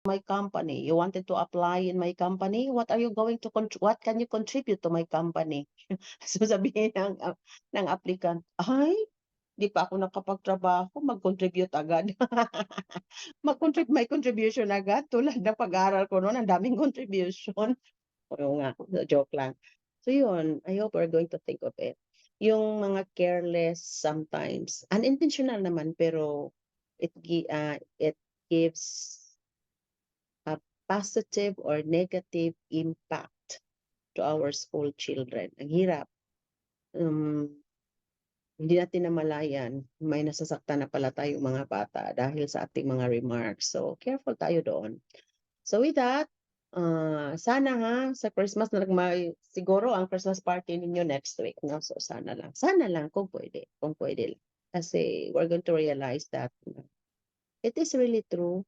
my company. You wanted to apply in my company? What are you going to what can you contribute to my company? So sabihin ng applicant, ay, di pa ako nakapagtrabaho, mag-contribute agad. May contribution agad tulad ng pag-aaral ko noon, ang daming contribution. Oo nga, joke lang. So yun, I hope we're going to think of it. Yung mga careless sometimes, unintentional naman pero it gives a positive or negative impact to our school children. Ang hirap. Hindi natin namalayan, may nasasaktan na pala tayong mga bata dahil sa ating mga remarks. So, careful tayo doon. So, with that, sana sa Christmas na siguro ang Christmas party ninyo next week, no? So, sana lang kung pwede lang. Kasi we're going to realize that it is really true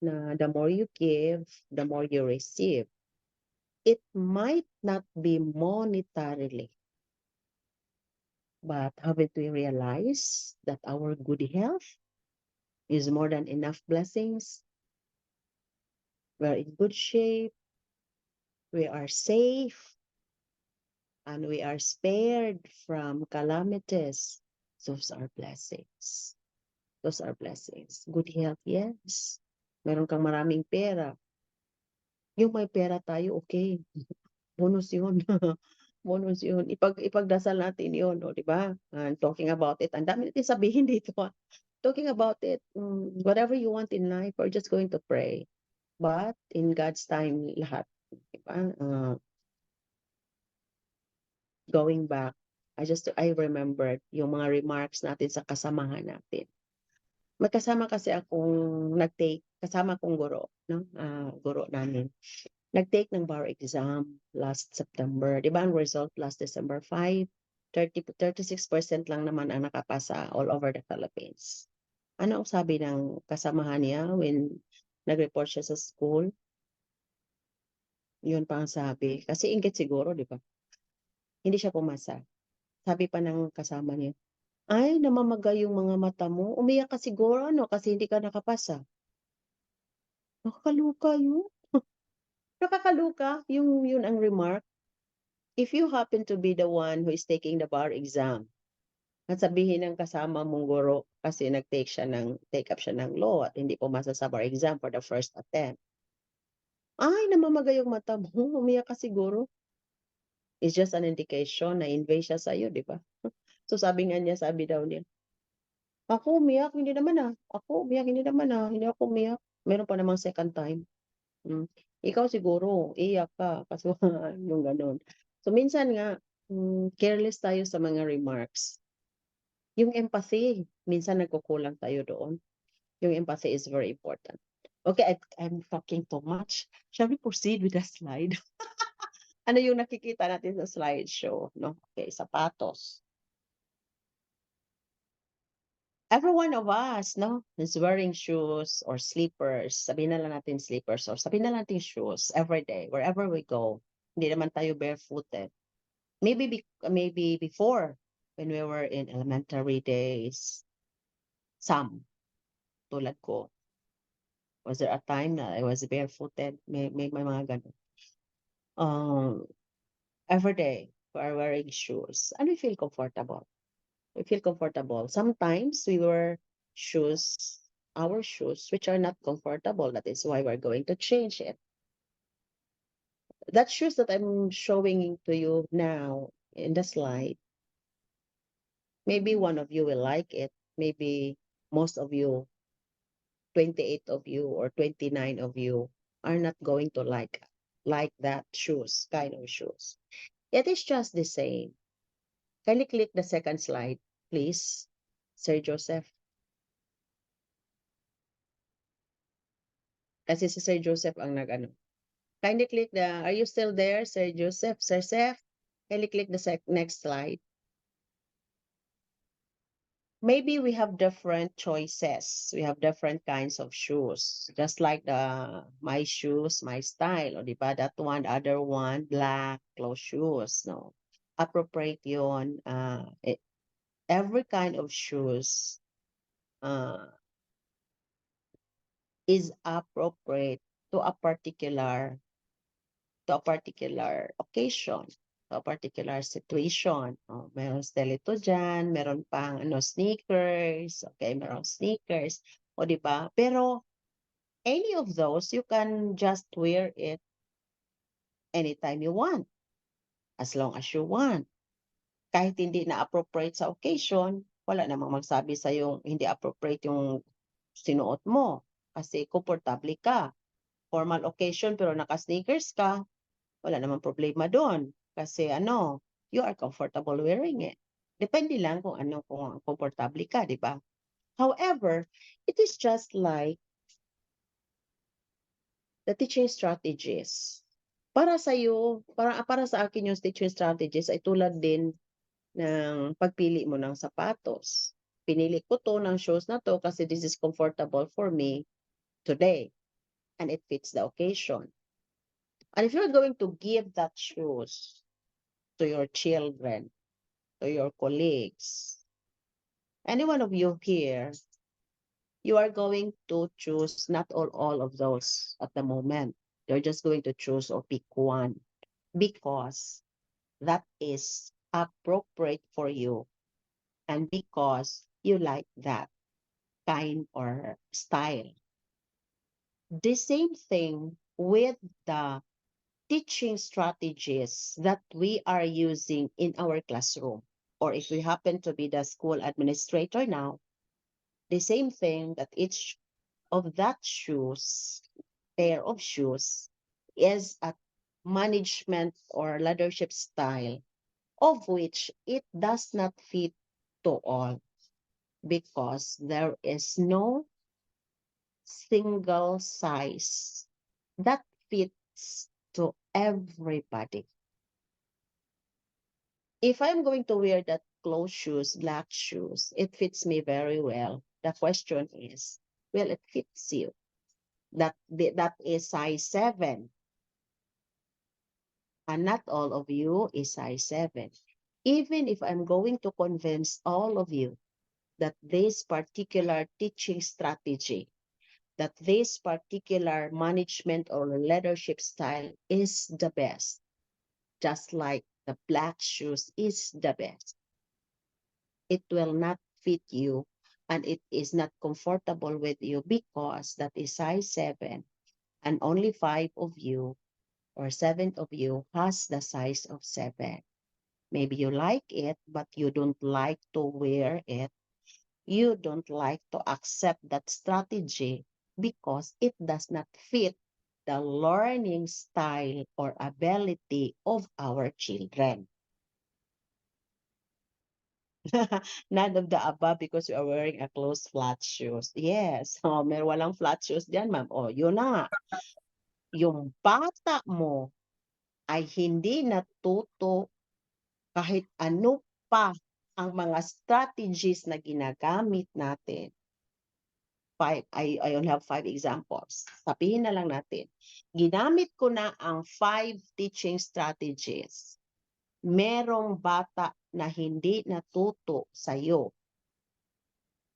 na the more you give, the more you receive. It might not be monetarily, but haven't we realized that our good health is more than enough blessings? We're in good shape, we are safe, and we are spared from calamities. Those are blessings. Those are blessings. Good health, yes. Meron kang maraming pera. Yung may pera tayo, okay. Bonus yun. Bonus yun. Ipagdasal natin yun, no, di ba? And talking about it, ang dami natin sabihin dito. Talking about it, whatever you want in life, we're just going to pray. But in God's time, lahat. Di ba? Going back, I remembered yung mga remarks natin sa kasamahan natin. May kasama kasi akong kasama kong guro, no? Guro namin. Nag-take ng bar exam last September. Di ba ang result last December 5? 36% lang naman ang nakapasa all over the Philippines. Ano ang sabi ng kasamahan niya when nag-report siya sa school? Yun pa ang sabi. Kasi inggit siguro, di ba? Hindi siya pumasa. Sabi pa ng kasama niya, ay, namamagay yung mga mata mo. Umiyak ka siguro, ano, kasi hindi ka nakapasa. Nakakaluka yun. Nakakaluka, yun ang remark. If you happen to be the one who is taking the bar exam, at sabihin ng kasama mong guro kasi take up siya ng law at hindi pumasa sa bar exam for the first attempt. Ay, namamagay yung mata mo. Umiyak ka siguro. It's just an indication na invade siya sa'yo, di ba? So sabi daw niya, ako umiyak, hindi naman Ako umiyak, hindi naman Hindi ako umiyak. Meron pa namang second time. Ikaw siguro, iyak ka. Kasi yung ganun. So minsan nga, careless tayo sa mga remarks. Yung empathy, minsan nagkukulang tayo doon. Yung empathy is very important. Okay, I'm talking too much. Shall we proceed with the slide? Ano yung nakikita natin sa slideshow? No? Okay, sapatos. Every one of us, no, is wearing shoes or slippers. Sabihin na lang natin slippers or sabihin na lang natin shoes every day, wherever we go. Hindi naman tayo barefooted. Maybe before, when we were in elementary days, some, tulad ko, was there a time na I was barefooted? May mga ganun. Every day, we are wearing shoes and we feel comfortable. Sometimes we wear our shoes, which are not comfortable. That is why we're going to change it. That shoes that I'm showing to you now in the slide, maybe one of you will like it. Maybe most of you, 28 of you or 29 of you, are not going to like that kind of shoes. It is just the same. Can you click the second slide, please, Sir Joseph? Kasi si Sir Joseph ang nag-ano. Kindly click are you still there, Sir Joseph? Sir Seth, kindly click the next slide. Maybe we have different choices. We have different kinds of shoes. Just like my shoes, my style. O diba? That one, the other one, black, closed shoes. No. Appropriate yun. Every kind of shoes is appropriate to a particular occasion, to a particular situation. Oh, meron stelito dyan, meron pang sneakers, okay, meron sneakers, o di ba? Pero any of those, you can just wear it anytime you want, as long as you want. Kahit hindi na appropriate sa occasion, wala namang magsabi sa yung hindi appropriate yung sinuot mo kasi komportable ka. Formal occasion pero naka-sneakers ka, wala namang problema doon kasi you are comfortable wearing it. Depende lang kung komportable ka, di ba? However, it is just like the teaching strategies. Para sa iyo, para sa akin yung teaching strategies ay tulad din ng pagpili mo ng sapatos. Pinili ko to ng shoes na to kasi this is comfortable for me today and it fits the occasion. And if you're going to give that shoes to your children, to your colleagues, any one of you here, you are going to choose not all of those at the moment. You're just going to choose or pick one because that is appropriate for you and because you like that kind or style. The same thing with the teaching strategies that we are using in our classroom. Or if we happen to be the school administrator now, the same thing that each of that pair of shoes, is a management or leadership style of which it does not fit to all because there is no single size that fits to everybody. If I'm going to wear that closed shoes, black shoes, it fits me very well. The question is, will it fits you? That is size 7. And not all of you is size 7. Even if I'm going to convince all of you that this particular teaching strategy, that this particular management or leadership style is the best, just like the black shoes is the best, it will not fit you and it is not comfortable with you because that is size 7 and only 5 of you or 7 of you has the size of 7. Maybe you like it, but you don't like to wear it. You don't like to accept that strategy because it does not fit the learning style or ability of our children. None of the above because we are wearing a closed flat shoes. Yes. Oh, may walang flat shoes diyan, ma'am. Oh, yun na nga. Yung bata mo ay hindi natuto kahit ano pa ang mga strategies na ginagamit natin. I only have 5 examples. Sabihin na lang natin. Ginamit ko na ang 5 teaching strategies. Merong bata na hindi natuto sa'yo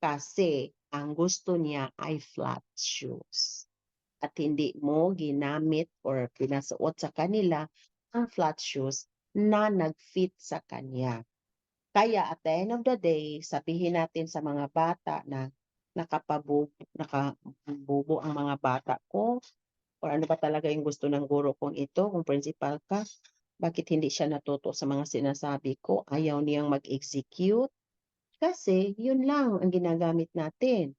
kasi ang gusto niya ay flat shoes. At hindi mo ginamit or pinasuot sa kanila ang flat shoes na nag-fit sa kanya. Kaya at the end of the day, sabihin natin sa mga bata na nakabubo ang mga bata ko or ano ba talaga yung gusto ng guro kong ito, kung principal ka, bakit hindi siya natuto sa mga sinasabi ko, ayaw niyang mag-execute, kasi yun lang ang ginagamit natin.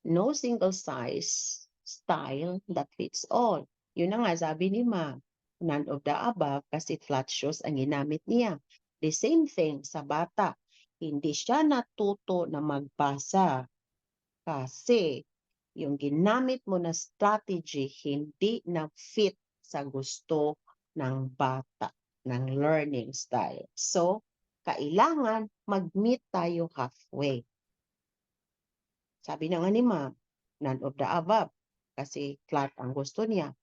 No single size style that fits all. Yun na nga sabi ni ma'am, none of the above kasi flat shoes ang ginamit niya. The same thing sa bata. Hindi siya natuto na magbasa kasi yung ginamit mo na strategy hindi na fit sa gusto ng bata, ng learning style. So, kailangan mag-meet tayo halfway. Sabi na nga ni ma'am, none of the above. Kasi flat ang gusto niya.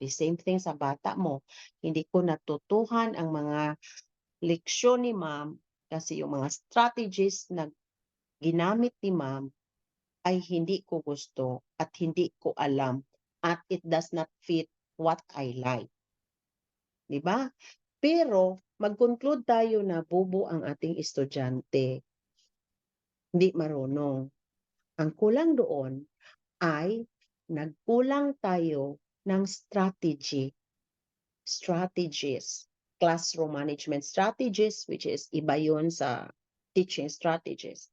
The same thing sa bata mo. Hindi ko natutuhan ang mga leksyon ni ma'am kasi yung mga strategies na ginamit ni ma'am ay hindi ko gusto at hindi ko alam at it does not fit what I like. Di ba? Pero mag-conclude tayo na bobo ang ating estudyante, hindi marunong. Ang kulang doon ay nagkulang tayo ng strategies, classroom management strategies, which is iba yun sa teaching strategies.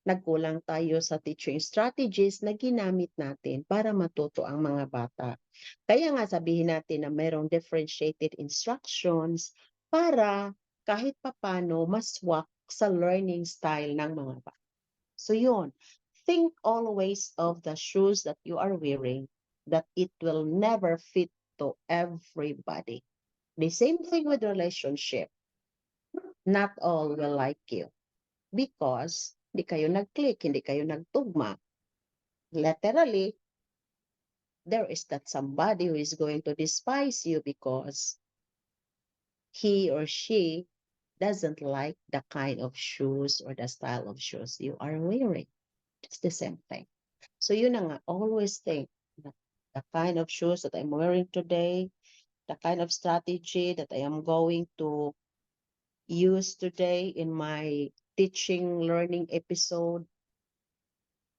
Nagkulang tayo sa teaching strategies na ginamit natin para matuto ang mga bata. Kaya nga sabihin natin na mayroong differentiated instructions para kahit papano maswak sa learning style ng mga bata. So yun, think always of the shoes that you are wearing, that it will never fit to everybody. The same thing with relationship. Not all will like you because hindi kayo nag-click, hindi kayo nagtugma. Literally, there is that somebody who is going to despise you because he or she doesn't like the kind of shoes or the style of shoes you are wearing. It's the same thing. So yun na nga, always think that the kind of shoes that I'm wearing today, the kind of strategy that I am going to use today in my teaching learning episode,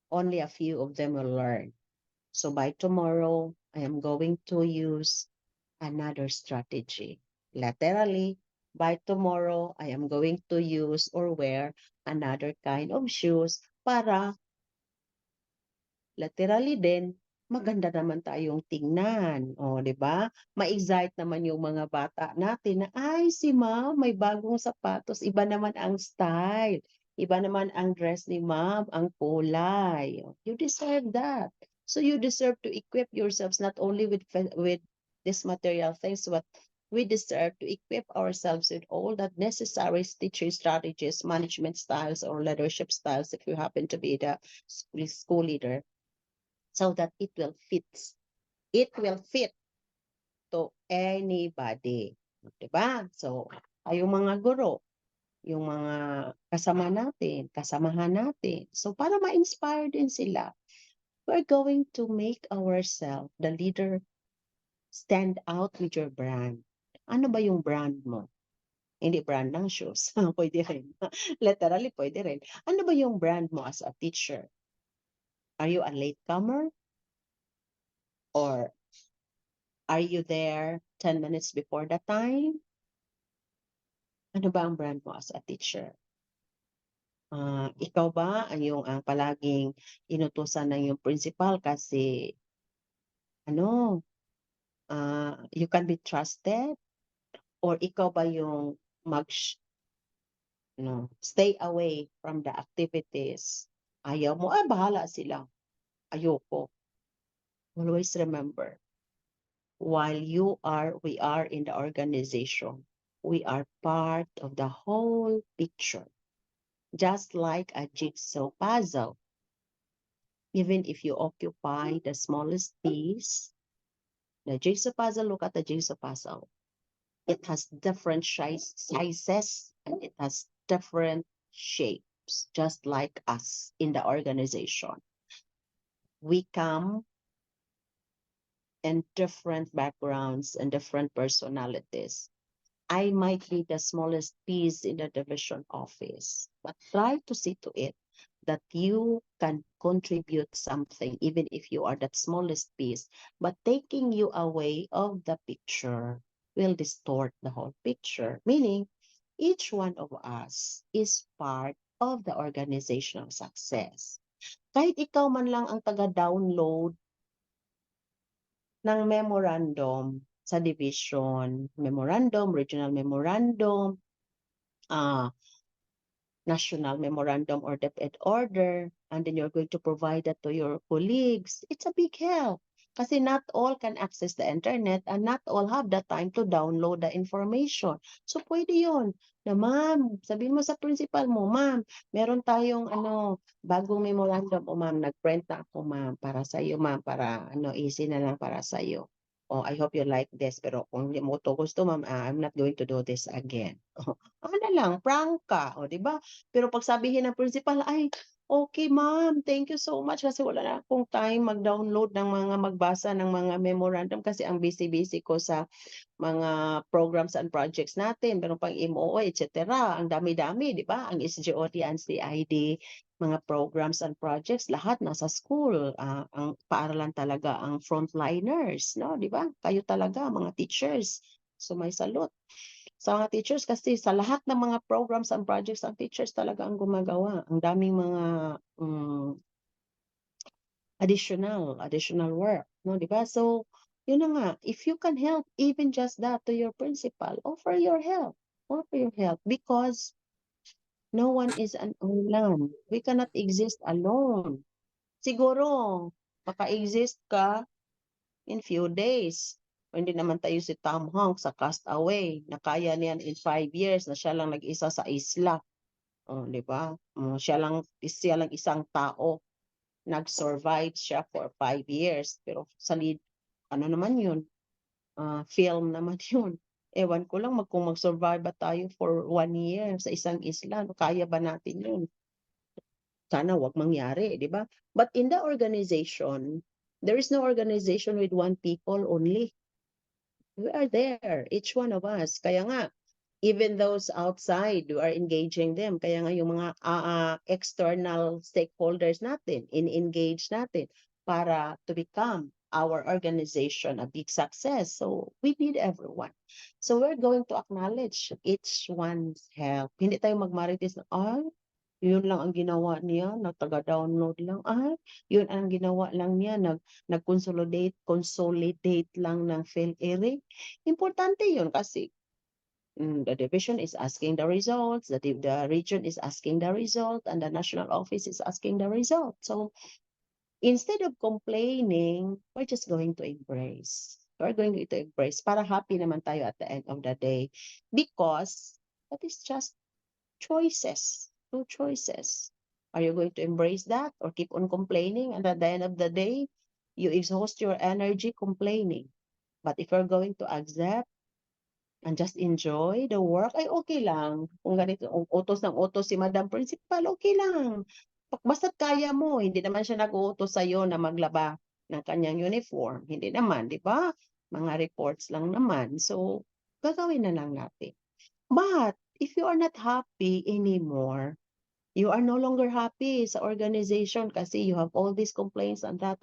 only a few of them will learn. So by tomorrow, I am going to use another strategy. Laterally, by tomorrow, I am going to use or wear another kind of shoes para laterally din, maganda naman tayong tingnan. O, di ba? Ma-excite naman yung mga bata natin na, ay, si ma'am, may bagong sapatos. Iba naman ang style. Iba naman ang dress ni ma'am, ang kulay. You deserve that. So you deserve to equip yourselves not only with this material things, but we deserve to equip ourselves with all that necessary teaching strategies, management styles, or leadership styles if you happen to be the school leader, so that it will fit. It will fit to anybody. Diba? So, yung mga guro, yung mga kasama natin, kasamahan natin. So, para ma-inspire din sila, we're going to make ourselves, the leader, stand out with your brand. Ano ba yung brand mo? Hindi brand ng shoes. Pwede rin. Literally, pwede rin. Ano ba yung brand mo as a teacher? Are you a latecomer? Or are you there 10 minutes before the time? Ano ba ang brand mo as a teacher? Ikaw ba ang palaging inutusan ng iyong principal kasi you can be trusted? Or ikaw ba yung stay away from the activities? Ayaw mo, bahala sila. Ayoko. Always remember, while we are in the organization, we are part of the whole picture. Just like a jigsaw puzzle. Even if you occupy the smallest piece, the jigsaw puzzle, look at the jigsaw puzzle. It has different sizes and it has different shapes, just like us in the organization. We come in different backgrounds and different personalities. I might be the smallest piece in the division office, but try to see to it that you can contribute something, even if you are that smallest piece. But taking you away of the picture will distort the whole picture, meaning each one of us is part of the organizational success. Kahit ikaw man lang ang taga-download ng memorandum sa division, memorandum, regional memorandum, national memorandum or DepEd order, and then you're going to provide that to your colleagues, it's a big help. Kasi not all can access the internet and not all have the time to download the information. So, pwede yun. Na ma'am, sabihin mo sa principal mo, ma'am, meron tayong bagong memorandum. O ma'am, nag-print na ako ma'am, para sa iyo ma'am, para easy na lang para sa iyo. Oh, I hope you like this. Pero kung hindi mo to gusto, ma'am, I'm not going to do this again. Lang, prank ka. O, di ba? Pero pag sabihin ng principal, ay, Okay ma'am, thank you so much kasi wala na akong time mag-download ng mga magbasa ng mga memorandum kasi ang busy-busy ko sa mga programs and projects natin, meron pang MOA, et cetera. Ang dami-dami, 'di ba? Ang SGOT and CID, mga programs and projects, lahat nasa school. Ang paaralan talaga ang frontliners, no? 'Di ba? Kayo talaga, mga teachers. So may salute sa mga teachers kasi sa lahat ng mga programs and projects, ang teachers talaga ang gumagawa. Ang daming mga additional work, no, 'di ba? So, yun na nga, if you can help even just that to your principal, offer your help. Offer your help because no one is an island. We cannot exist alone. Siguro, maka-exist ka in few days. O hindi naman tayo si Tom Hanks sa Castaway na kaya niyan in 5 years na siya lang nag-isa sa isla. Oh, 'di ba? Siya lang isang tao nag-survive siya for 5 years. Pero ano naman yun, film naman yun. Ewan ko lang kung mag-survive ba tayo for 1 year sa isang isla. No? Kaya ba natin yun? Sana wag mangyari, di ba? But in the organization, there is no organization with one people only. We are there, each one of us. Kaya nga, even those outside, we are engaging them. Kaya nga yung mga external stakeholders natin, in-engage natin para to become our organization a big success. So we need everyone. So we're going to acknowledge each one's help. Hindi tayo magmarites na, ay, yun lang ang ginawa niya, nagtaga-download lang. Ay, yun ang ginawa lang niya, consolidate lang ng PhilERE. Importante yun kasi the division is asking the results, the region is asking the result, and the national office is asking the result. So instead of complaining, we're just going to embrace. We're going to embrace para happy naman tayo at the end of the day. Because that is just choices, two choices. Are you going to embrace that or keep on complaining? And at the end of the day, you exhaust your energy complaining. But if you're going to accept and just enjoy the work, ay okay lang. Kung ganito, utos ng utos si Madam Principal, okay lang. Basta't kaya mo, hindi naman siya nag-uutos sa'yo na maglaba ng kanyang uniform. Hindi naman, di ba? Mga reports lang naman. So, gagawin na lang natin. But, if you are not happy anymore, you are no longer happy sa organization kasi you have all these complaints and that,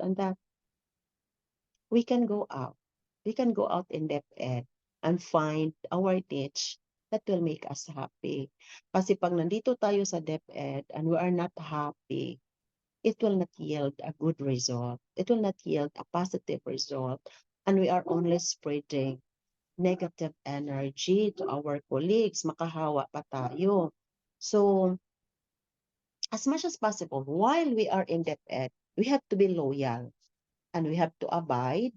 we can go out. We can go out in DepEd and find our niche that will make us happy. Kasi pag nandito tayo sa DepEd and we are not happy, it will not yield a good result. It will not yield a positive result. And we are only spreading negative energy to our colleagues. Makahawa pa tayo. So, as much as possible, while we are in DepEd, we have to be loyal and we have to abide.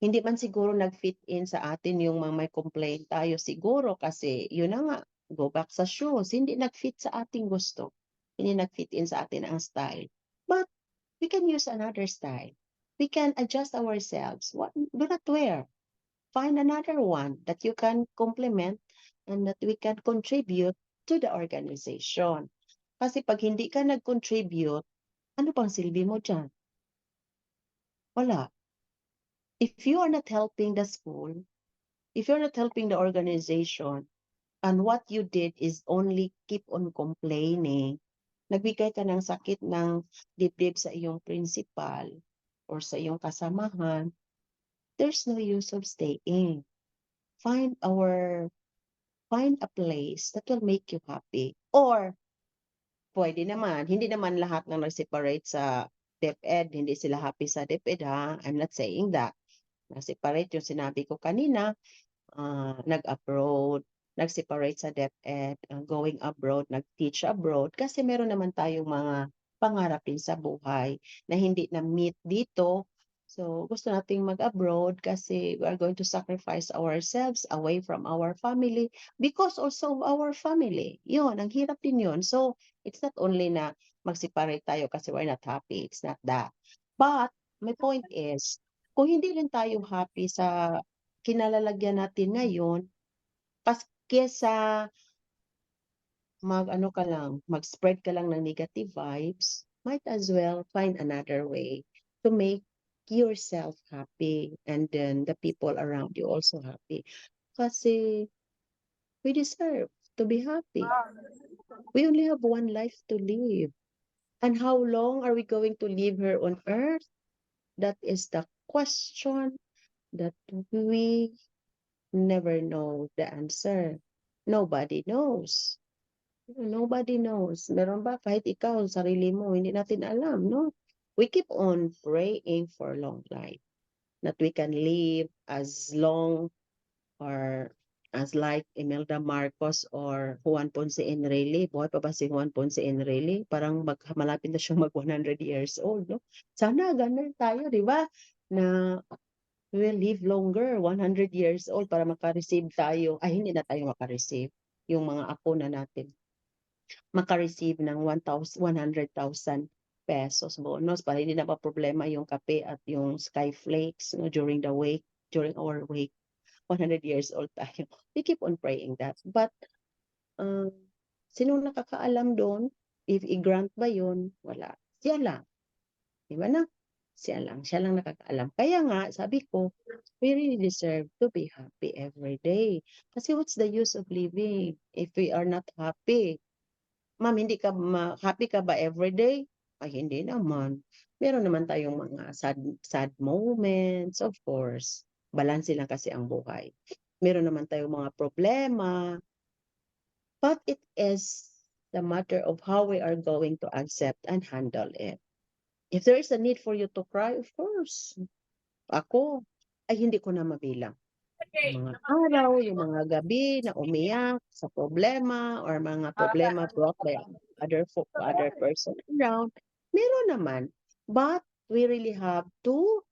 Hindi man siguro nag-fit in sa atin yung mga may complaint tayo siguro kasi yun na nga, go back sa shoes, hindi nag-fit sa ating gusto. Hindi nag-fit in sa atin ang style. But we can use another style. We can adjust ourselves. Do not wear. Find another one that you can complement and that we can contribute to the organization. Kasi pag hindi ka nag-contribute, ano pang silbi mo dyan? Wala. If you are not helping the school, if you're not helping the organization, and what you did is only keep on complaining, nagbigay ka ng sakit ng dibdib sa iyong principal or sa iyong kasamahan, there's no use of staying. Find a place that will make you happy. Or, pwede naman, hindi naman lahat ng nag-separate sa DepEd, hindi sila happy sa DepEd ha. I'm not saying that. Nag-separate yung sinabi ko kanina, nag-abroad, nag-separate sa DepEd, going abroad, nag-teach abroad, kasi meron naman tayong mga pangarapin sa buhay na hindi na-meet dito. So, gusto nating mag-abroad kasi we are going to sacrifice ourselves away from our family because also of our family. Yun, ang hirap din yun. So, it's not only na mag-separate tayo kasi we're not happy. It's not that. But, my point is, kung hindi rin tayo happy sa kinalalagyan natin ngayon, kesa mag-ano ka lang, mag-spread ka lang ng negative vibes, might as well find another way to make yourself happy and then the people around you also happy. Kasi we deserve to be happy. We only have one life to live. And how long are we going to live here on earth? That is the question that we never know the answer. Nobody knows. Nobody knows. Meron ba? Kahit ikaw, sarili mo, hindi natin alam, no? We keep on praying for long life, that we can live as long or as like Imelda Marcos or Juan Ponce Enrile. Buhay pa ba si Juan Ponce Enrile? Parang malapit na siyang mag 100 years old, no? Sana ganun tayo, di ba? Na we will live longer, 100 years old para makareceive tayo. Ay, hindi na tayo makareceive. Yung mga apo na natin maka-receive ng 100,000 pesos bonus para hindi na problema yung kape at yung skyflakes, no, during our wake. 100 years old tayo. We keep on praying that. But, um, sino nakakaalam doon? If i-grant ba yun? Wala. Siya lang. Di ba na? Siya lang nakakaalam. Kaya nga, sabi ko, we really deserve to be happy every day. Kasi what's the use of living if we are not happy? Ma'am, hindi ka happy ka ba everyday? Ay, hindi naman. Meron naman tayong mga sad moments, of course. Balanse lang kasi ang buhay. Meron naman tayong mga problema, but it is the matter of how we are going to accept and handle it. If there is a need for you to cry, of course. Ako, ay hindi ko na mabilang. Yung mga araw, yung mga gabi na umiyak sa problema or mga problema brought by other person around, meron naman. But we really have to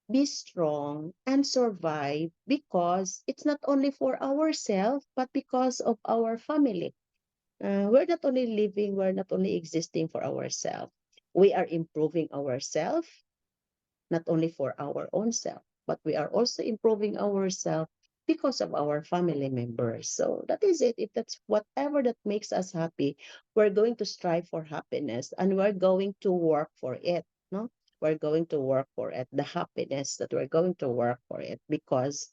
be strong and survive because it's not only for ourselves, but because of our family. We're not only living, we're not only existing for ourselves. We are improving ourselves not only for our own self, but we are also improving ourselves because of our family members. So that is it. If that's whatever that makes us happy, we're going to strive for happiness and we're going to work for it. No? We're going to work for it. The happiness that we're going to work for it because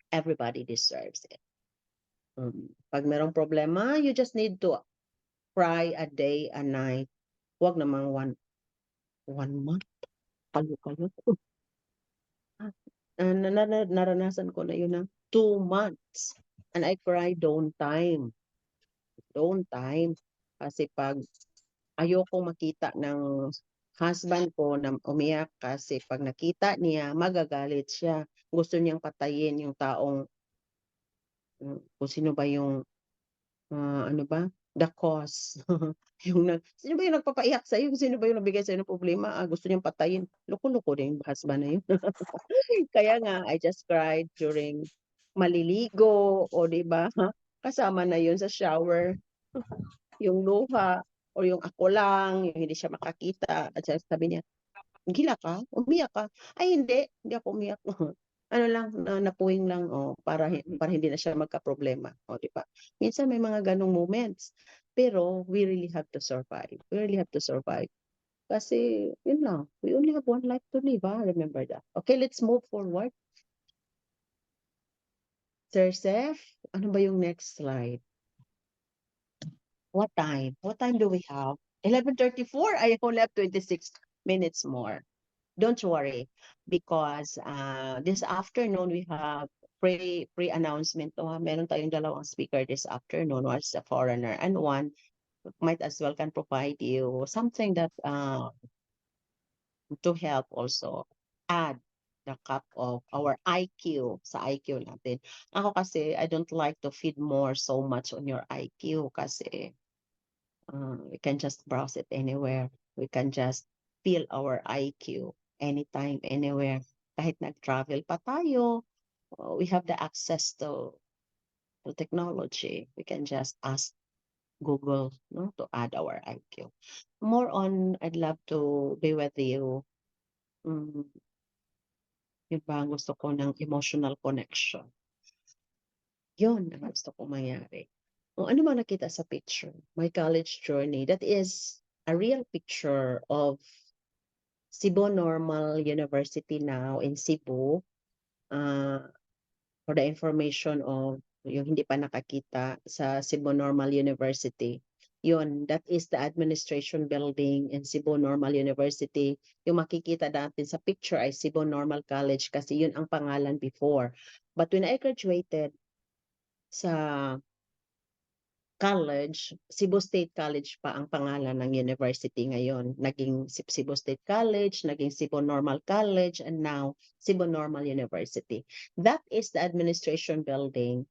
everybody deserves it. Pag merong problema, you just need to cry a day, a night. Huwag namang one month. Kayo. Naranasan ko na yun ng 2 months. And I cried don't time. Don't time. Kasi pag ayokong makita ng husband ko na umiyak kasi pag nakita niya, magagalit siya. Gusto niyang patayin yung taong, kung sino ba yung, ano ba? The cause. Sino ba yung nagpapaiyak sa'yo? Sino ba yung nabigay sa'yo ng problema? Gusto niyang patayin. Loko-loko din yung husband na yun. Kaya nga, I just cried during maliligo o 'di ba, kasama na 'yun sa shower, yung luha o yung ako lang, yung hindi siya makakita at sabi niya, "Gila ka? Umiyak ka?" "Ay hindi ako umiyak." Ano lang, napuwing lang, para hindi na siya magkaproblema, o 'di ba? Minsan may mga gano'ng moments, pero we really have to survive. We really have to survive. Kasi 'yun lang, we only have one life to live, remember that. Okay, let's move forward. Sir Seth, ano ba yung next slide? What time? What time do we have? 11:34. I only have 26 minutes more. Don't worry because this afternoon we have pre-announcement. Meron tayong dalawang speaker this afternoon. One is a foreigner and one might as well can provide you something that to help also add the cup of our IQ sa IQ natin. Ako kasi, I don't like to feed more so much on your IQ kasi we can just browse it anywhere. We can just feel our IQ anytime, anywhere. Kahit nag-travel pa tayo, we have the access to technology. We can just ask Google, no, to add our IQ. More on, I'd love to be with you. Mm, Yun ba ang gusto ko ng emotional connection. Yun ang gusto kong mangyari. O ano man nakita sa picture, my college journey, that is a real picture of Cebu Normal University now in Cebu. Uh, for the information of yung hindi pa nakakita sa Cebu Normal University. Yun, that is the administration building in Cebu Normal University. Yung makikita natin sa picture ay Cebu Normal College kasi yun ang pangalan before. But when I graduated sa college, Cebu State College pa ang pangalan ng university ngayon. Naging Cebu State College, naging Cebu Normal College, and now Cebu Normal University. That is the administration building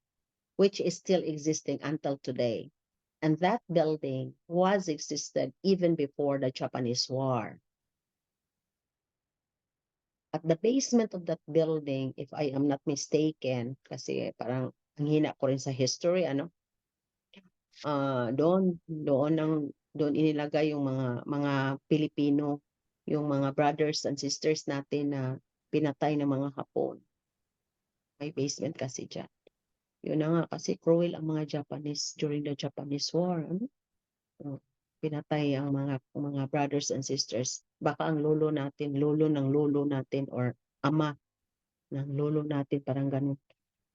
which is still existing until today. And that building was existed even before the Japanese War. At the basement of that building, if I am not mistaken, kasi parang ang hina ko rin sa history, doon inilagay yung mga Pilipino, yung mga brothers and sisters natin na pinatay ng mga Hapon. May basement kasi diyan. Yun na nga kasi cruel ang mga Japanese during the Japanese War. Pinatay ang mga brothers and sisters. Baka ang lolo natin, lolo ng lolo natin or ama ng lolo natin, parang ganun.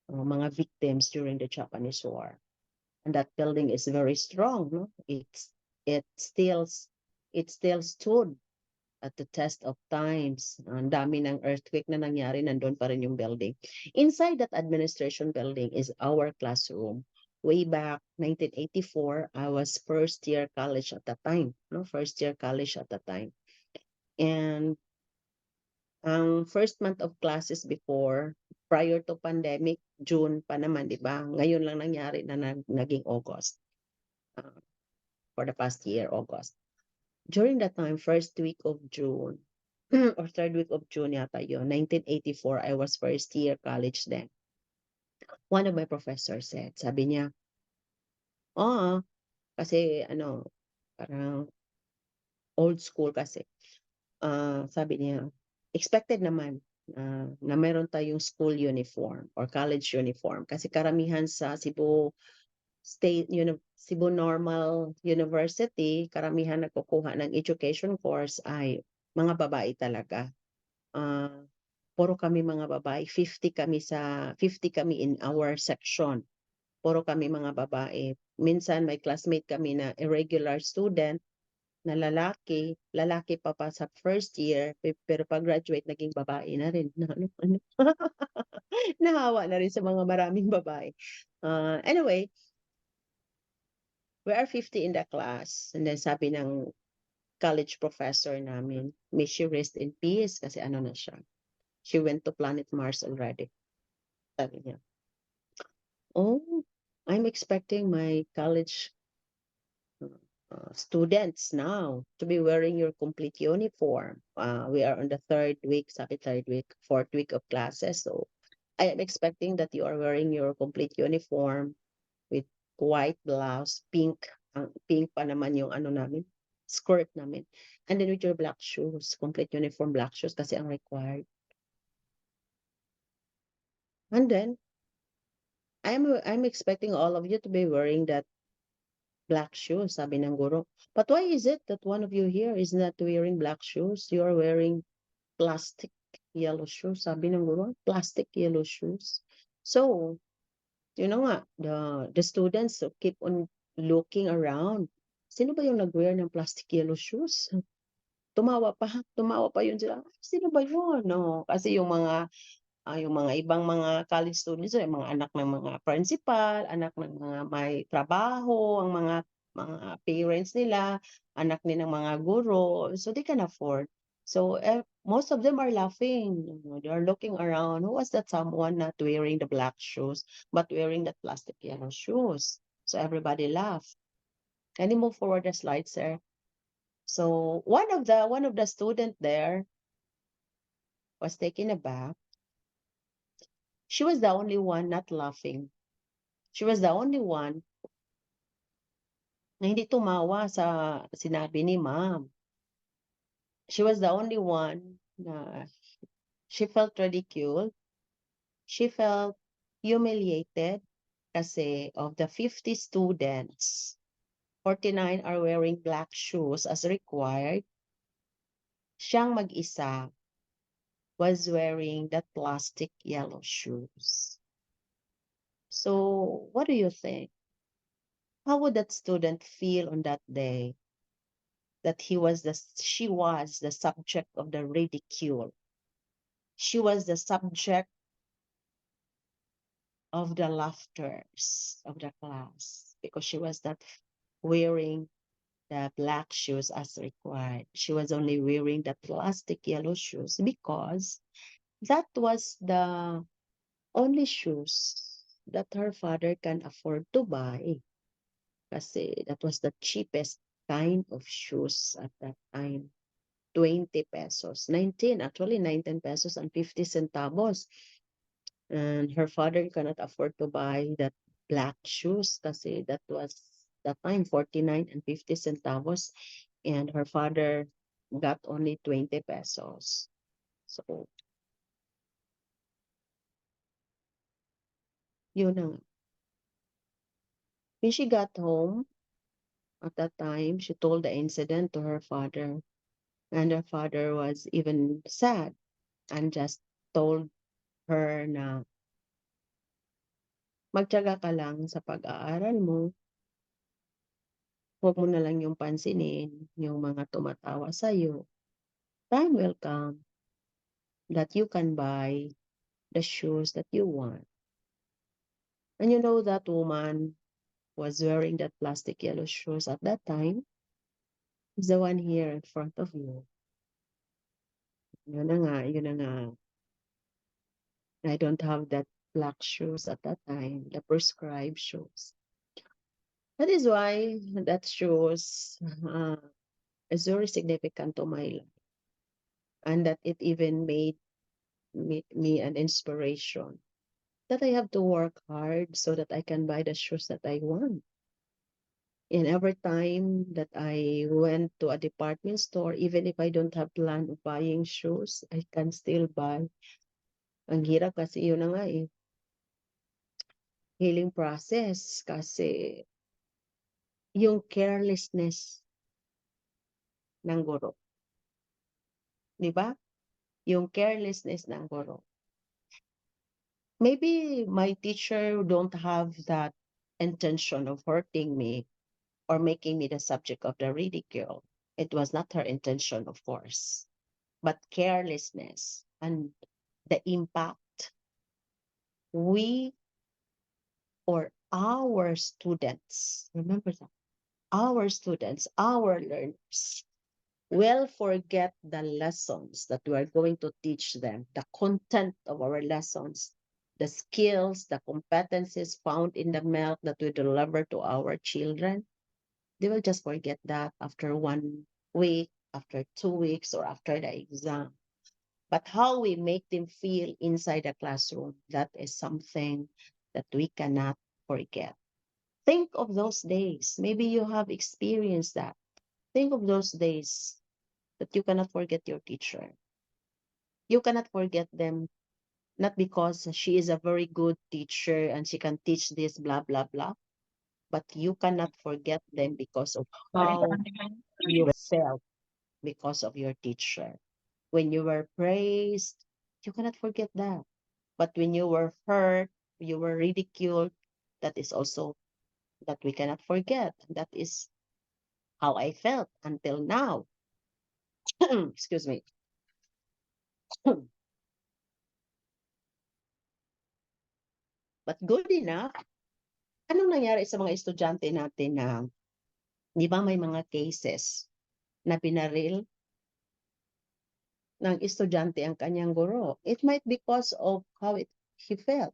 Mga victims during the Japanese War. And that building is very strong, no? It still it still stood at the test of times. Ang dami ng earthquake na nangyari, nandun pa rin yung building. Inside that administration building is our classroom. Way back 1984, I was first year college at that time, no? First year college at that time. And ang first month of classes before, prior to pandemic, June pa naman, di ba? Ngayon lang nangyari na naging August. For the past year, August. During that time, first week of June, or third week of June yata yun, 1984, I was first year college then. One of my professors said, sabi niya, kasi parang old school kasi. Sabi niya, expected naman na meron tayong school uniform or college uniform kasi karamihan sa Cebu Normal University, karamihan nagkukuha ng education course ay mga babae talaga. Puro kami mga babae, 50 kami in our section. Puro kami mga babae. Minsan may classmate kami na irregular student na lalaki pa sa first year, pero pag graduate naging babae na rin. Nahawa na rin sa mga maraming babae. Anyway, we are 50 in the class. And then sabi ng college professor namin, may she rest in peace kasi na siya. She went to planet Mars already. Sabi niya, I'm expecting my college students now to be wearing your complete uniform. We are on the third week, fourth week of classes. So I am expecting that you are wearing your complete uniform with white blouse, pink pa naman yung namin, skirt namin. And then with your black shoes, complete uniform black shoes kasi ang required. And then, I'm expecting all of you to be wearing that black shoes, sabi ng guro. But why is it that one of you here is not wearing black shoes? You are wearing plastic yellow shoes, sabi ng guro. Plastic yellow shoes. So, nga, the students keep on looking around. Sino ba yung nag-wear ng plastic yellow shoes? Tumawa pa yun sila. Sino ba yun? No, kasi yung mga ibang mga college students, yung mga anak ng mga principal, anak ng mga may trabaho, ang mga parents nila, anak din ng mga guro, so they can afford. So most of them are laughing. They are looking around. Who was that someone not wearing the black shoes, but wearing that plastic yellow shoes? So everybody laughed. Can you move forward the slide, sir? So one of the student there was taken aback. She was the only one not laughing. She was the only one na hindi tumawa sa sinabi ni ma'am. She was the only one na she felt ridiculed. She felt humiliated. Kasi of the 50 students, 49 are wearing black shoes as required. Siyang mag-isa was wearing that plastic yellow shoes. So, what do you think? How would that student feel on that day that she was the subject of the ridicule? She was the subject of the laughters of the class because she was not wearing the black shoes as required. She was only wearing the plastic yellow shoes because that was the only shoes that her father can afford to buy. Kasi that was the cheapest kind of shoes at that time. 20 pesos. 19, actually 19 pesos and 50 centavos. And her father cannot afford to buy that black shoes kasi that was that time 49 and 50 centavos. And her father got only 20 pesos. So, yun na nga. When she got home, at that time, she told the incident to her father. And her father was even sad and just told her na magtiyaga ka lang sa pag-aaral mo. Huwag mo na lang yung pansinin, yung mga tumatawa sa'yo. Time will come that you can buy the shoes that you want. And you know that woman was wearing that plastic yellow shoes at that time is the one here in front of you. Yun na nga, yun na nga. I don't have that black shoes at that time, the prescribed shoes. That is why that shoes is very significant to my life. And that it even made me an inspiration. That I have to work hard so that I can buy the shoes that I want. And every time that I went to a department store, even if I don't have plan of buying shoes, I can still buy. Ang hirap kasi yun na nga eh. Healing process kasi yung carelessness ng guro. Di ba? Yung carelessness ng guro. Maybe my teacher don't have that intention of hurting me or making me the subject of the ridicule. It was not her intention, of course. But carelessness and the impact we or our students, remember that, our students, our learners will forget the lessons that we are going to teach them, the content of our lessons, the skills, the competencies found in the milk that we deliver to our children. They will just forget that after 1 week, after 2 weeks, or after the exam. But how we make them feel inside the classroom, that is something that we cannot forget. Think of those days. Maybe you have experienced that. Think of those days that you cannot forget your teacher. You cannot forget them, not because she is a very good teacher and she can teach this, blah, blah, blah, but you cannot forget them because of how you felt because of your teacher. When you were praised, you cannot forget that. But when you were hurt, you were ridiculed, that is also that we cannot forget. That is how I felt until now. Excuse me. But good enough. Anong nangyari sa mga estudyante natin na, di ba may mga cases na binaril ng estudyante ang kanyang guro? It might because of how he felt.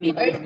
Okay.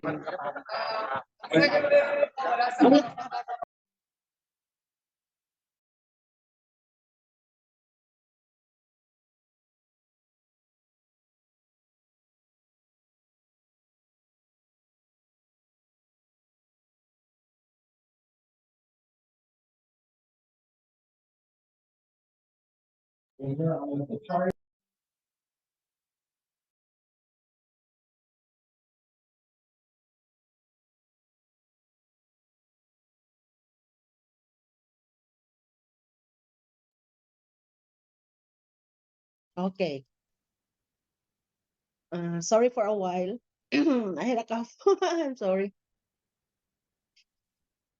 Sorry for a while. I had a cough. I'm sorry.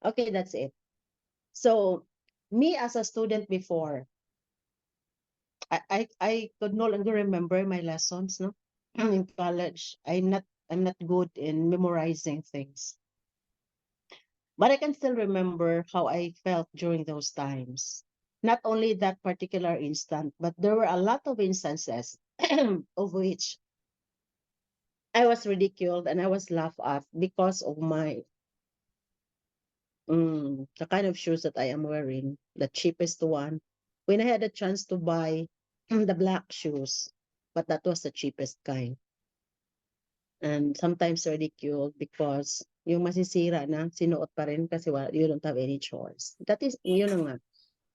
Okay, that's it. So, me as a student before, I could no longer remember my lessons, no? In college, I'm not good in memorizing things. But I can still remember how I felt during those times. Not only that particular instant, but there were a lot of instances of which I was ridiculed and I was laughed at because of my the kind of shoes that I am wearing, the cheapest one. When I had a chance to buy the black shoes, but that was the cheapest kind. And sometimes ridiculed because yung masisira na, sinuot pa rin kasi you don't have any choice. That is, yun na nga.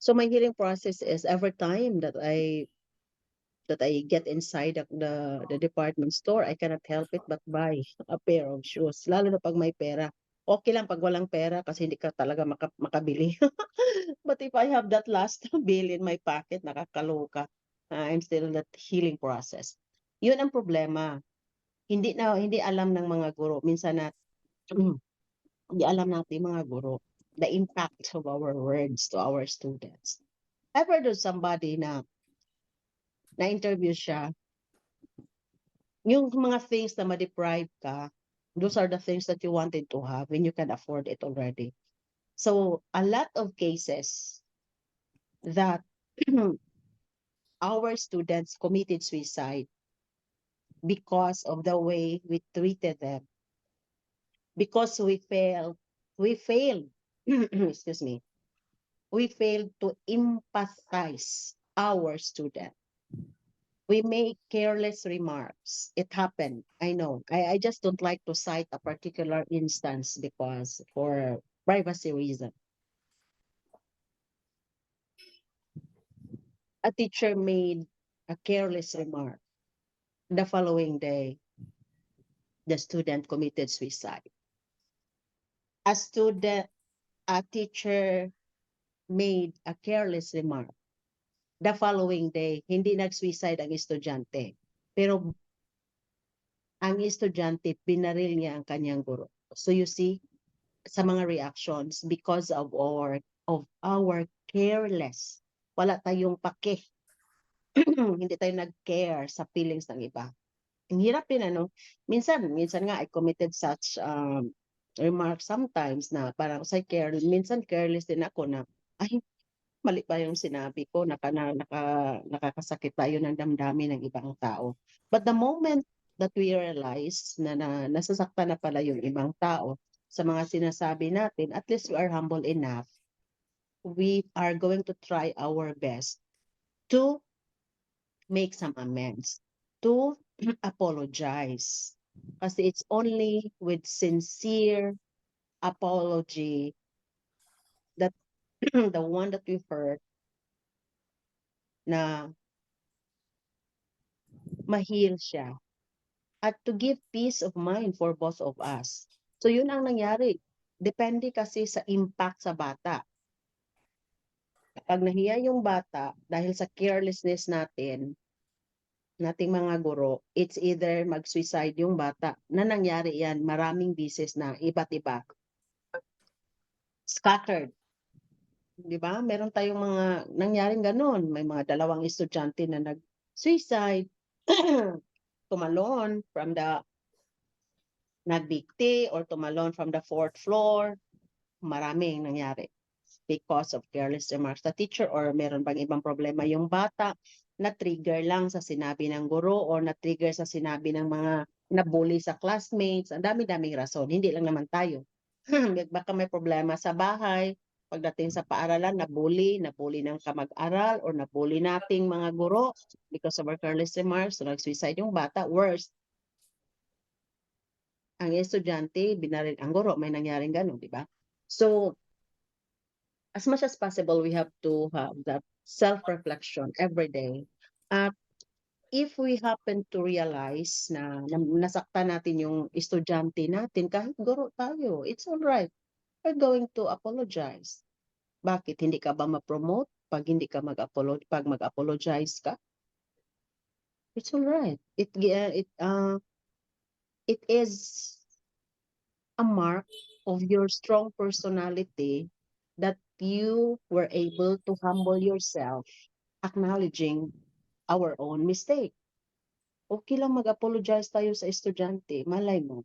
So my healing process is every time that I get inside the department store, I cannot help it but buy a pair of shoes. Lalo na pag may pera. Okay lang pag walang pera kasi hindi ka talaga makabili. But if I have that last bill in my pocket, nakakaloka. I'm still in that healing process. Yun ang problema. Hindi alam ng mga guro. Minsan na hindi alam natin mga guro the impact of our words to our students. I've heard of somebody na-interview siya, yung mga things na ma-deprive ka, those are the things that you wanted to have when you can afford it already. So, a lot of cases that our students committed suicide because of the way we treated them, because we failed, excuse me, we failed to empathize our student. We make careless remarks. It happened. I know. I just don't like to cite a particular instance because for privacy reason. A teacher made a careless remark. The following day, the student committed suicide. A teacher made a careless remark. The following day, hindi nag-suicide ang estudyante. Pero ang estudyante, binaril niya ang kanyang guro. So you see, sa mga reactions because of our careless. Wala tayong pake. Hindi tayo nag-care sa feelings ng iba. Ang hirap din ano. Minsan nga I committed such remarks sometimes na parang sa minsan careless din ako na ay mali pa yung sinabi ko, nakakasakit tayo ng damdamin ng ibang tao. But the moment that we realize na nasasaktan na pala yung ibang tao sa mga sinasabi natin, at least we are humble enough. We are going to try our best to make some amends, to apologize. Kasi it's only with sincere apology that the one that we hurt na ma-heal siya. At to give peace of mind for both of us. So yun ang nangyari. Depende kasi sa impact sa bata. Pag nahiya yung bata dahil sa carelessness nating mga guro, it's either mag-suicide yung bata na nangyari yan maraming beses na iba't iba. Scattered. Di ba? Meron tayong mga nangyaring ganun. May mga 2 estudyante na nag-suicide, tumalon from the nagbigti or tumalon from the 4th floor. Maraming nangyari because of careless remarks sa teacher or meron bang ibang problema yung bata na trigger lang sa sinabi ng guro or na trigger sa sinabi ng mga nabully sa classmates, ang dami-daming rason, hindi lang naman tayo. Baka may problema sa bahay, pagdating sa paaralan, nabully ng kamag-aral or nabully nating mga guro because of our careless remarks, so nag-suicide yung bata, worse. Ang estudyante, binaril ang guro, may nangyaring gano'n, di ba? So, as much as possible, we have to have that self-reflection every day. At if we happen to realize na nasaktan natin yung estudyante natin, kahit guro tayo, it's all right. We're going to apologize. Bakit? Hindi ka ba ma-promote pag hindi ka pag mag-apologize ka? It's all right. It is a mark of your strong personality that you were able to humble yourself, acknowledging our own mistake. Okay lang mag-apologize tayo sa estudyante. Malay mo,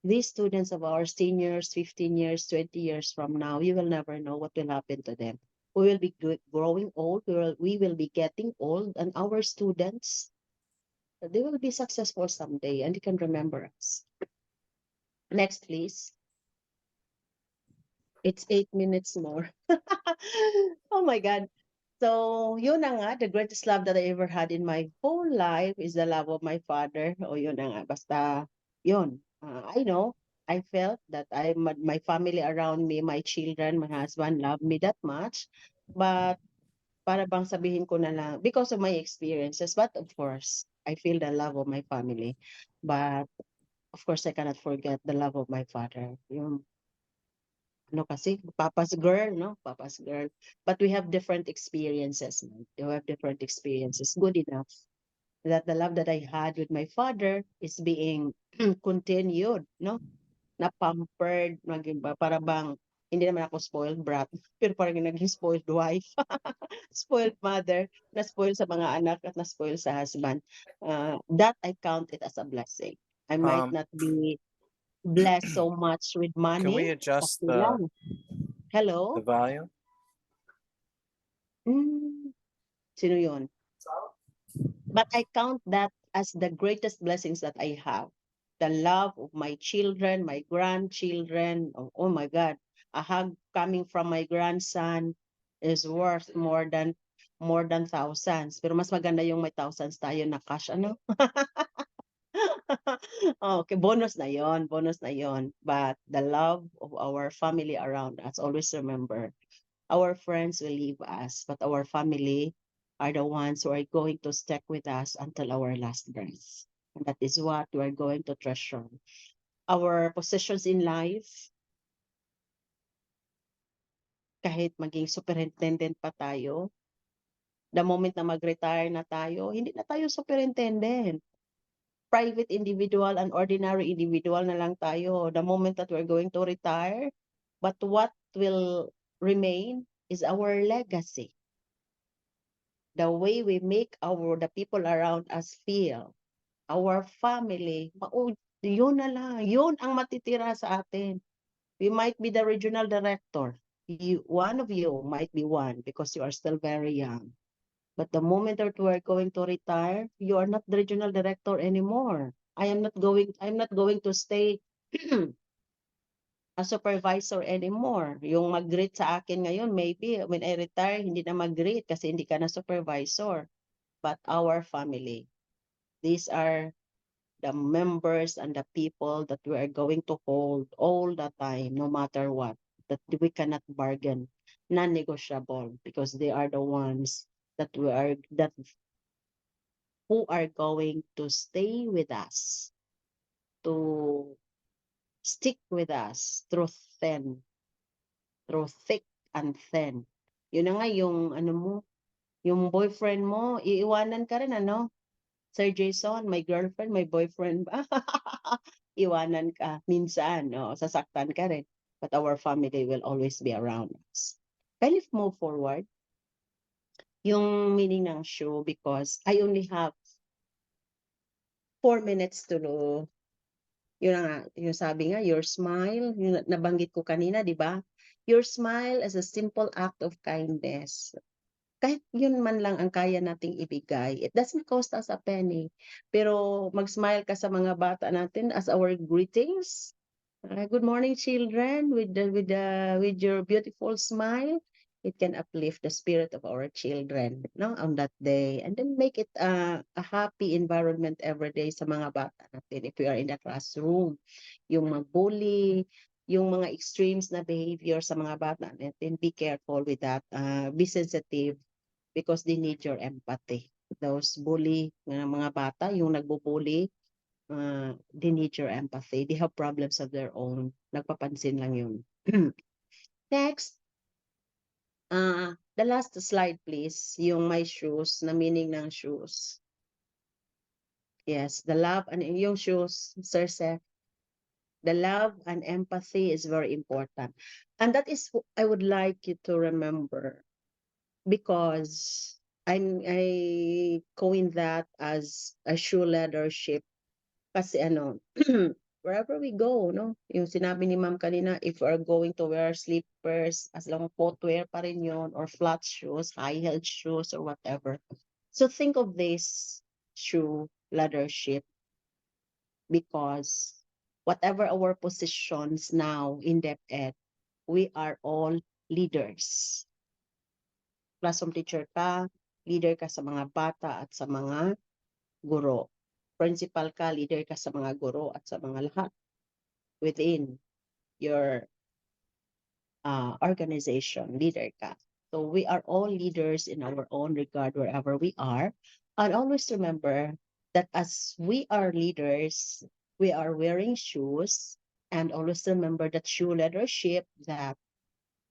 these students of ours, 10 years, 15 years, 20 years from now, you will never know what will happen to them. We will be growing old, we will be getting old, and our students, they will be successful someday, and they can remember us. Next, please. It's 8 minutes more. Oh my God. So, yun na nga, the greatest love that I ever had in my whole life is the love of my father. O yun na nga, basta yun. I know, I felt that my family around me, my children, my husband love me that much. But para bang sabihin ko na lang, because of my experiences, but of course, I feel the love of my family. But of course, I cannot forget the love of my father. Yung ano kasi, papa's girl, no? Papa's girl. But we have different experiences, no? We have different experiences. Good enough that the love that I had with my father is being continued, no? Na pampered, naging para bang, hindi naman ako spoiled brat, pero parang naging spoiled wife, spoiled mother, na spoiled sa mga anak at na spoiled sa husband. That I count it as a blessing. I might Um, not be blessed so much with can money. we adjust Okay lang. the Hello? volume? Sino yun? But I count that as the greatest blessings that I have. The love of my children, my grandchildren. Oh my God. A hug coming from my grandson is worth more than thousands. Pero mas maganda yung may thousands tayo na cash, ano? Okay, bonus na yon, bonus na yon. But the love of our family around us, always remember, our friends will leave us, but our family are the ones who are going to stick with us until our last breath. And that is what we are going to treasure. Our positions in life, kahit maging superintendent pa tayo, the moment na mag-retire na tayo, hindi na tayo superintendent. Private individual and ordinary individual na lang tayo. The moment that we're going to retire, but what will remain is our legacy. The way we make the people around us feel, our family, yun na lang, yun ang matitira sa atin. We might be the regional director. One of you might be one because you are still very young. But the moment that we are going to retire, you are not the regional director anymore. I'm not going to stay a supervisor anymore. Yung mag-greet sa akin ngayon, maybe when I retire, hindi na mag-greet kasi hindi ka na supervisor. But our family, these are the members and the people that we are going to hold all the time, no matter what, that we cannot bargain, non-negotiable, because they are the ones that who are going to stay with us, to stick with us through thick and thin. Yun na nga yung ano mo, yung boyfriend mo, iiwanan ka rin, ano? Sir Jason, my girlfriend, my boyfriend, iwanan ka minsan, no? Sasaktan ka rin. But our family will always be around us. Can you move forward? Yung meaning ng show, because I only have 4 minutes to know. Yun nga, yung sabi nga, your smile, yung nabanggit ko kanina, di ba? Your smile is a simple act of kindness. kahit yun man lang ang kaya nating ibigay, it doesn't cost us a penny. Pero mag-smile ka sa mga bata natin as our greetings. Good morning, children, with your beautiful smile. It can uplift the spirit of our children, no, on that day, and then make it a happy environment every day sa mga bata natin. If we are in the classroom, yung mag-bully, yung mga extremes na behavior sa mga bata natin, be careful with that. Be sensitive because they need your empathy. Those bully ng mga bata, yung nagbubully, they need your empathy. They have problems of their own. Nagpapansin lang yun. Next, the last slide please, yung my shoes, na meaning ng shoes. Yes, the love and yung shoes, Sir Seth, the love and empathy is very important. And that is what I would like you to remember, because I coined that as a shoe leadership. Kasi ano, wherever we go, no? Yung sinabi ni ma'am kanina, if we're going to wear slippers, as long footwear pa rin yun, or flat shoes, high-heeled shoes, or whatever. So think of this shoe leadership, because whatever our positions now in DepEd, we are all leaders. Classroom teacher ka, leader ka sa mga bata at sa mga guro. Principal ka, leader ka sa mga guro at sa mga lahat within your organization, leader ka. So we are all leaders in our own regard wherever we are. And always remember that as we are leaders, we are wearing shoes. And always remember that shoe leadership, that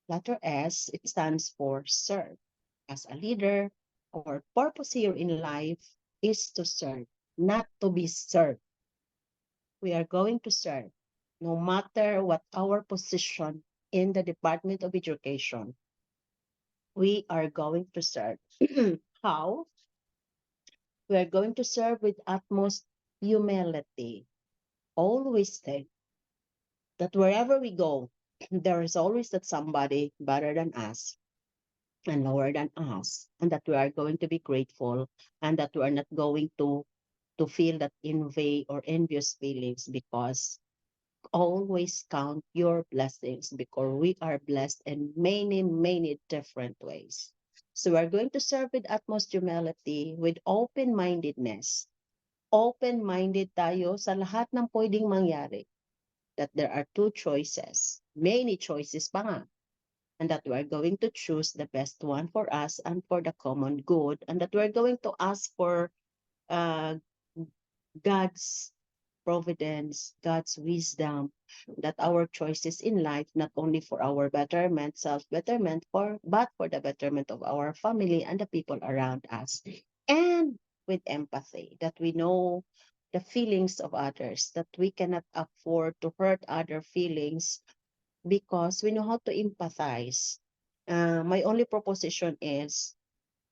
letter S, it stands for serve. As a leader, our purpose here in life is to serve, not to be served. We are going to serve, no matter what our position in the Department of Education. We are going to serve. How? We are going to serve with utmost humility. Always think that wherever we go, there is always that somebody better than us and lower than us, and that we are going to be grateful, and that we are not going to feel that envy or envious feelings, because always count your blessings, because we are blessed in many, many different ways. So we're going to serve with utmost humility, with open-mindedness. Open-minded tayo sa lahat ng pwedeng mangyari. That there are two choices, many choices pa nga, and that we're going to choose the best one for us and for the common good, and that we're going to ask for uh, God's providence, God's wisdom, that our choices in life, not only for our betterment, self-betterment, but for the betterment of our family and the people around us. And with empathy, that we know the feelings of others, that we cannot afford to hurt other feelings, because we know how to empathize. My only proposition is,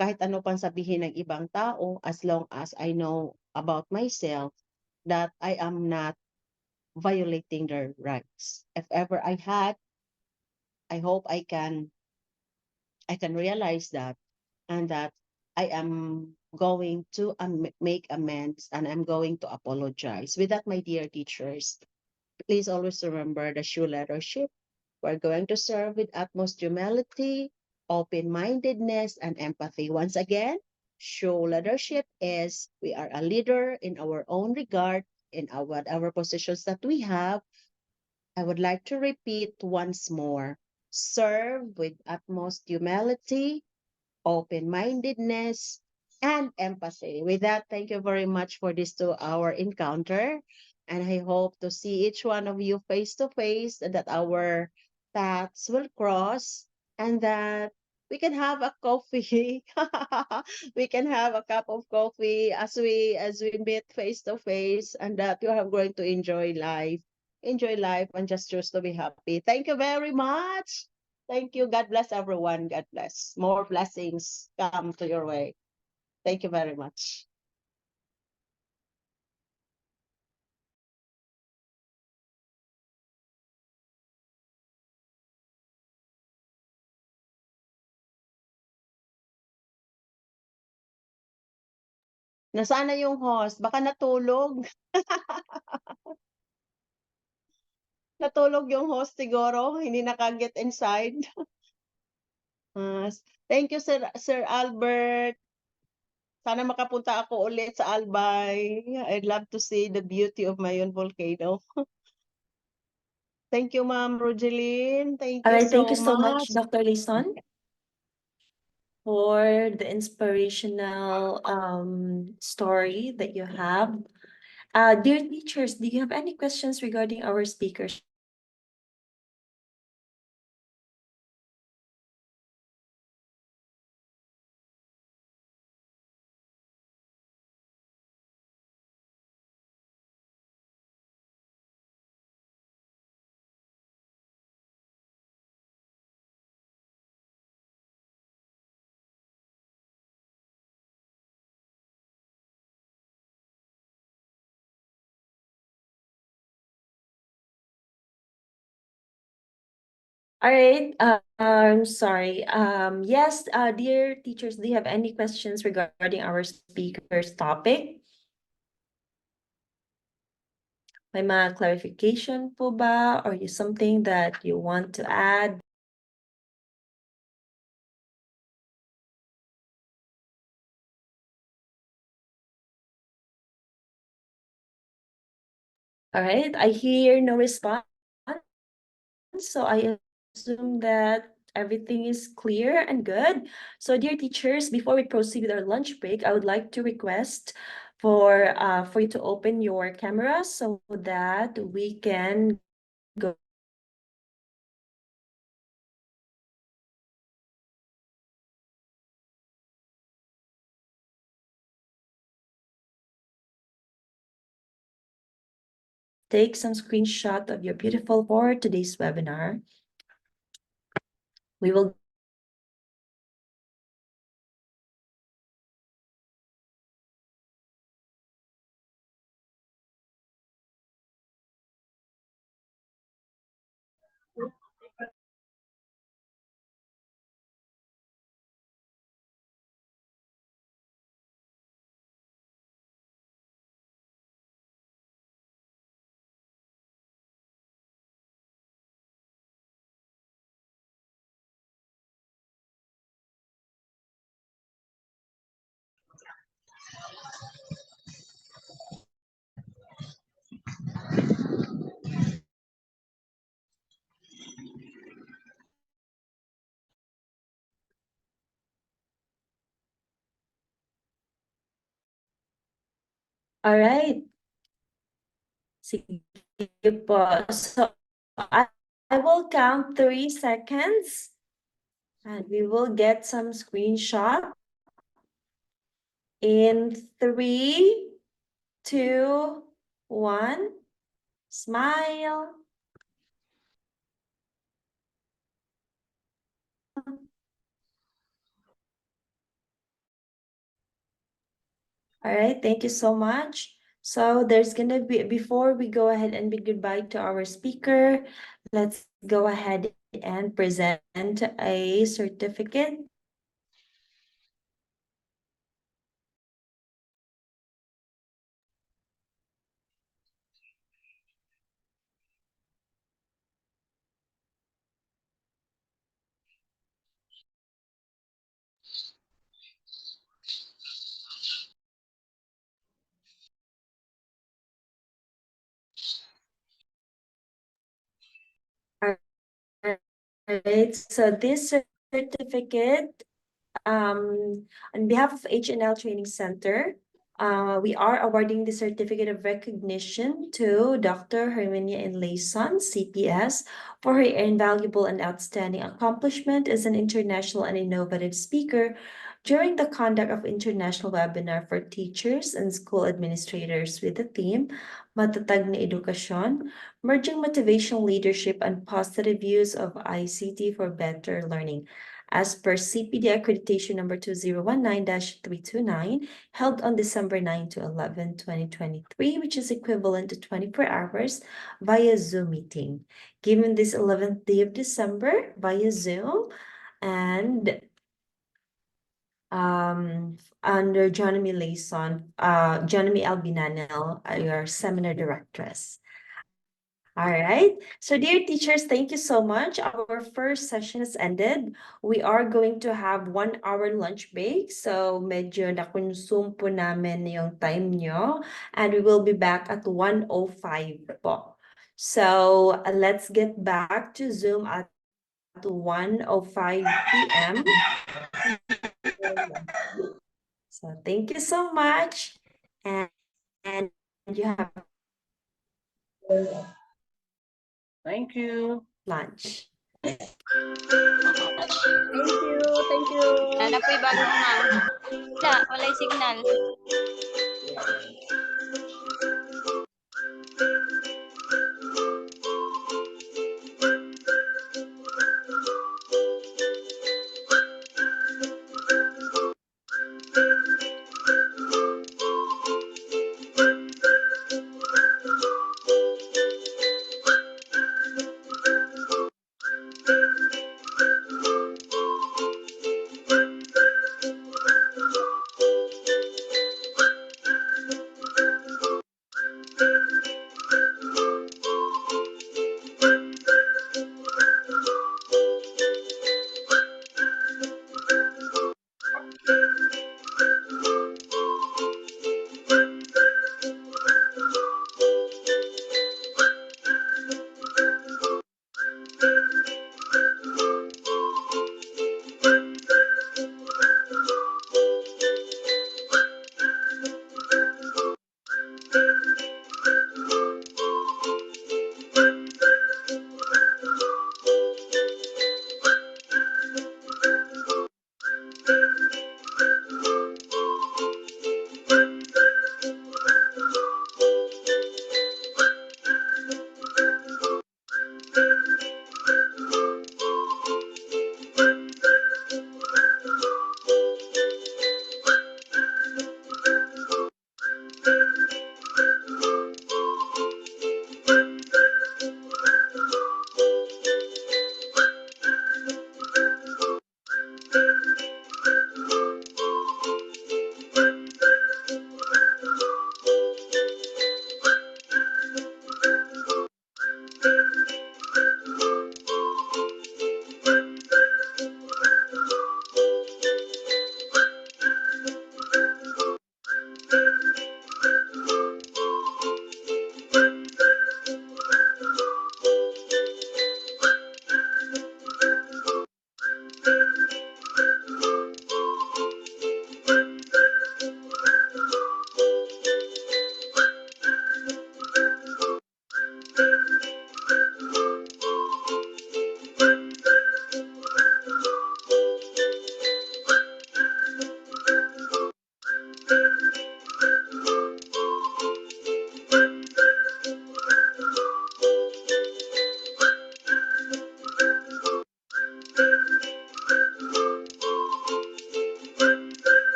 kahit ano pang sabihin ng ibang tao, as long as I know about myself, that I am not violating their rights. If ever I had, I hope I can realize that, and that I am going to make amends, and I'm going to apologize. With that, my dear teachers, please always remember the shoe leadership. We're going to serve with utmost humility, open-mindedness, and empathy. Once again, show leadership is we are a leader in our own regard, in our whatever positions that we have. I would like to repeat once more. Serve with utmost humility, open-mindedness, and empathy. With that, thank you very much for this 2-hour encounter. And I hope to see each one of you face to face, and that our paths will cross, and that we can have a coffee. We can have a cup of coffee as we meet face to face, and that you are going to enjoy life. Enjoy life and just choose to be happy. Thank you very much. Thank you. God bless everyone. God bless. More blessings come to your way. Thank you very much. Nasaan na yung host? Baka natulog. Natulog yung host siguro, hindi naka-get inside. Thank you Sir Albert. Sana makapunta ako ulit sa Albay. I'd love to see the beauty of Mayon volcano. Thank you, Ma'am Rogeline. Thank All you right, thank so you so much, much. Dr. Layson, for the inspirational story that you have. Dear teachers, do you have any questions regarding our speakers? All right, I'm sorry. Yes, dear teachers, do you have any questions regarding our speaker's topic? May mga clarification po ba or something that you want to add? All right, I hear no response. So I assume that everything is clear and good. So dear teachers, before we proceed with our lunch break, I would like to request for you to open your camera so that we can go. Take some screenshot of your beautiful for today's webinar. We will all right. Sige po. So I will count 3 seconds and we will get some screenshot in 3, 2, 1. Smile. All right, thank you so much. So there's gonna be, before we go ahead and bid goodbye to our speaker, let's go ahead and present a certificate. All right, so this certificate, on behalf of HNL Training Center, we are awarding the certificate of recognition to Dr. Herminia Inlayson, CPS, for her invaluable and outstanding accomplishment as an international and innovative speaker during the conduct of international webinar for teachers and school administrators with the theme Matatag na Edukasyon, Merging Motivational Leadership and Positive Use of ICT for Better Learning, as per CPD accreditation number 2019-329, held on December 9 to 11, 2023, which is equivalent to 24 hours via Zoom meeting. Given this 11th day of December via Zoom, and under Johnny Layson, Johnny Albinanel, your seminar directress. All right. So dear teachers, thank you so much. Our first session has ended. We are going to have 1 hour lunch break. So medyo na-consume po namin yung time nyo. And we will be back at 1:05 po. So let's get back to Zoom at 1:05 p.m. So thank you so much. And you have Thank you. lunch. Thank you. Thank you. Ano po yung bago mo, ma'am? Wala yung signal.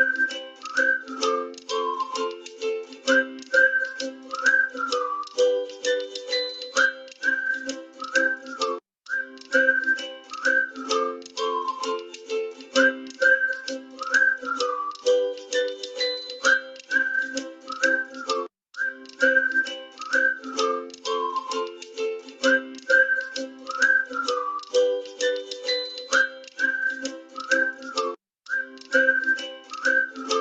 Thank you.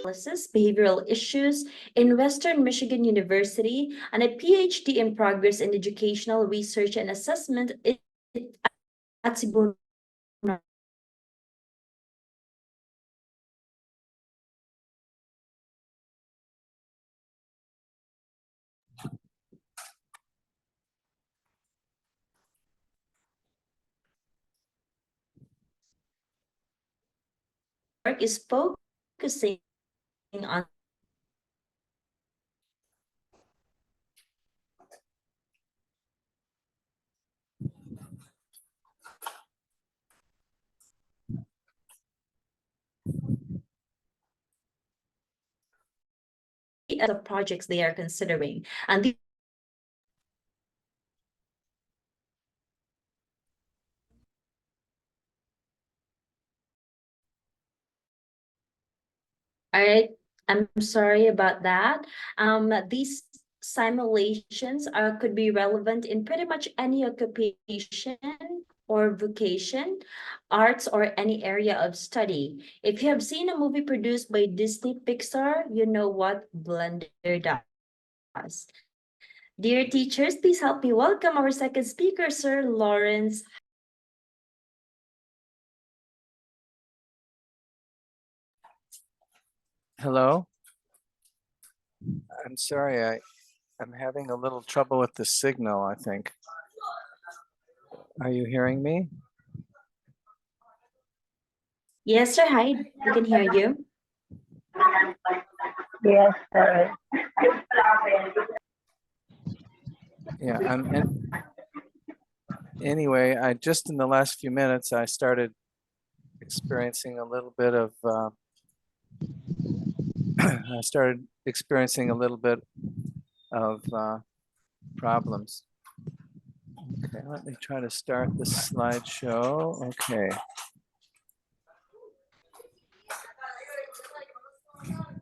analysis, behavioral issues in Western Michigan University, and a PhD in progress in educational research and assessment at Cebu. Work is focusing on the projects they are considering, and all right, I'm sorry about that. These simulations could be relevant in pretty much any occupation or vocation, arts, or any area of study. If you have seen a movie produced by Disney Pixar, you know what Blender does. Dear teachers, please help me welcome our second speaker, Sir Lawrence. Hello. I'm sorry, I'm having a little trouble with the signal, I think. Are you hearing me? Yes, Sir Hyde, we can hear you. Yes, sir. Yeah, anyway, I just in the last few minutes, I started experiencing a little bit of, problems. Okay, let me try to start the slideshow. Okay.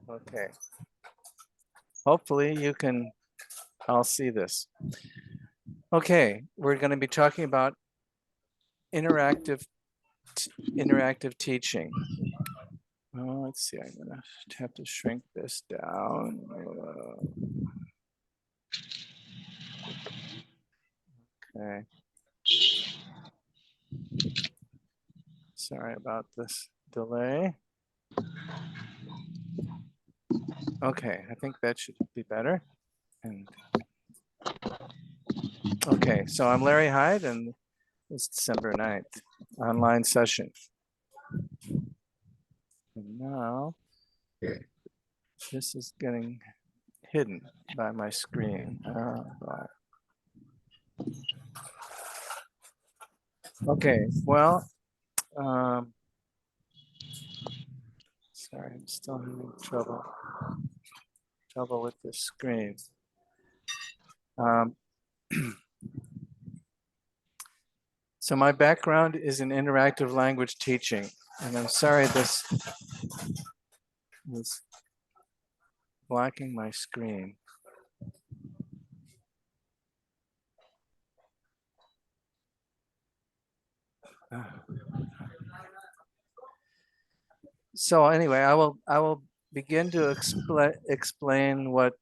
Okay. Hopefully you can all see this. Okay, we're going to be talking about interactive teaching. Oh, let's see, I'm gonna have to shrink this down. Okay. Sorry about this delay. Okay, I think that should be better. And okay, so I'm Larry Hyde, and it's December 9th, online session. And now, this is getting hidden by my screen. Oh, God. Okay, well, sorry, I'm still having trouble with the screen. So my background is in interactive language teaching, and I'm sorry this was blocking my screen. So anyway, I will begin to explain what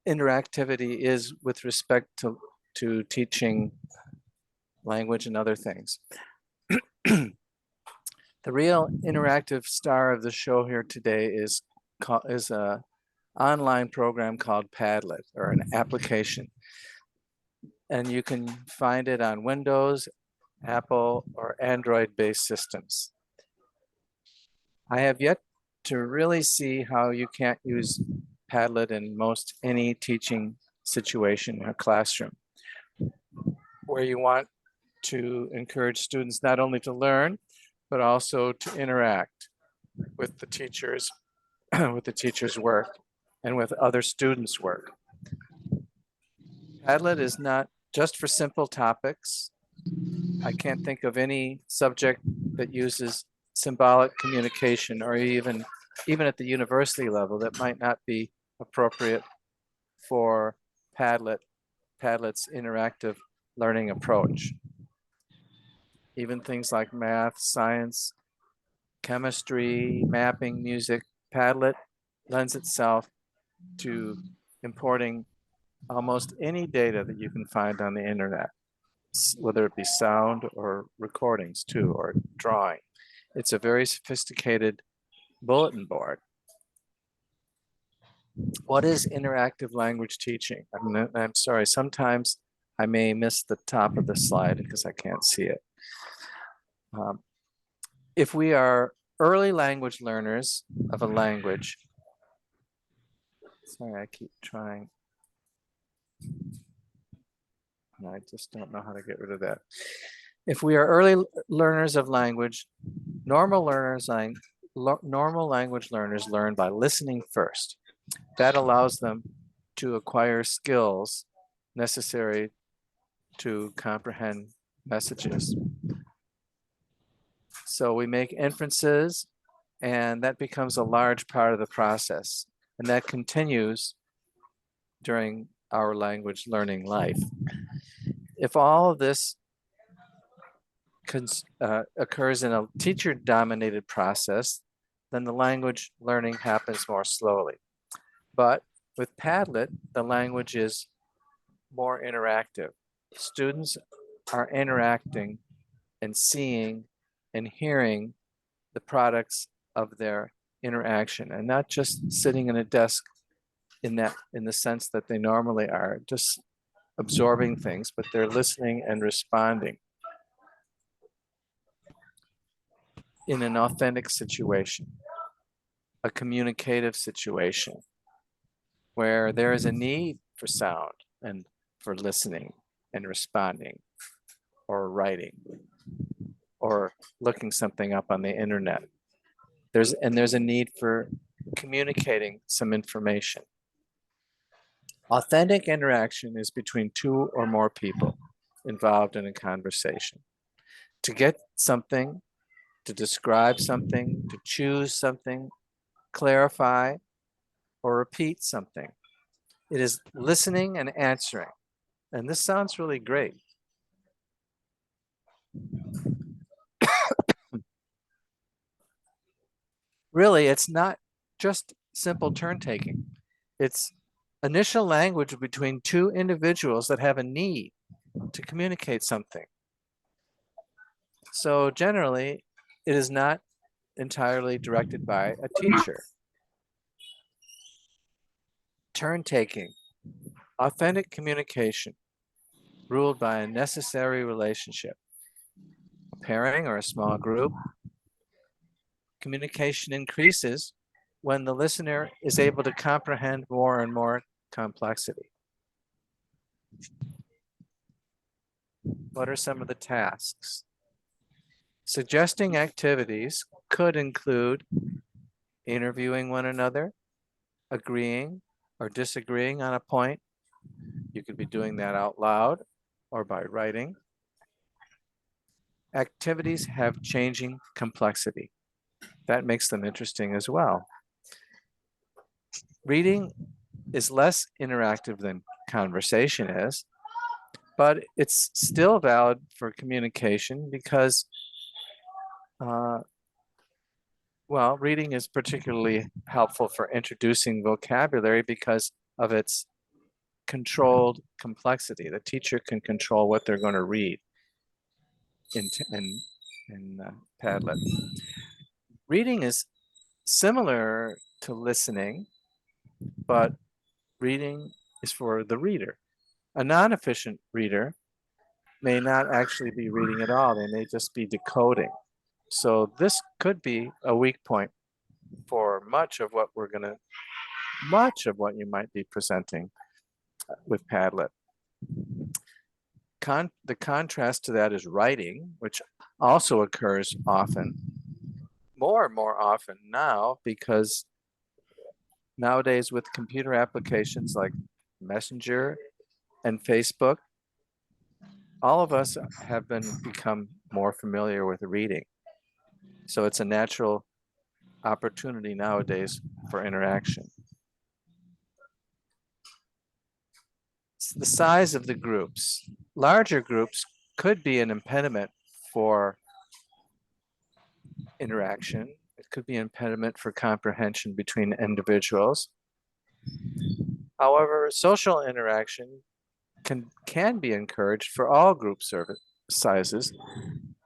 interactivity is with respect to teaching language and other things. The real interactive star of the show here today is a online program called Padlet, or an application. And you can find it on Windows, Apple, or Android-based systems. I have yet to really see how you can't use Padlet in most any teaching situation or classroom, where you want to encourage students not only to learn, but also to interact with the teachers, with the teacher's work, and with other students' work. Padlet is not just for simple topics. I can't think of any subject that uses symbolic communication, or even at the university level, that might not be appropriate for Padlet's interactive learning approach. Even things like math, science, chemistry, mapping, music. Padlet lends itself to importing almost any data that you can find on the internet, whether it be sound or recordings too, or drawing. It's a very sophisticated bulletin board. What is interactive language teaching? I'm sorry, sometimes I may miss the top of the slide because I can't see it. If we are early language learners of a language, sorry, I keep trying. I just don't know how to get rid of that. If we are early learners of language, normal language learners learn by listening first. That allows them to acquire skills necessary to comprehend messages. So we make inferences, and that becomes a large part of the process. And that continues during our language learning life. If all of this occurs in a teacher-dominated process, then the language learning happens more slowly. But with Padlet, the language is more interactive. Students are interacting and seeing and hearing the products of their interaction, and not just sitting in a desk in the sense that they normally are, just absorbing things, but they're listening and responding in an authentic situation, a communicative situation, where there is a need for sound and for listening and responding or writing or looking something up on the internet. There's a need for communicating some information. Authentic interaction is between two or more people involved in a conversation. To get something, to describe something, to choose something, clarify, or repeat something. It is listening and answering. And this sounds really great. Really, it's not just simple turn taking. It's initial language between two individuals that have a need to communicate something. So generally, it is not entirely directed by a teacher. Turn taking, authentic communication, ruled by a necessary relationship. A pairing or a small group. Communication increases when the listener is able to comprehend more and more complexity. What are some of the tasks? Suggesting activities could include interviewing one another, agreeing or disagreeing on a point. You could be doing that out loud or by writing. Activities have changing complexity. That makes them interesting as well. Reading is less interactive than conversation is, but it's still valid for communication because, well, reading is particularly helpful for introducing vocabulary because of its controlled complexity. The teacher can control what they're going to read in Padlet. Reading is similar to listening, but reading is for the reader. A non-efficient reader may not actually be reading at all. They may just be decoding. So this could be a weak point for much of what you might be presenting with Padlet. The contrast to that is writing, which also occurs often, more and more often now, because nowadays with computer applications like Messenger and Facebook, all of us have become more familiar with reading. So it's a natural opportunity nowadays for interaction. The size of the groups. Larger groups could be an impediment for interaction. It could be impediment for comprehension between individuals. However, social interaction can be encouraged for all group sizes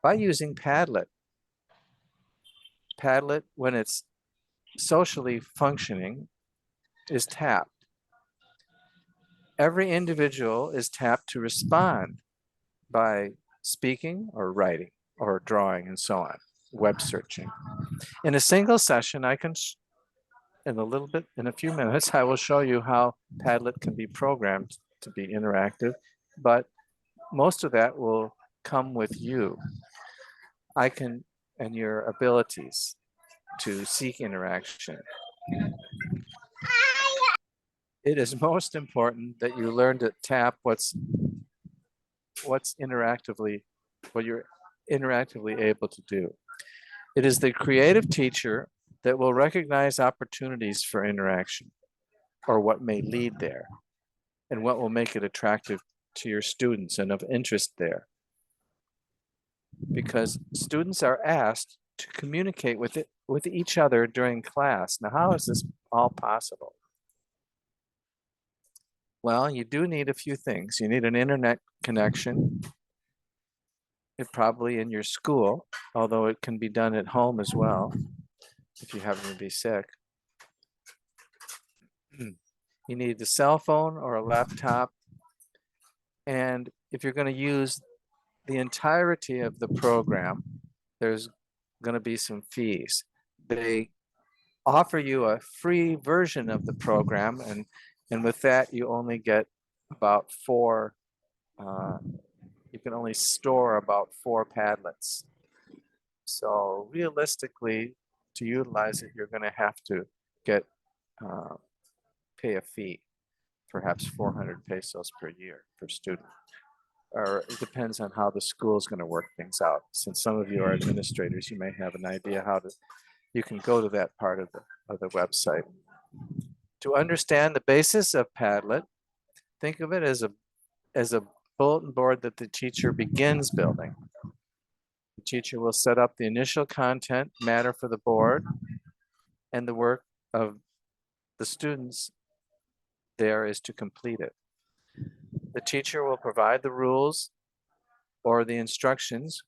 by using Padlet. Padlet, when it's socially functioning, is tapped. Every individual is tapped to respond by speaking or writing or drawing and so on, web searching. In a single session, I can, in a few minutes, I will show you how Padlet can be programmed to be interactive, but most of that will come with you. And your abilities to seek interaction. It is most important that you learn to tap what you're interactively able to do. It is the creative teacher that will recognize opportunities for interaction or what may lead there and what will make it attractive to your students and of interest there. Because students are asked to communicate with each other during class. Now, how is this all possible? Well, you do need a few things. You need an internet connection. It probably in your school, although it can be done at home as well, if you happen to be sick. You need a cell phone or a laptop. And if you're going to use the entirety of the program, there's going to be some fees. They offer you a free version of the program, and with that you only get about you can only store about 4 Padlets. So realistically, to utilize it, you're going to have to pay a fee, perhaps 400 pesos per year per student. Or it depends on how the school is going to work things out. Since some of you are administrators, you may have an idea you can go to that part of the website. To understand the basis of Padlet, think of it as a bulletin board that the teacher begins building. The teacher will set up the initial content matter for the board, and the work of the students there is to complete it. The teacher will provide the rules or the instructions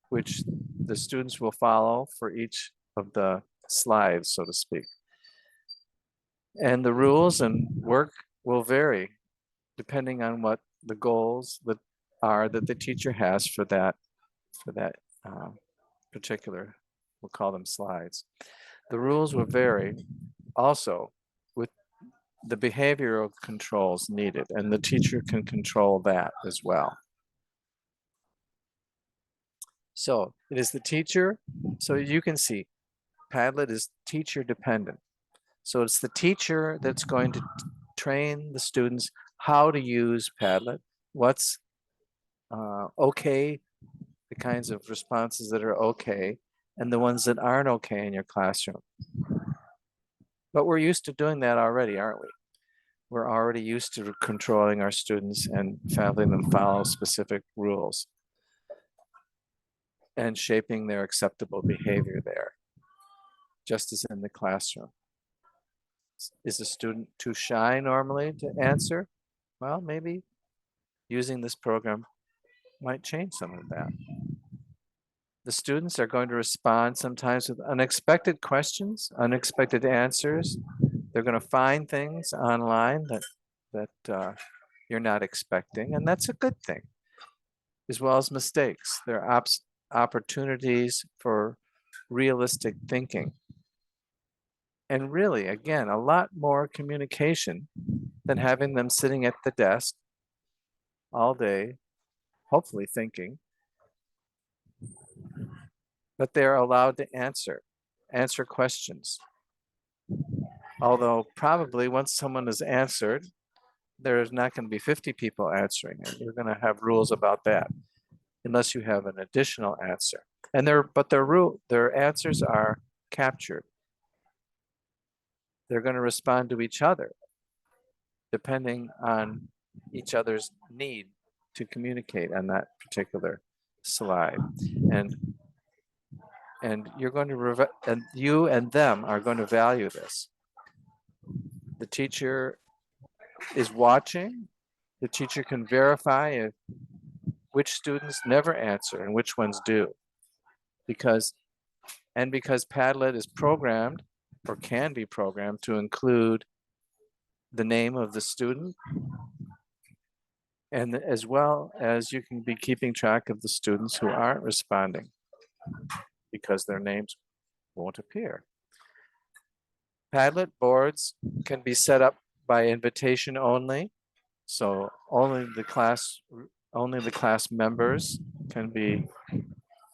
which the students will follow for each of the slides, so to speak. And the rules and work will vary depending on what the goals that the teacher has for that particular, we'll call them slides. The rules will vary also with the behavioral controls needed, and the teacher can control that as well. So it is the teacher, so you can see Padlet is teacher dependent. So it's the teacher that's going to train the students how to use Padlet, what's okay, the kinds of responses that are okay, and the ones that aren't okay in your classroom. But we're used to doing that already, aren't we? We're already used to controlling our students and having them follow specific rules and shaping their acceptable behavior there, just as in the classroom. Is a student too shy normally to answer? Well, maybe using this program might change some of that. The students are going to respond sometimes with unexpected questions, unexpected answers. They're going to find things online that you're not expecting, and that's a good thing, as well as mistakes. There are opportunities for realistic thinking. And really, again, a lot more communication than having them sitting at the desk all day, hopefully thinking. But they're allowed to answer questions. Although probably once someone is answered, there's not going to be 50 people answering it. You're going to have rules about that, unless you have an additional answer. And their answers are captured. They're going to respond to each other, depending on each other's need to communicate on that particular slide. And And you're going to, and you and them are going to value this. The teacher is watching. The teacher can verify which students never answer and which ones do. Because Padlet is programmed, or can be programmed, to include the name of the student, and as well as you can be keeping track of the students who aren't responding because their names won't appear. Padlet boards can be set up by invitation only, so only the class members can be,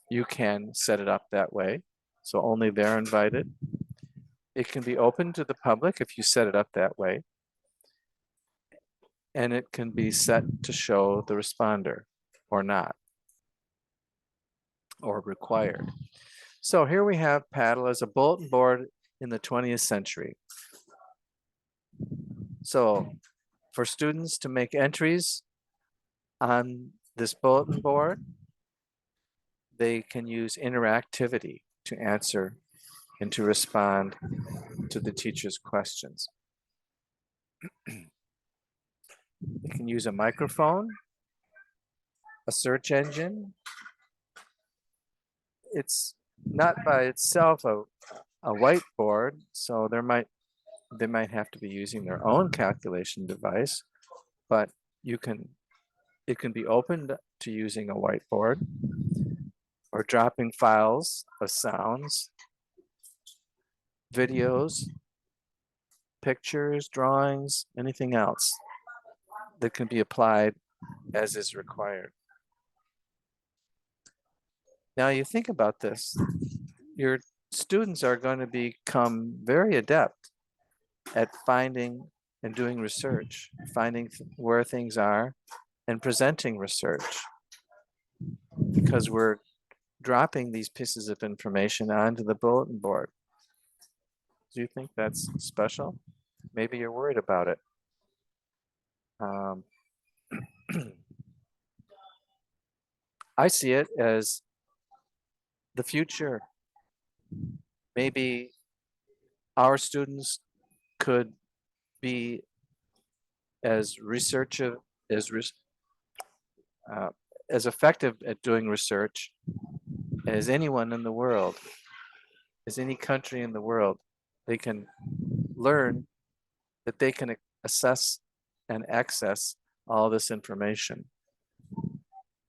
you can set it up that way, so only they're invited. It can be open to the public if you set it up that way, and it can be set to show the responder or not, or required. So here we have Padlet as a bulletin board in the 20th century. So for students to make entries on this bulletin board, they can use interactivity to answer and to respond to the teacher's questions. They can use a microphone, a search engine. It's not by itself a whiteboard, so they might have to be using their own calculation device, but it can be opened to using a whiteboard, or dropping files of sounds, videos, pictures, drawings, anything else that can be applied as is required. Now you think about this, your students are going to become very adept at finding and doing research, finding where things are and presenting research, because we're dropping these pieces of information onto the bulletin board. Do you think that's special? Maybe you're worried about it. I see it as the future. Maybe our students could be as as effective at doing research as anyone in the world, as any country in the world. They can learn that they can assess and access all this information.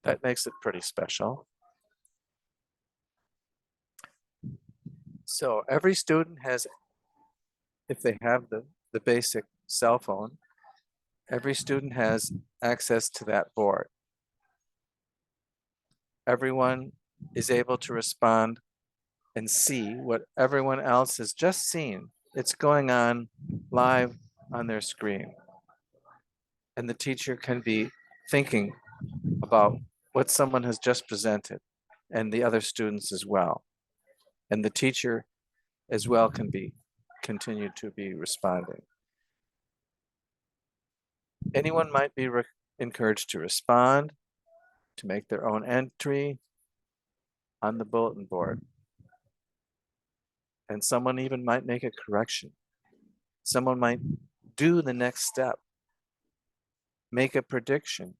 That makes it pretty special. So every student has, if they have the basic cell phone, every student has access to that board. Everyone is able to respond and see what everyone else has just seen. It's going on live on their screen. And the teacher can be thinking about what someone has just presented, and the other students as well. And the teacher as well can be continued to be responding. Anyone might be encouraged to respond, to make their own entry on the bulletin board. And someone even might make a correction. Someone might do the next step, make a prediction,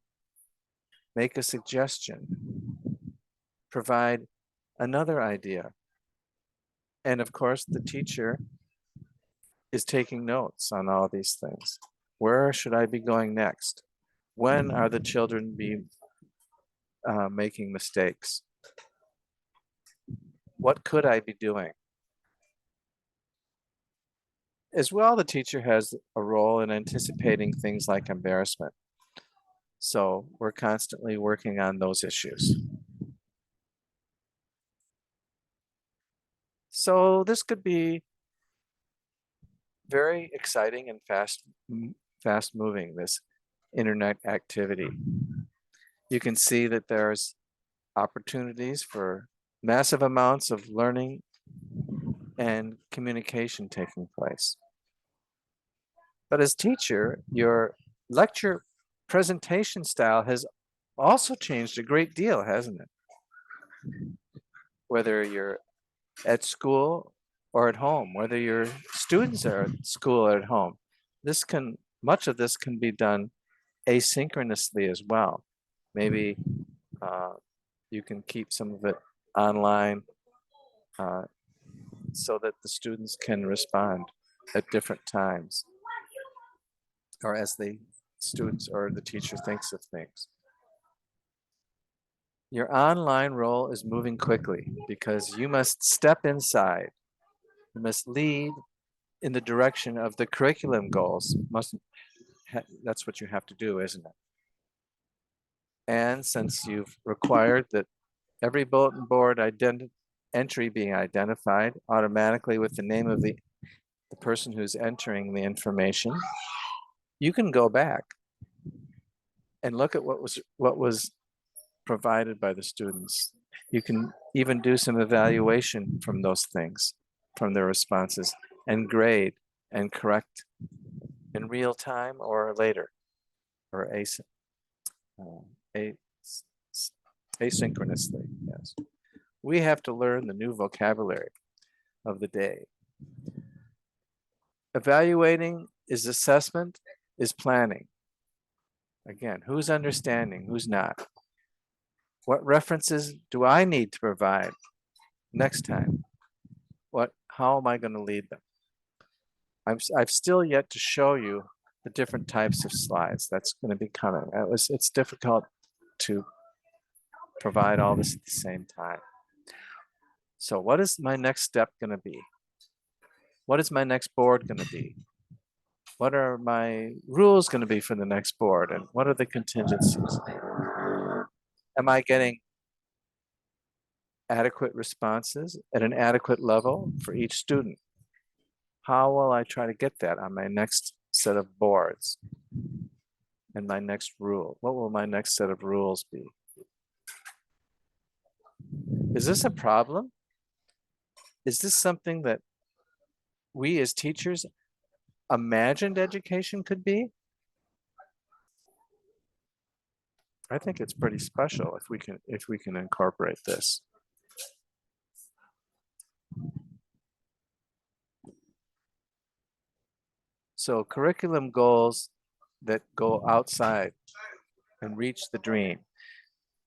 make a suggestion, provide another idea. And of course, the teacher is taking notes on all these things. Where should I be going next? When are the children making mistakes? What could I be doing? As well, the teacher has a role in anticipating things like embarrassment. So we're constantly working on those issues. So this could be very exciting and fast moving, this internet activity. You can see that there's opportunities for massive amounts of learning and communication taking place. But as teacher, your lecture presentation style has also changed a great deal, hasn't it? Whether you're at school or at home, whether your students are at school or at home. Much of this can be done asynchronously as well. Maybe you can keep some of it online so that the students can respond at different times, or as the students or the teacher thinks of things. Your online role is moving quickly because you must step inside. You must lead in the direction of the curriculum goals. That's what you have to do, isn't it? And since you've required that every bulletin board entry being identified automatically with the name of the person who's entering the information, you can go back and look at what was provided by the students. You can even do some evaluation from those things, from their responses, and grade and correct in real time or later, or asynchronously. Yes, we have to learn the new vocabulary of the day. Evaluating is assessment, is planning. Again, who's understanding, who's not? What references do I need to provide next time? How am I going to lead them? I've still yet to show you the different types of slides. That's going to be coming. It's difficult to provide all this at the same time. So what is my next step going to be? What is my next board going to be? What are my rules going to be for the next board? And what are the contingencies? Am I getting adequate responses at an adequate level for each student? How will I try to get that on my next set of boards and my next rule? What will my next set of rules be? Is this a problem? Is this something that we as teachers imagined education could be? I think it's pretty special if we can incorporate this. So curriculum goals that go outside and reach the dream.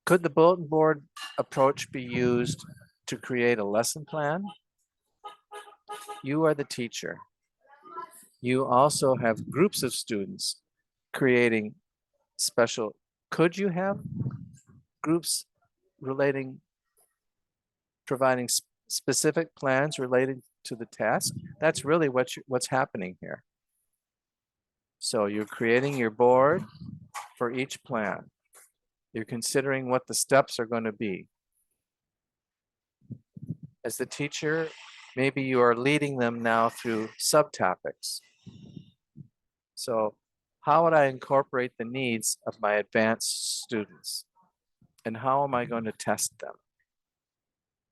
Could the bulletin board approach be used to create a lesson plan? You are the teacher. You also have groups of students creating special. Could you have groups providing specific plans related to the task? That's really what's happening here. So you're creating your board for each plan. You're considering what the steps are going to be. As the teacher, maybe you are leading them now through subtopics. So how would I incorporate the needs of my advanced students? And how am I going to test them?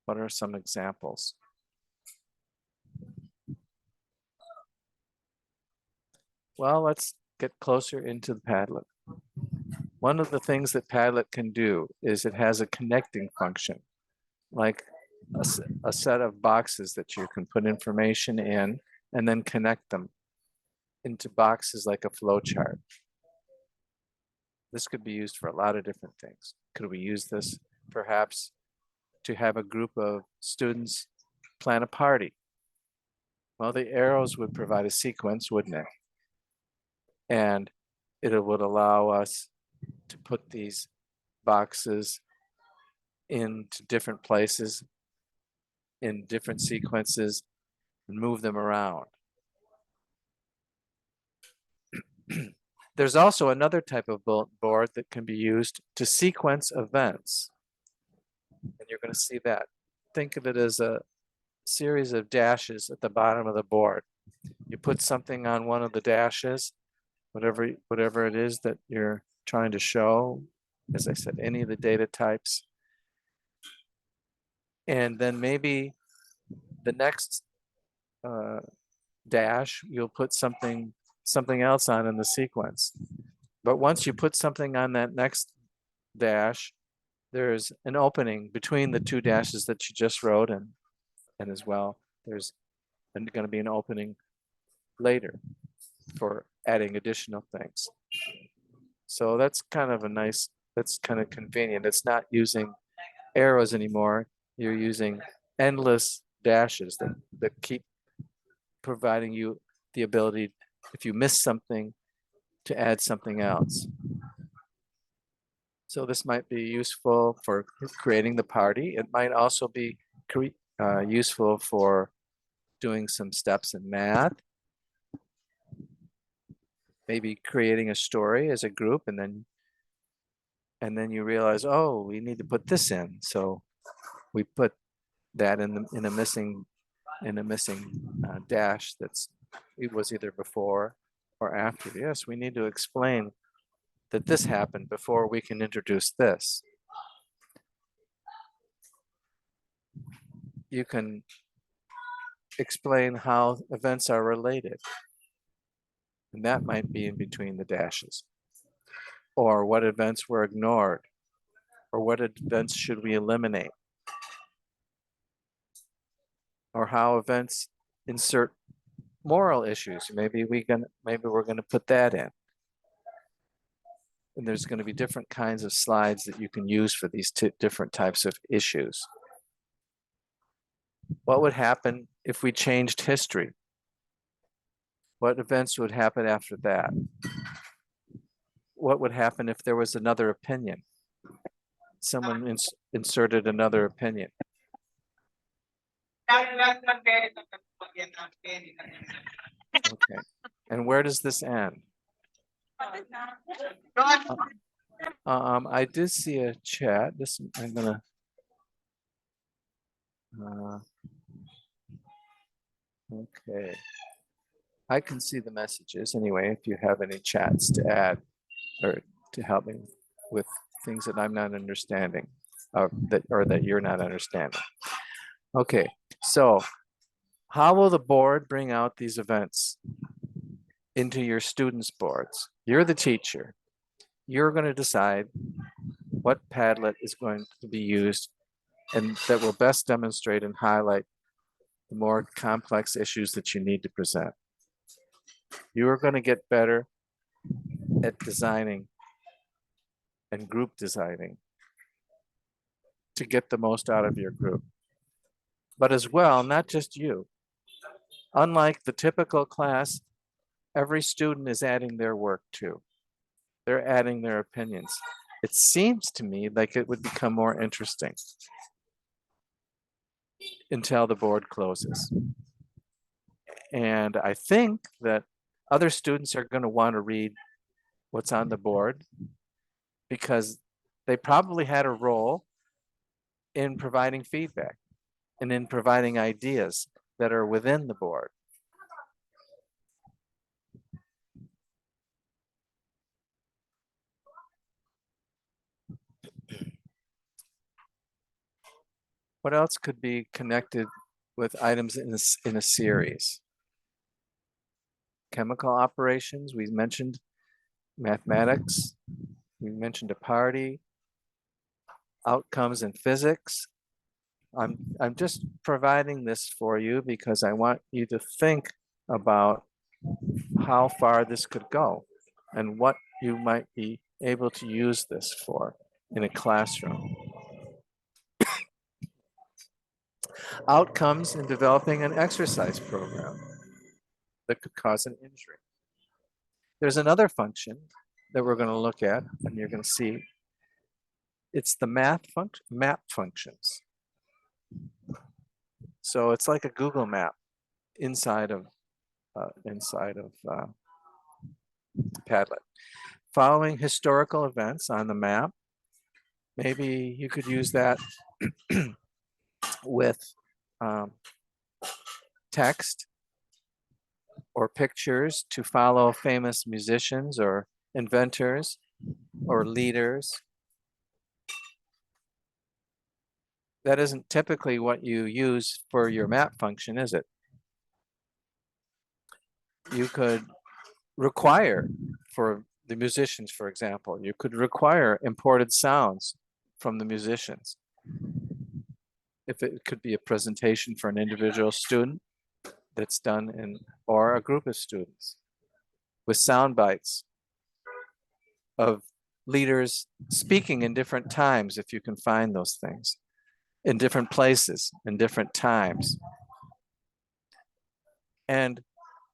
What are some examples? Well, let's get closer into the Padlet. One of the things that Padlet can do is it has a connecting function, like a set of boxes that you can put information in and then connect them into boxes like a flow chart. This could be used for a lot of different things. Could we use this perhaps to have a group of students plan a party? Well, the arrows would provide a sequence, wouldn't it? And it would allow us to put these boxes into different places in different sequences and move them around. There's also another type of bulletin board that can be used to sequence events. And you're going to see that. Think of it as a series of dashes at the bottom of the board. You put something on one of the dashes, whatever it is that you're trying to show. As I said, any of the data types. And then maybe the next dash, you'll put something else on in the sequence. But once you put something on that next dash, there's an opening between the two dashes that you just wrote, and And as well, there's going to be an opening later for adding additional things. So that's kind of a nice, that's kind of convenient. It's not using arrows anymore. You're using endless dashes that keep providing you the ability, if you miss something, to add something else. So this might be useful for creating the party. It might also be useful for doing some steps in math. Maybe creating a story as a group, and then you realize, oh, we need to put this in. So we put that in a missing dash it was either before or after. Yes, we need to explain that this happened before we can introduce this. You can explain how events are related, and that might be in between the dashes. Or what events were ignored, or what events should we eliminate, or how events insert moral issues. Maybe we're going to put that in. And there's going to be different kinds of slides that you can use for these different types of issues. What would happen if we changed history? What events would happen after that? What would happen if there was another opinion? Someone inserted another opinion. Okay. And where does this end? I did see a chat. I'm gonna. Okay. I can see the messages anyway. If you have any chats to add or to help me with things that I'm not understanding, that you're not understanding. Okay. So, how will the board bring out these events into your students' boards? You're the teacher. You're going to decide what Padlet is going to be used and that will best demonstrate and highlight the more complex issues that you need to present. You are going to get better at designing and group designing to get the most out of your group. But as well, not just you. Unlike the typical class, every student is adding their work too. They're adding their opinions. It seems to me like it would become more interesting until the board closes. And I think that other students are going to want to read what's on the board because they probably had a role in providing feedback and in providing ideas that are within the board. What else could be connected with items in a series? Chemical operations, we mentioned mathematics, we mentioned a party, outcomes in physics. I'm just providing this for you because I want you to think about how far this could go and what you might be able to use this for in a classroom. Outcomes in developing an exercise program that could cause an injury. There's another function that we're going to look at, and you're going to see. It's the map functions. So it's like a Google map inside of Padlet. Following historical events on the map, maybe you could use that with text or pictures to follow famous musicians or inventors or leaders. That isn't typically what you use for your map function, is it? You could require for the musicians, for example, you could require imported sounds from the musicians. if it could be a presentation for an individual student that's done in, or a group of students, with sound bites of leaders speaking in different times, if you can find those things, in different places, in different times. And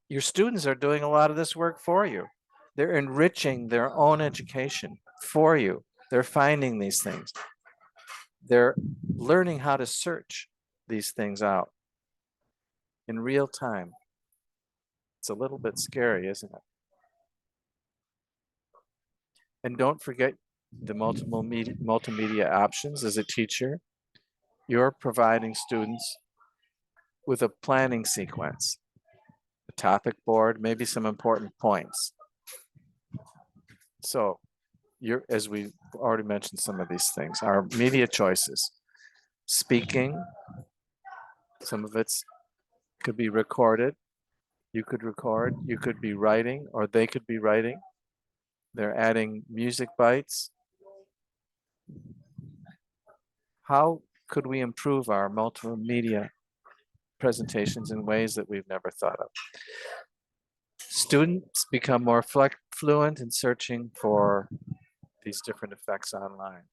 your students are doing a lot of this work for you. They're enriching their own education for you. They're finding these things. They're learning how to search these things out in real time. It's a little bit scary, isn't it? And don't forget the multimedia options. As a teacher, you're providing students with a planning sequence, a topic board, maybe some important points. So as we already mentioned some of these things, our media choices, speaking, some of it's could be recorded. You could record, you could be writing, or they could be writing. They're adding music bites. How could we improve our multimedia presentations in ways that we've never thought of? Students become more fluent in searching for these different effects online.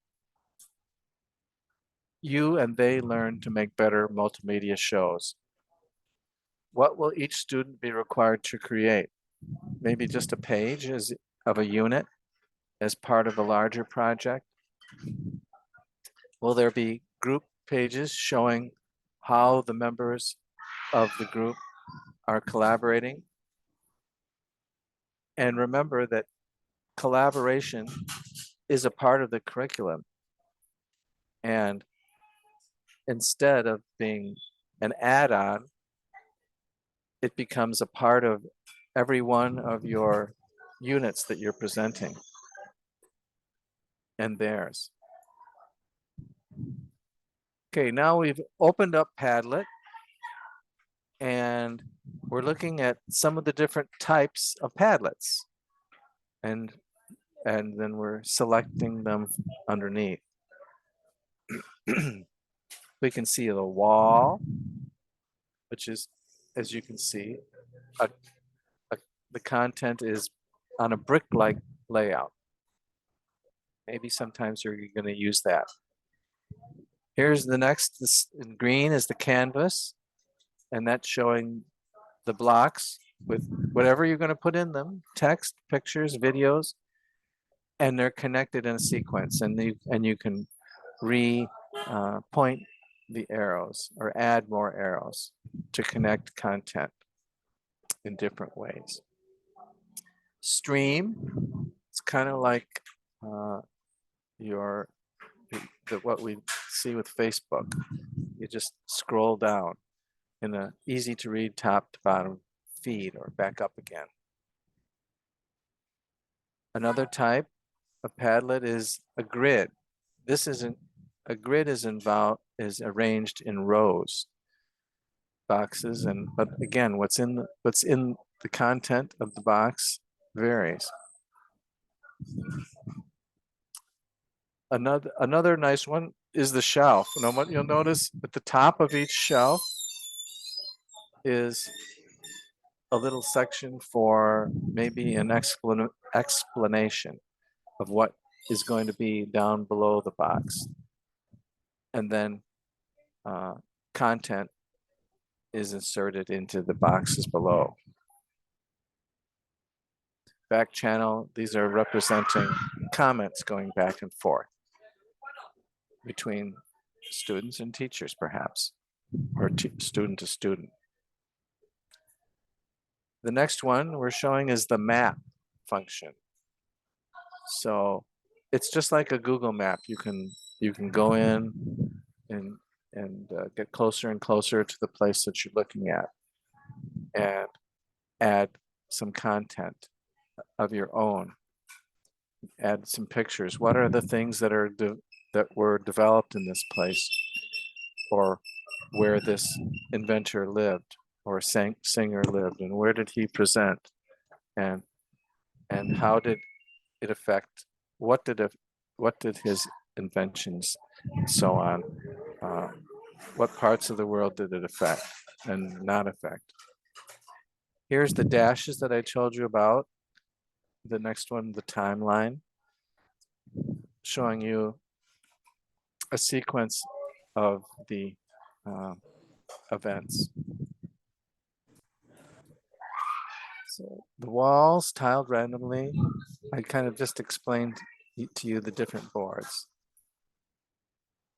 You and they learn to make better multimedia shows. What will each student be required to create? Maybe just a page of a unit as part of a larger project? Will there be group pages showing how the members of the group are collaborating? And remember that collaboration is a part of the curriculum. And instead of being an add-on, it becomes a part of every one of your units that you're presenting and theirs. Okay, now we've opened up Padlet and we're looking at some of the different types of Padlets. And then we're selecting them underneath. We can see the wall, which is, as you can see, the content is on a brick-like layout. Maybe sometimes you're going to use that. Here's the next, this in green is the canvas, and that's showing the blocks with whatever you're going to put in them, text, pictures, videos, and they're connected in a sequence, and you can point the arrows or add more arrows to connect content in different ways. Stream, it's kind of like what we see with Facebook. You just scroll down in a easy to read top to bottom feed or back up again. Another type of Padlet is a grid. This isn't a grid is arranged in rows, boxes, but again, what's in the content of the box varies. Another nice one is the shelf. And what you'll notice at the top of each shelf is a little section for maybe an explanation of what is going to be down below the box. And then content is inserted into the boxes below. Back channel, these are representing comments going back and forth between students and teachers, perhaps, or student to student. The next one we're showing is the map function. So it's just like a Google map. You can go in and get closer and closer to the place that you're looking at and add some content of your own. Add some pictures. What are the things that were developed in this place, or where this inventor lived, or singer lived, and where did he present, and how did it affect, what did his inventions and so on what parts of the world did it affect and not affect. Here's the dashes that I told you about. The next one, the timeline, showing you a sequence of the events. So the walls tiled randomly. I kind of just explained to you the different boards.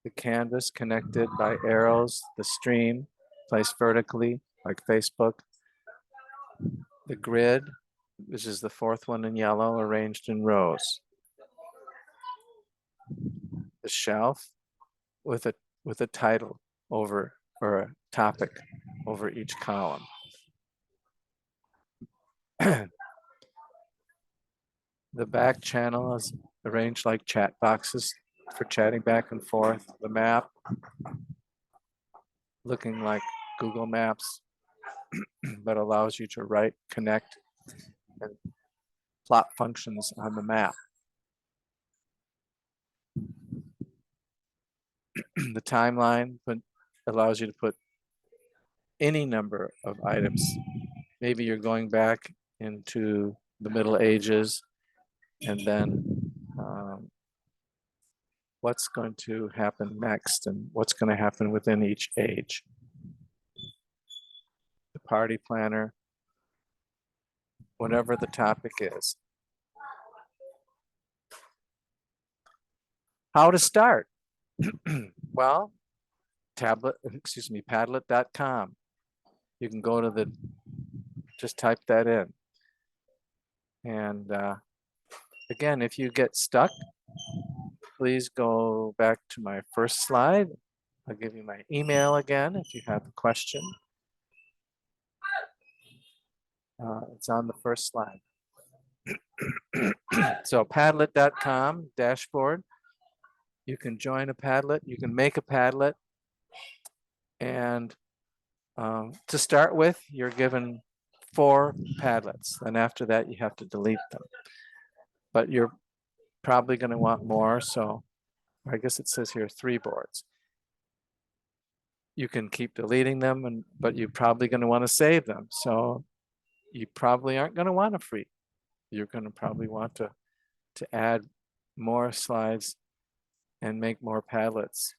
The canvas connected by arrows, the stream placed vertically like Facebook. The grid, which is the fourth one in yellow, arranged in rows. The shelf with a title over, or a topic over each column. The back channel is arranged like chat boxes for chatting back and forth. The map looking like Google Maps, but allows you to write, connect, and plot functions on the map. The timeline allows you to put any number of items. Maybe you're going back into the Middle Ages, and then what's going to happen next and what's going to happen within each age. The party planner, whatever the topic is. How to start? Well, Padlet.com. You can go to just type that in. And again, if you get stuck, please go back to my first slide. I'll give you my email again if you have a question. It's on the first slide. So Padlet.com dashboard. You can join a Padlet. You can make a Padlet. And to start with, you're given 4 Padlets. And after that, you have to delete them. But you're probably going to want more. So I guess it says here 3 boards. You can keep deleting them, but you're probably going to want to save them. So you probably aren't going to want a free. You're going to probably want to add more slides and make more Padlets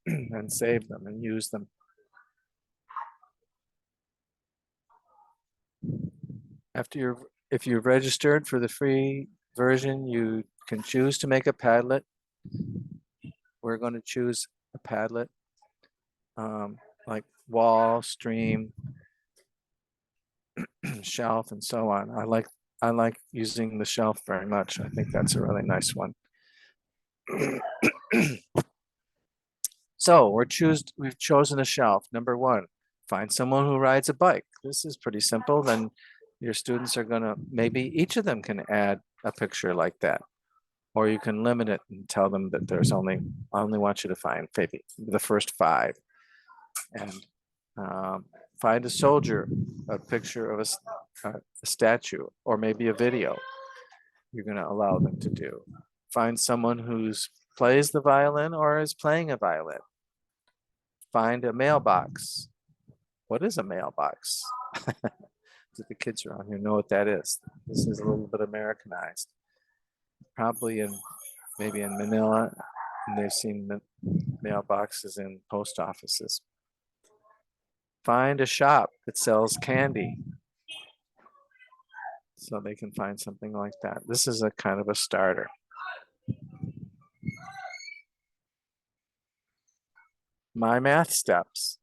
and save them and use them. If you've registered for the free version, you can choose to make a Padlet. We're going to choose a Padlet like wall, stream, shelf, and so on. I like using the shelf very much. I think that's a really nice one. So we've chosen a shelf. Number 1, find someone who rides a bike. This is pretty simple. Then your students are gonna, maybe each of them can add a picture like that. Or you can limit it and tell them that I only want you to find maybe the first 5. And find a soldier, a picture of a statue, or maybe a video you're gonna allow them to do. Find someone who's plays the violin or is playing a violin. Find a mailbox. What is a mailbox? Do the kids around here know what that is? This is a little bit Americanized. Probably maybe in Manila, and they've seen mailboxes in post offices. Find a shop that sells candy. So they can find something like that. This is a kind of a starter. My math steps.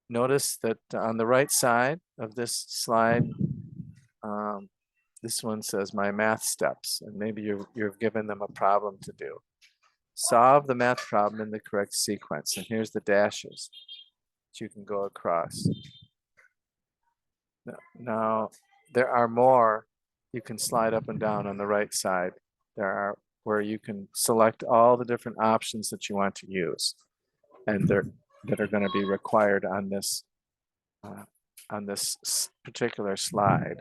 Notice that on the right side of this slide, this one says my math steps, and maybe you've given them a problem to do. Solve the math problem in the correct sequence, and here's the dashes that you can go across. Now, there are more you can slide up and down on the right side. There are where you can select all the different options that you want to use, and that are going to be required on this particular slide.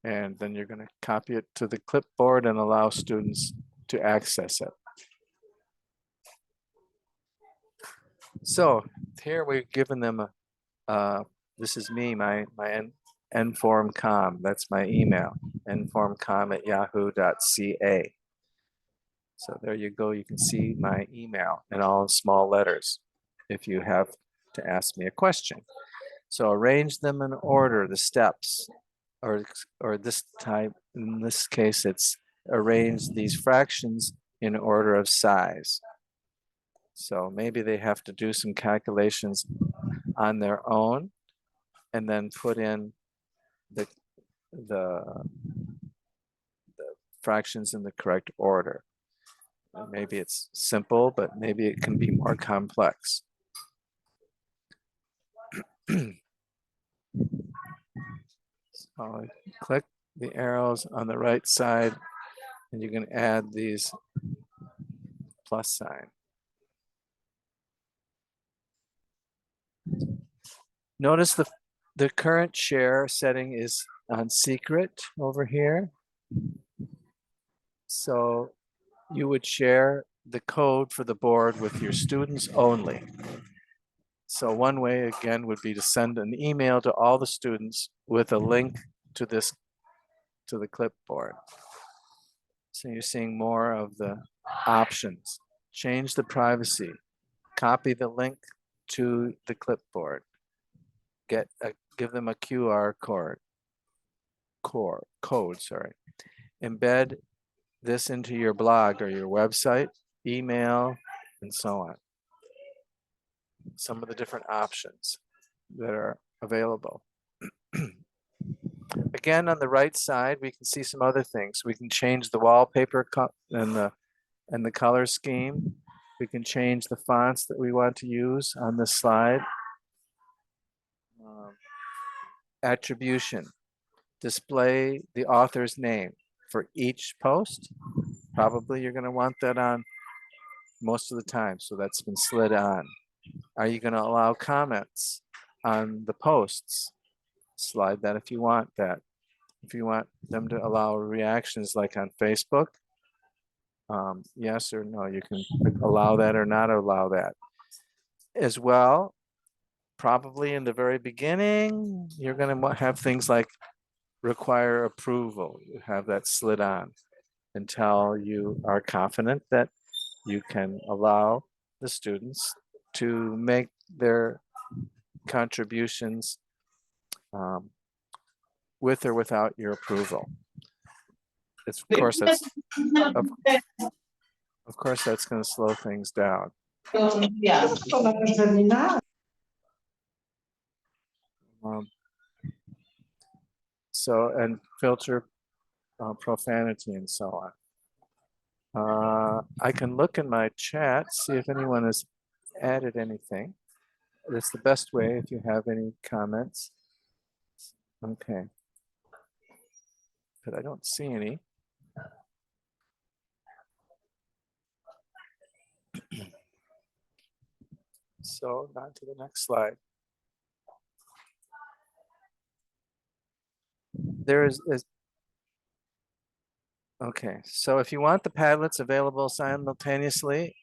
And then you're going to copy it to the clipboard and allow students to access it. So here we've given them this is me, my nformcom. That's my email, nformcom@yahoo.ca. So there you go. You can see my email in all small letters if you have to ask me a question. So arrange them in order, the steps, or this type, in this case, it's arrange these fractions in order of size. So maybe they have to do some calculations on their own and then put in the fractions in the correct order. Maybe it's simple, but maybe it can be more complex. So click the arrows on the right side and you can add these plus sign. Notice the current share setting is on secret over here. So you would share the code for the board with your students only. So one way again would be to send an email to all the students with a link to the clipboard. So you're seeing more of the options. Change the privacy. Copy the link to the clipboard. Give them a QR code. Embed this into your blog or your website, email, and so on. Some of the different options that are available. Again, on the right side, we can see some other things. We can change the wallpaper and the color scheme. We can change the fonts that we want to use on this slide. Attribution. Display the author's name for each post. Probably you're going to want that on most of the time, so that's been slid on. Are you going to allow comments on the posts? Slide that if you want that. If you want them to allow reactions like on Facebook, yes or no, you can allow that or not allow that. As well, probably in the very beginning, you're going to have things like require approval. You have that slid on until you are confident that you can allow the students to make their contributions with or without your approval. Of course, that's going to slow things down. And filter profanity and so on. I can look in my chat, see if anyone has added anything. That's the best way if you have any comments. Okay. But I don't see any. So on to the next slide. Okay, so if you want the Padlets available simultaneously,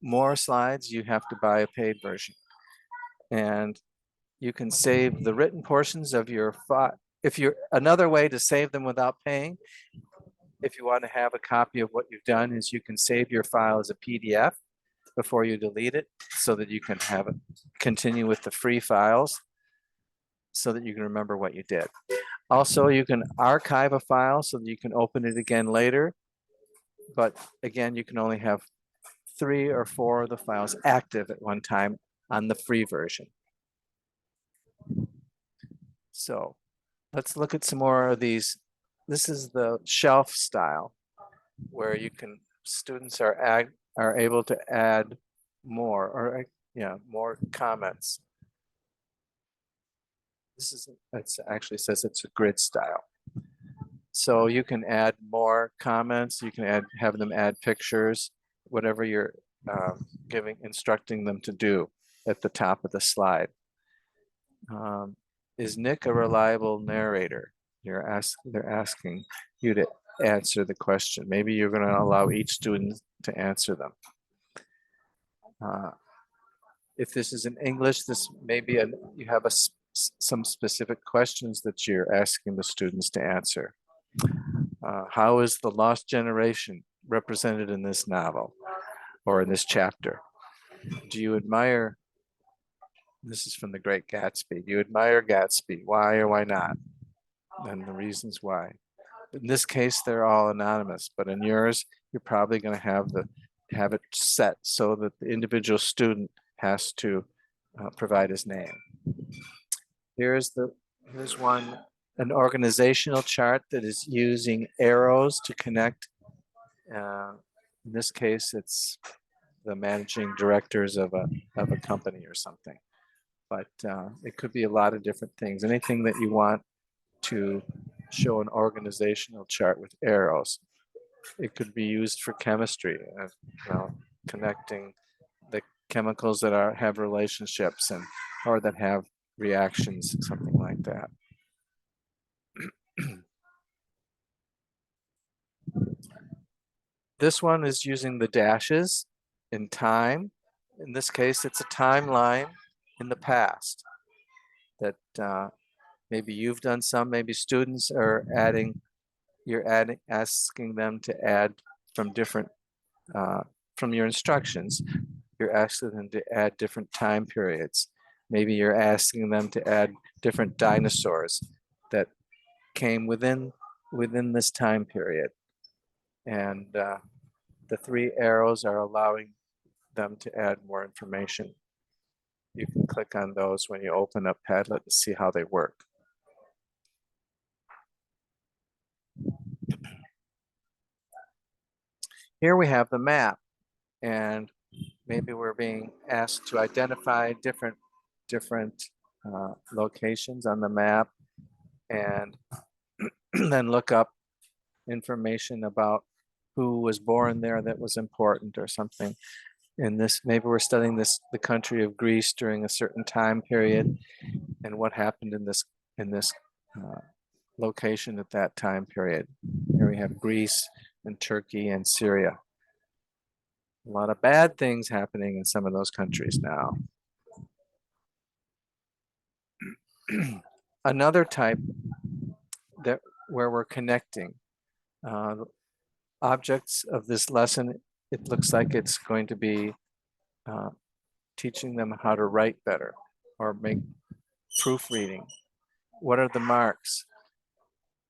more slides, you have to buy a paid version. And you can save the written portions of your file. Another way to save them without paying, if you want to have a copy of what you've done, is you can save your file as a PDF before you delete it so that you can have it continue with the free files so that you can remember what you did. Also, you can archive a file so that you can open it again later. But again, you can only have 3 or 4 of the files active at one time on the free version. So let's look at some more of these. This is the shelf style where students are able to add more more comments. It actually says it's a grid style. So you can add more comments, you can have them add pictures, whatever you're instructing them to do at the top of the slide. Is Nick a reliable narrator? they're asking you to answer the question. Maybe you're going to allow each student to answer them. If this is in English, this may be you have some specific questions that you're asking the students to answer. How is the lost generation represented in this novel or in this chapter? Do you admire, this is from The Great Gatsby, do you admire Gatsby? Why or why not? And the reasons why. In this case, they're all anonymous, but in yours, you're probably going to have it set so that the individual student has to provide his name. Here's one, an organizational chart that is using arrows to connect. In this case, it's the managing directors of a company or something. But it could be a lot of different things. Anything that you want to show an organizational chart with arrows. It could be used for chemistry, connecting the chemicals that have relationships or that have reactions, something like that. This one is using the dashes in time. In this case, it's a timeline in the past that maybe you've done some, maybe students are asking them to add from different, from your instructions, you're asking them to add different time periods. Maybe you're asking them to add different dinosaurs that came within this time period. And the three arrows are allowing them to add more information. You can click on those when you open up Padlet and see how they work. Here we have the map, and maybe we're being asked to identify different locations on the map and then look up information about who was born there that was important or something. In this, maybe we're studying the country of Greece during a certain time period and what happened in this location at that time period. Here we have Greece and Turkey and Syria. A lot of bad things happening in some of those countries now. Another type where we're connecting objects of this lesson, it looks like it's going to be teaching them how to write better or make proofreading. What are the marks?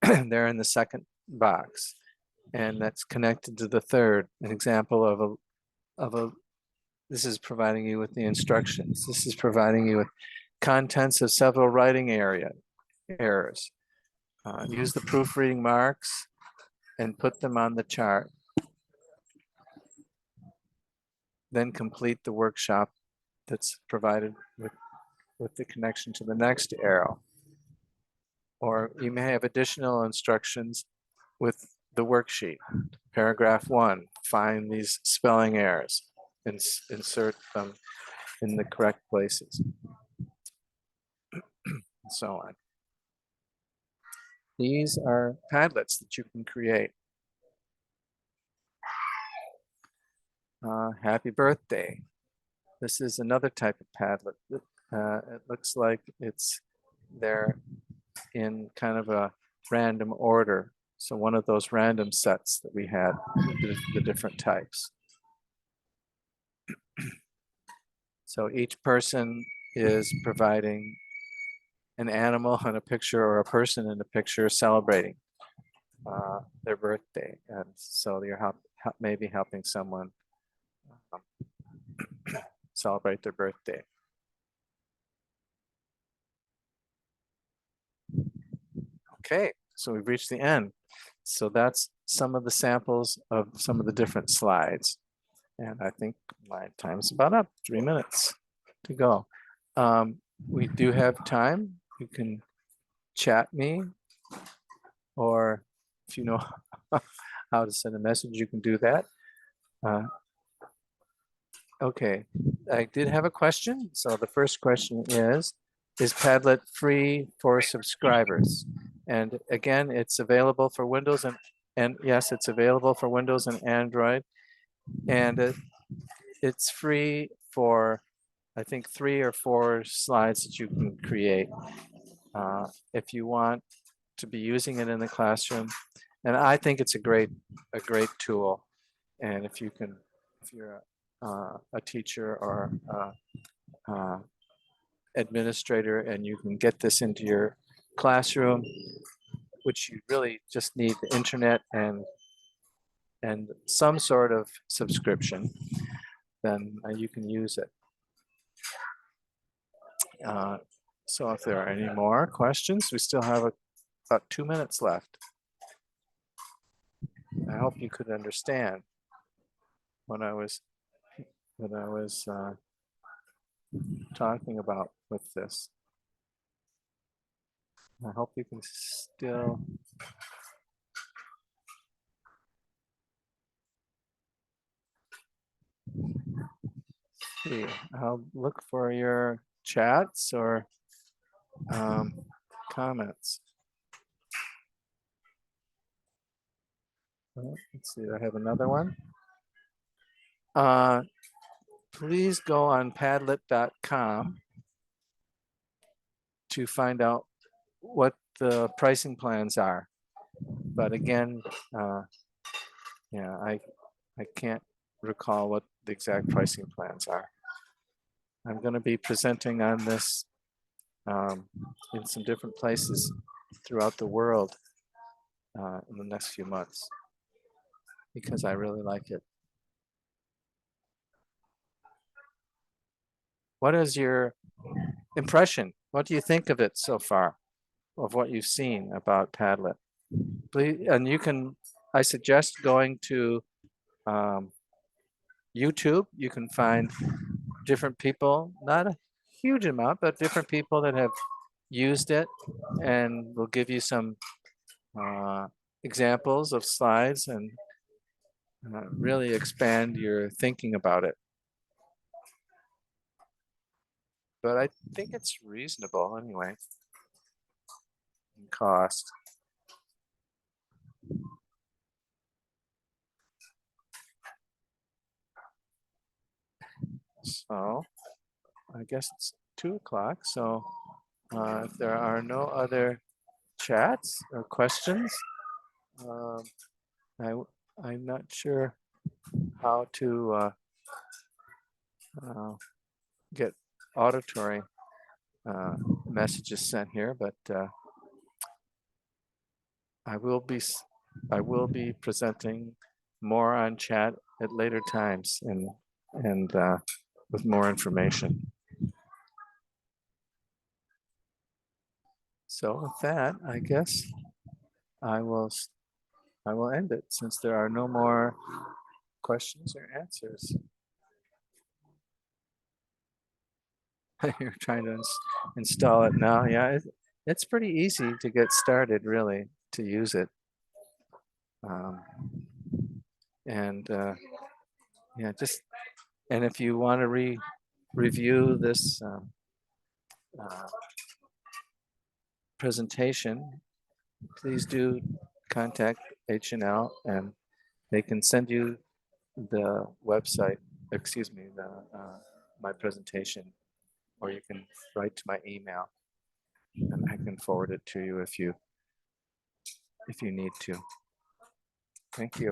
They're in the second box, and that's connected to the third. An example of a this is providing you with the instructions. This is providing you with contents of several writing errors. Use the proofreading marks and put them on the chart. Then complete the workshop that's provided with the connection to the next arrow. Or you may have additional instructions with the worksheet. Paragraph 1, find these spelling errors and insert them in the correct places, and so on. These are Padlets that you can create. Happy birthday. This is another type of Padlet. It looks like they're in kind of a random order. So one of those random sets that we had, the different types. So each person is providing an animal and a picture or a person in a picture celebrating their birthday. And so you're maybe helping someone celebrate their birthday. Okay, so we've reached the end. So that's some of the samples of some of the different slides. And I think my time's about up, 3 minutes to go. We do have time. You can chat me, or if you know how to send a message, you can do that. Okay, I did have a question. So the first question is Padlet free for subscribers? And again, it's available for Windows and yes, it's available for Windows and Android. And it's free for, I think, 3 or 4 slides that you can create if you want to be using it in the classroom. And I think it's a great tool. And if you're a teacher or administrator and you can get this into your classroom, which you really just need the internet and some sort of subscription, then you can use it. So if there are any more questions, we still have about 2 minutes left. I hope you could understand what I was talking about with this. I hope you can still see. I'll look for your chats or comments. Let's see, I have another one. Please go on padlet.com to find out what the pricing plans are. But again, yeah, I can't recall what the exact pricing plans are. I'm going to be presenting on this in some different places throughout the world in the next few months because I really like it. What is your impression? What do you think of it so far, of what you've seen about Padlet? Please, and you can, I suggest going to YouTube. You can find different people, not a huge amount, but different people that have used it and will give you some examples of slides and really expand your thinking about it. But I think it's reasonable anyway in cost. So I guess it's 2 o'clock. So if there are no other chats or questions, I'm not sure how to get auditory messages sent here, but I will be presenting more on chat at later times and with more information. So with that, I guess I will end it since there are no more questions or answers. You're trying to install it now. Yeah, it's pretty easy to get started, really, to use it. And yeah, and if you want to review this presentation, please do contact H&L and they can send you the website, excuse me, my presentation, or you can write to my email and I can forward it to you if you need to. Thank you.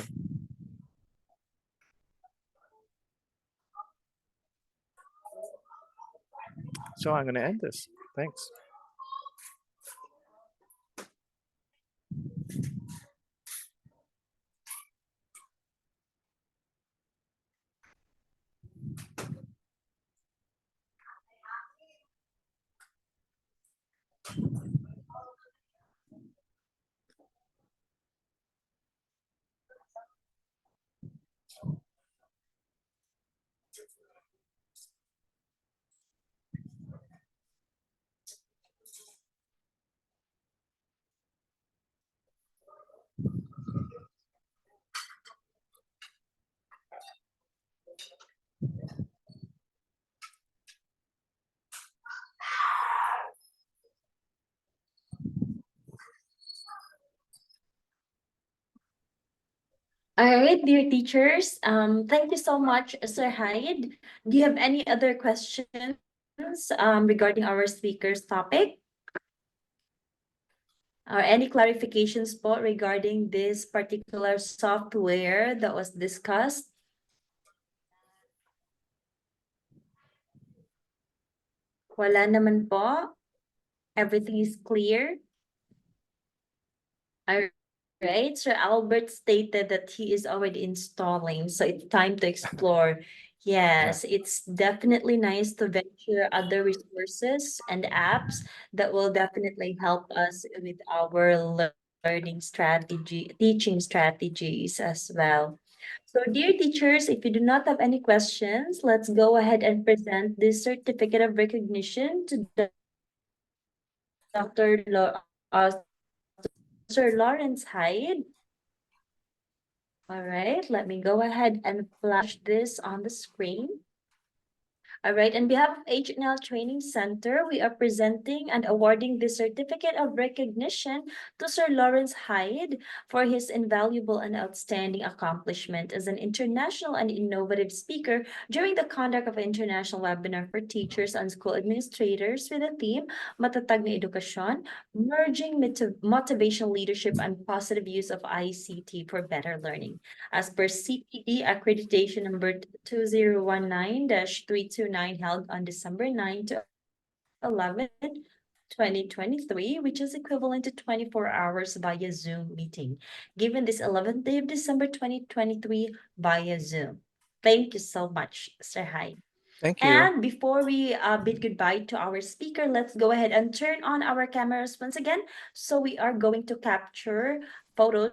So I'm going to end this. Thanks. All right, dear teachers, thank you so much, Sir Hyde. Do you have any other questions regarding our speaker's topic? Or any clarifications po regarding this particular software that was discussed? Wala naman po. Everything is clear. All right, Sir Albert stated that he is already installing, so it's time to explore. Yes, it's definitely nice to venture other resources and apps that will definitely help us with our learning strategy, teaching strategies as well. So, dear teachers, if you do not have any questions, let's go ahead and present this certificate of recognition to Dr. Sir Lawrence Hyde. All right, let me go ahead and flash this on the screen. All right, on behalf of H&L Training Center, we are presenting and awarding the Certificate of Recognition to Sir Lawrence Hyde for his invaluable and outstanding accomplishment as an international and innovative speaker during the conduct of an international webinar for teachers and school administrators with the theme Matatag na Edukasyon, Merging Motivational Leadership and Positive Use of ICT for Better Learning. As per CPD accreditation number 2019-329 held on December 9 to 11, 2023, which is equivalent to 24 hours via Zoom meeting, given this 11th day of December 2023 via Zoom. Thank you so much, Sir Hyde. Thank you. And before we bid goodbye to our speaker, let's go ahead and turn on our cameras once again. So we are going to capture photos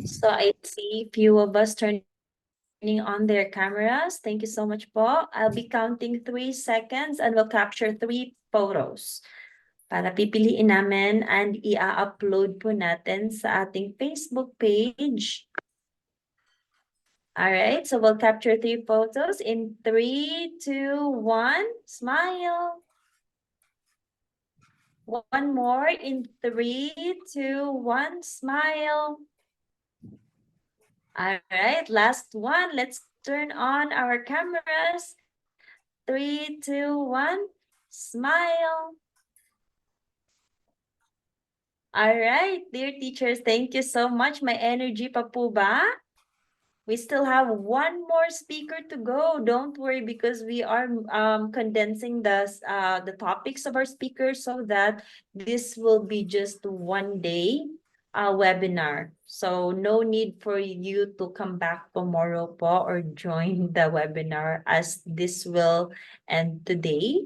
So I see few of us turning on their cameras. Thank you so much po. I'll be counting 3 seconds and we'll capture 3 photos para pipiliin namin and i-upload po natin sa ating Facebook page. All right, so we'll capture 3 photos in 3, 2, 1. Smile. One more in 3, 2, 1. Smile. All right, last one. Let's turn on our cameras. 3, 2, 1. Smile. All right, dear teachers, thank you so much. May energy pa po ba? We still have one more speaker to go. Don't worry because we are condensing the topics of our speakers so that this will be just one day webinar. So no need for you to come back tomorrow po or join the webinar as this will end today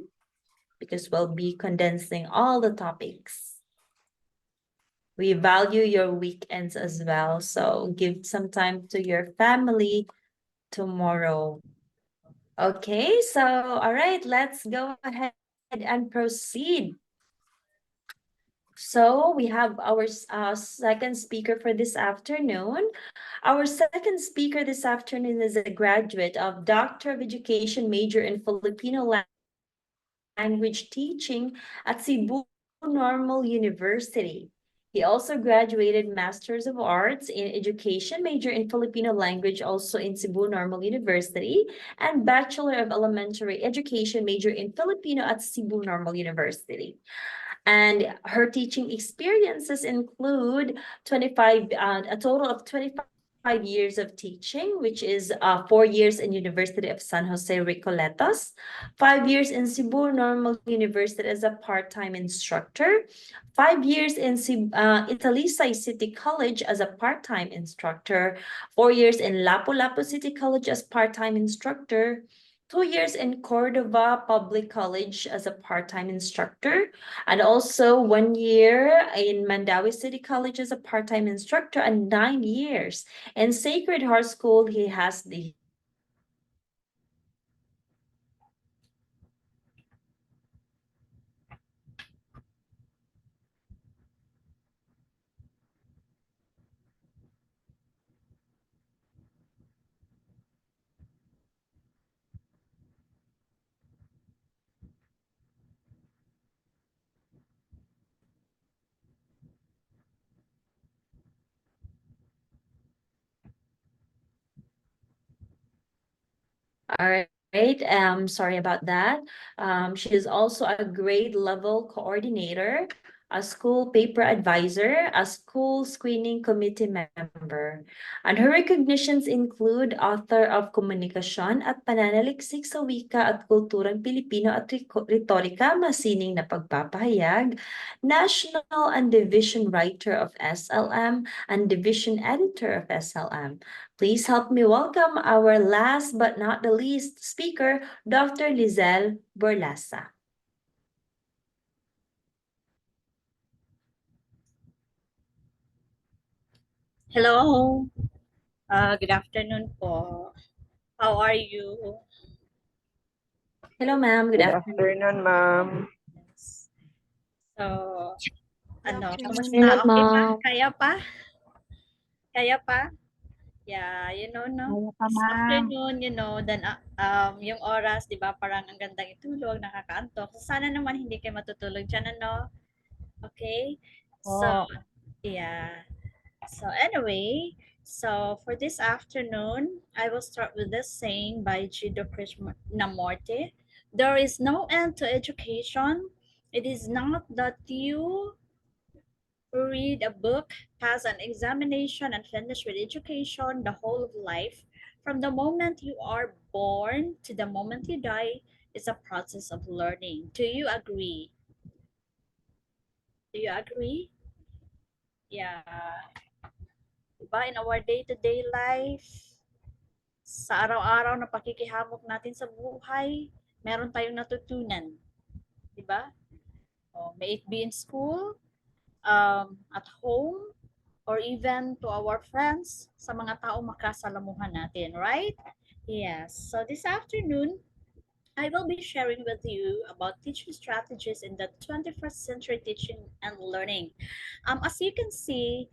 because we'll be condensing all the topics. We value your weekends as well. So give some time to your family tomorrow. Okay, so all right, let's go ahead and proceed. So we have our second speaker for this afternoon. Our second speaker this afternoon is a graduate of Doctor of Education major in Filipino language teaching at Cebu Normal University. He also graduated Masters of Arts in Education, major in Filipino language, also in Cebu Normal University, and Bachelor of Elementary Education, major in Filipino at Cebu Normal University. And her teaching experiences include a total of 25 years of teaching, which is 4 years in University of San Jose Recoletos, 5 years in Cebu Normal University as a part-time instructor, 5 years in Talisay City College as a part-time instructor, 4 years in Lapu-Lapu City College as part-time instructor, 2 years in Cordova Public College as a part-time instructor, and also 1 year in Mandawi City College as a part-time instructor, and 9 years in Sacred Heart School. He has the All right. Sorry about that. She is also a grade level coordinator, a school paper advisor, a school screening committee member. And her recognitions include author of Komunikasyon at Pananaliksik sa Wika at Kulturang Pilipino at Retorika, Masining na Pagpapahayag, National and Division Writer of SLM, and Division Editor of SLM. Please help me welcome our last but not the least speaker, Dr. Lizelle Borlasa. Hello. Good afternoon po. How are you? Hello, ma'am. Good afternoon, ma'am. Yes. So, kamusta? Afternoon, Okay pa? ma'am. Kaya pa? Kaya pa? Yeah, Kaya pa, this ma'am. afternoon, then yung oras, 'di ba, parang ang gandang itulog, nakakaantok. So, sana naman hindi kayo matutulog diyan, Okay? So, Po. yeah. So anyway, for this afternoon, I will start with this saying by Jiddu Krishnamurti. There is no end to education. It is not that you read a book, pass an examination, and finish with education the whole of life. From the moment you are born to the moment you die is a process of learning. Do you agree? Do you agree? Yeah. Diba? In our day-to-day life, sa araw-araw na pakikihamok natin sa buhay, meron tayong natutunan. Di ba? May it be in school, at home, or even to our friends, sa mga taong makasalamuhan natin, right? Yes. So this afternoon, I will be sharing with you about teaching strategies in the 21st century teaching and learning. As you can see,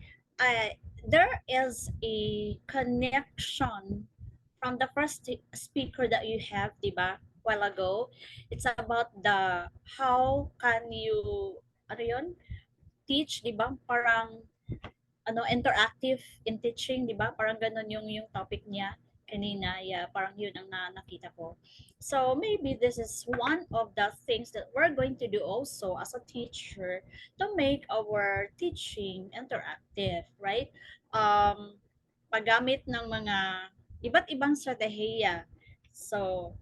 there is a connection from the first speaker that you have, diba, while ago. It's about the how can you, ano yun, teach, diba, parang interactive in teaching, di ba? Parang ganun yung topic niya kanina. Yeah, parang yun ang nakita ko. So maybe this is one of the things that we're going to do also as a teacher to make our teaching interactive, right? Paggamit ng mga iba't ibang strategiya. So,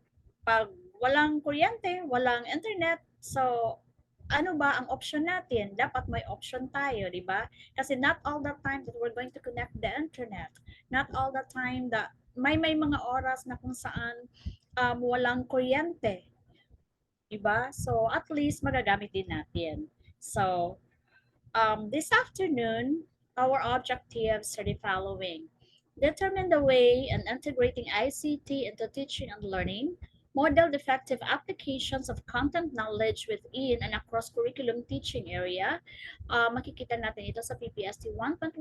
pag walang kuryente, walang internet, so ano ba ang option natin? Dapat may option tayo, di ba? Kasi not all the time that we're going to connect the internet. Not all the time that may mga oras na kung saan walang kuryente. Di ba? So, at least magagamit din natin. So, this afternoon, our objectives are the following. Determine the way in integrating ICT into teaching and learning, model effective applications of content knowledge within and across curriculum teaching area. Makikita natin ito sa PPST 1.11.3.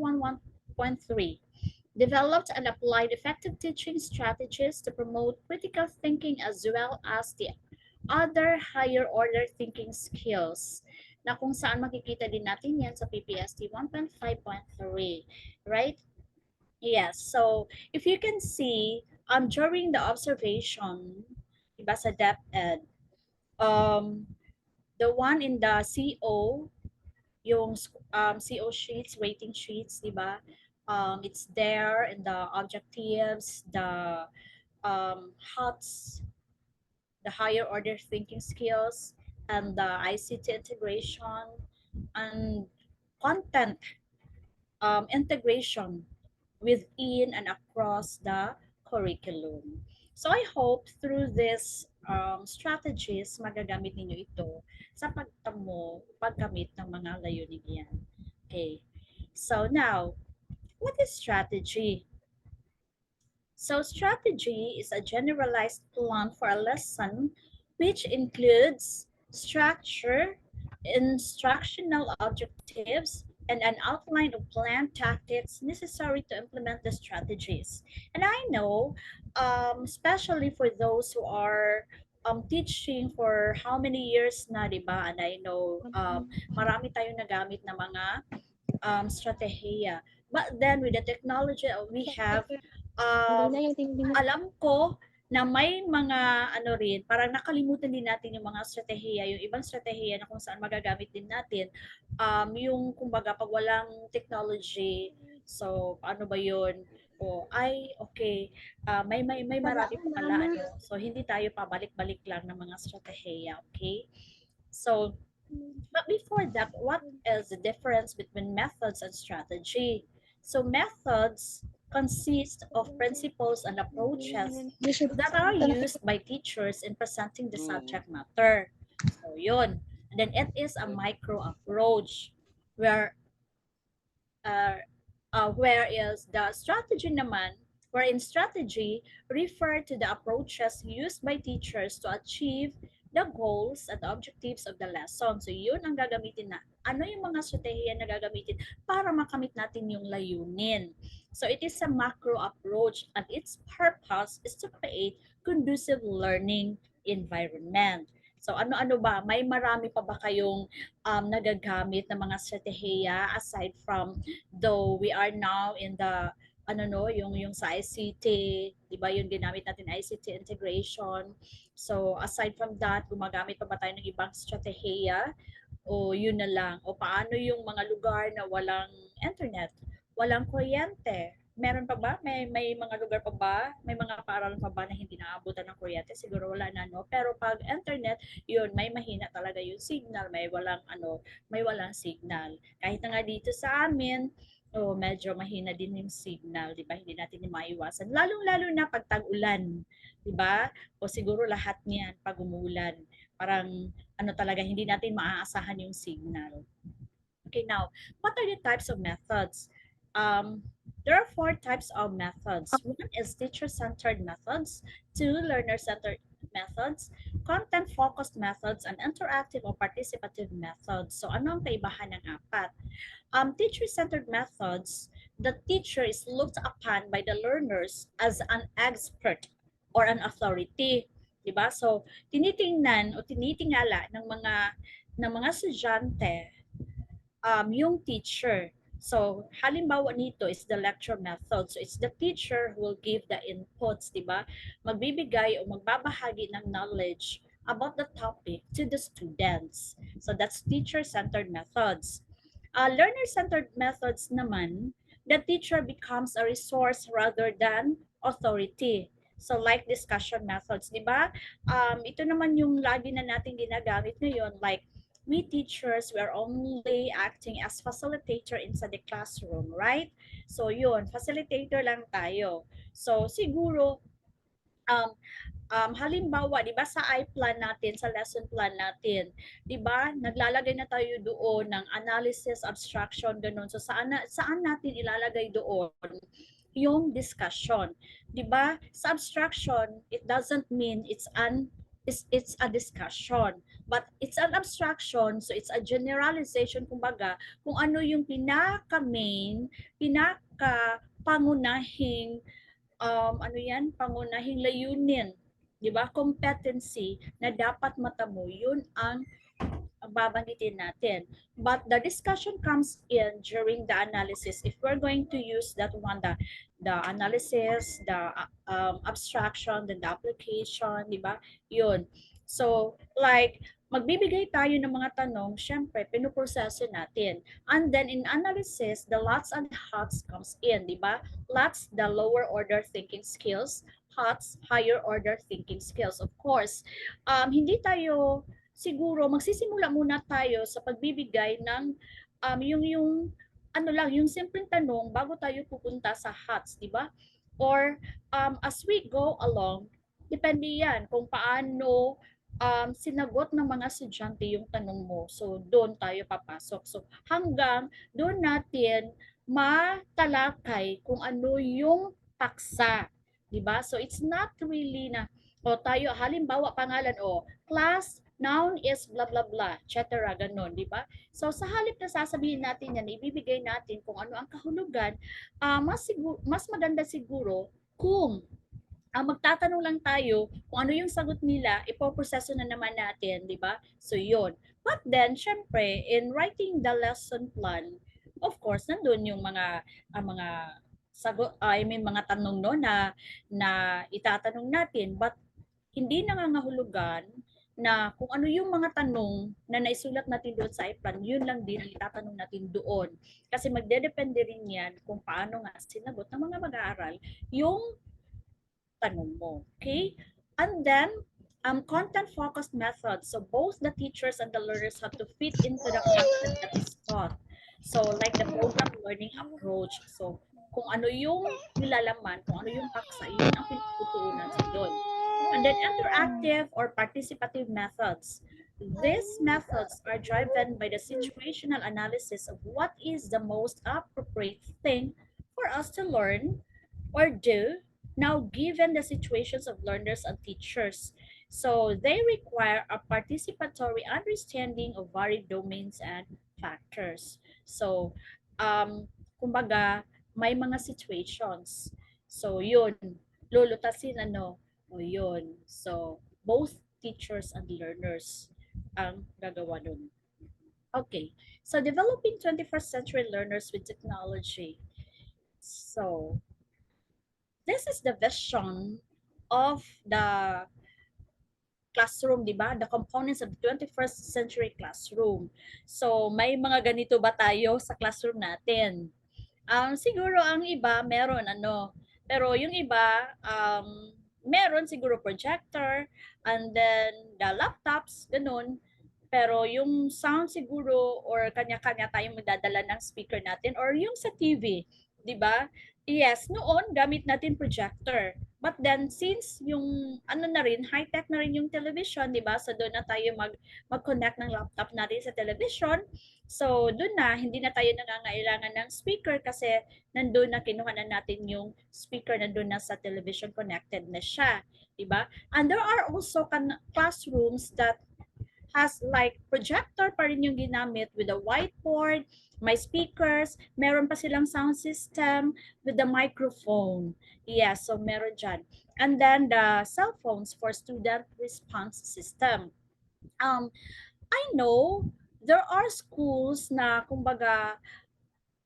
Developed and applied effective teaching strategies to promote critical thinking as well as the other higher order thinking skills, na kung saan makikita din natin yan sa PPST 1.5.3, right? Yes, so if you can see, during the observation, diba, sa DepEd, the one in the CO, yung CO sheets, rating sheets, diba? It's there in the objectives, the HOTS, the higher order thinking skills, and the ICT integration, and content integration within and across the curriculum. So I hope through this strategies, magagamit ninyo ito sa paggamit ng mga layunin yan. Okay. So now, what is strategy? So strategy is a generalized plan for a lesson which includes structure, instructional objectives, and an outline of planned tactics necessary to implement the strategies. And I know, especially for those who are teaching for how many years na, di ba? And I know marami tayong nagamit na mga strategiya. But then with the technology that we have, Hindi na yung tingin mo. alam ko na may mga ano rin, parang nakalimutan din natin yung mga strategiya, yung ibang strategiya na kung saan magagamit din natin. Yung kumbaga pag walang technology, so paano ba yun? O ay okay, may marami pa pala ano. So hindi tayo pabalik-balik lang ng mga strategiya, okay? So but before that, what is the difference between methods and strategy? So methods consist of principles and approaches that are used by teachers in presenting the subject matter. So yun. And then it is a micro approach where whereas the strategy naman, wherein strategy refer to the approaches used by teachers to achieve the goals and the objectives of the lesson. So yun ang gagamitin na. Ano yung mga strategiya na gagamitin para makamit natin yung layunin? So it is a macro approach and its purpose is to create conducive learning environment. So ano-ano ba? May marami pa ba kayong nagagamit na mga strategiya aside from though we are now in the ano no, yung sa ICT, 'di ba? Yung ginamit natin ICT integration. So aside from that, gumagamit pa ba tayo ng ibang strategiya o yun na lang? O paano yung mga lugar na walang internet, walang kuryente? Meron pa ba? May mga lugar pa ba? May mga paaralan pa ba na hindi naabutan ng kuryente? Siguro wala na, no? Pero pag internet, yun, may mahina talaga yung signal, may walang ano, may walang signal. Kahit na nga dito sa amin, oh, medyo mahina din yung signal, 'di ba? Hindi natin maiwasan. Lalong-lalo na pag tag-ulan, 'di ba? O siguro lahat niyan pag umulan. Parang ano talaga, hindi natin maaasahan yung signal. Okay, now, what are the types of methods? There are 4 types of methods. One is teacher-centered methods, 2 learner-centered methods, content-focused methods, and interactive or participative methods. So ano ang kaibahan ng apat? Teacher-centered methods, the teacher is looked upon by the learners as an expert or an authority, 'di ba? So tinitingnan o tinitingala ng mga estudyante yung teacher. So, halimbawa nito is the lecture method. So, it's the teacher who will give the inputs, di ba? Magbibigay o magbabahagi ng knowledge about the topic to the students. So, that's teacher-centered methods. Learner-centered methods naman, the teacher becomes a resource rather than authority. So, like discussion methods, di ba? Ito naman yung lagi na natin ginagamit ngayon, like we teachers, we are only acting as facilitator inside the classroom, right? So yun, facilitator lang tayo. So siguro, halimbawa, di ba sa I-plan natin, sa lesson plan natin, di ba, naglalagay na tayo doon ng analysis, abstraction, ganun. So saan natin ilalagay doon yung discussion? Di ba? Sa abstraction, it doesn't mean it's a discussion, but it's an abstraction, so it's a generalization, kumbaga, kung ano yung pinaka-main, pinaka-pangunahing, ano yan, pangunahing layunin, di ba, competency na dapat matamo, yun ang babanggitin natin. But the discussion comes in during the analysis. If we're going to use that one, the analysis, the abstraction, then the application, di ba? Yun. So, like, magbibigay tayo ng mga tanong, syempre, pinuproseso natin. And then in analysis, the lots and hots comes in, di ba? Lots, the lower order thinking skills, hots, higher order thinking skills. Of course, hindi tayo siguro magsisimula muna tayo sa pagbibigay ng yung ano lang, yung simpleng tanong bago tayo pupunta sa HOTS, di ba? Or as we go along, depende yan kung paano sinagot ng mga estudyante yung tanong mo. So, doon tayo papasok. So, hanggang doon natin matalakay kung ano yung paksa. Diba? So, it's not really na, o tayo, halimbawa pangalan, o class, noun is blah blah blah, etc. Ganon, di ba? So sa halip na sasabihin natin yan, ibibigay natin kung ano ang kahulugan, mas maganda siguro kung magtatanong lang tayo kung ano yung sagot nila, ipoproseso na naman natin, di ba? So yun. But then, syempre, in writing the lesson plan, of course, nandun yung mga may mga tanong no na itatanong natin, but hindi nangangahulugan na kung ano yung mga tanong na naisulat natin doon sa iPlan, yun lang din ang itatanong natin doon. Kasi magdedepende rin yan kung paano nga sinagot ng mga mag-aaral yung tanong mo. Okay? And then, content-focused methods. So both the teachers and the learners have to fit into the content that is taught. So like the program learning approach. So kung ano yung nilalaman, kung ano yung paksa, yun ang pinagtutuunan sa doon. And then interactive or participative methods. These methods are driven by the situational analysis of what is the most appropriate thing for us to learn or do now given the situations of learners and teachers. So they require a participatory understanding of varied domains and factors. So, kumbaga, may mga situations. So, yun, lulutasin o yun. So, both teachers and learners ang gagawa nun. Okay, so developing 21st century learners with technology. So, this is the vision of the classroom, di ba? The components of the 21st century classroom. So, may mga ganito ba tayo sa classroom natin? Siguro ang iba meron pero yung iba meron siguro projector and then the laptops ganun. Pero yung sound siguro or kanya-kanya tayong magdadala ng speaker natin or yung sa TV, 'di ba? Yes, noon gamit natin projector. But then since yung na rin high-tech na rin yung television, 'di ba? So doon na tayo mag-connect ng laptop natin sa television. So doon na hindi na tayo nangangailangan ng speaker kasi nandoon na kinuha na natin yung speaker nandoon na sa television connected na siya, 'di ba? And there are also classrooms that has like projector pa rin yung ginamit with a whiteboard, may speakers, meron pa silang sound system with the microphone. Yes, so meron dyan. And then the cell phones for student response system. I know there are schools na kumbaga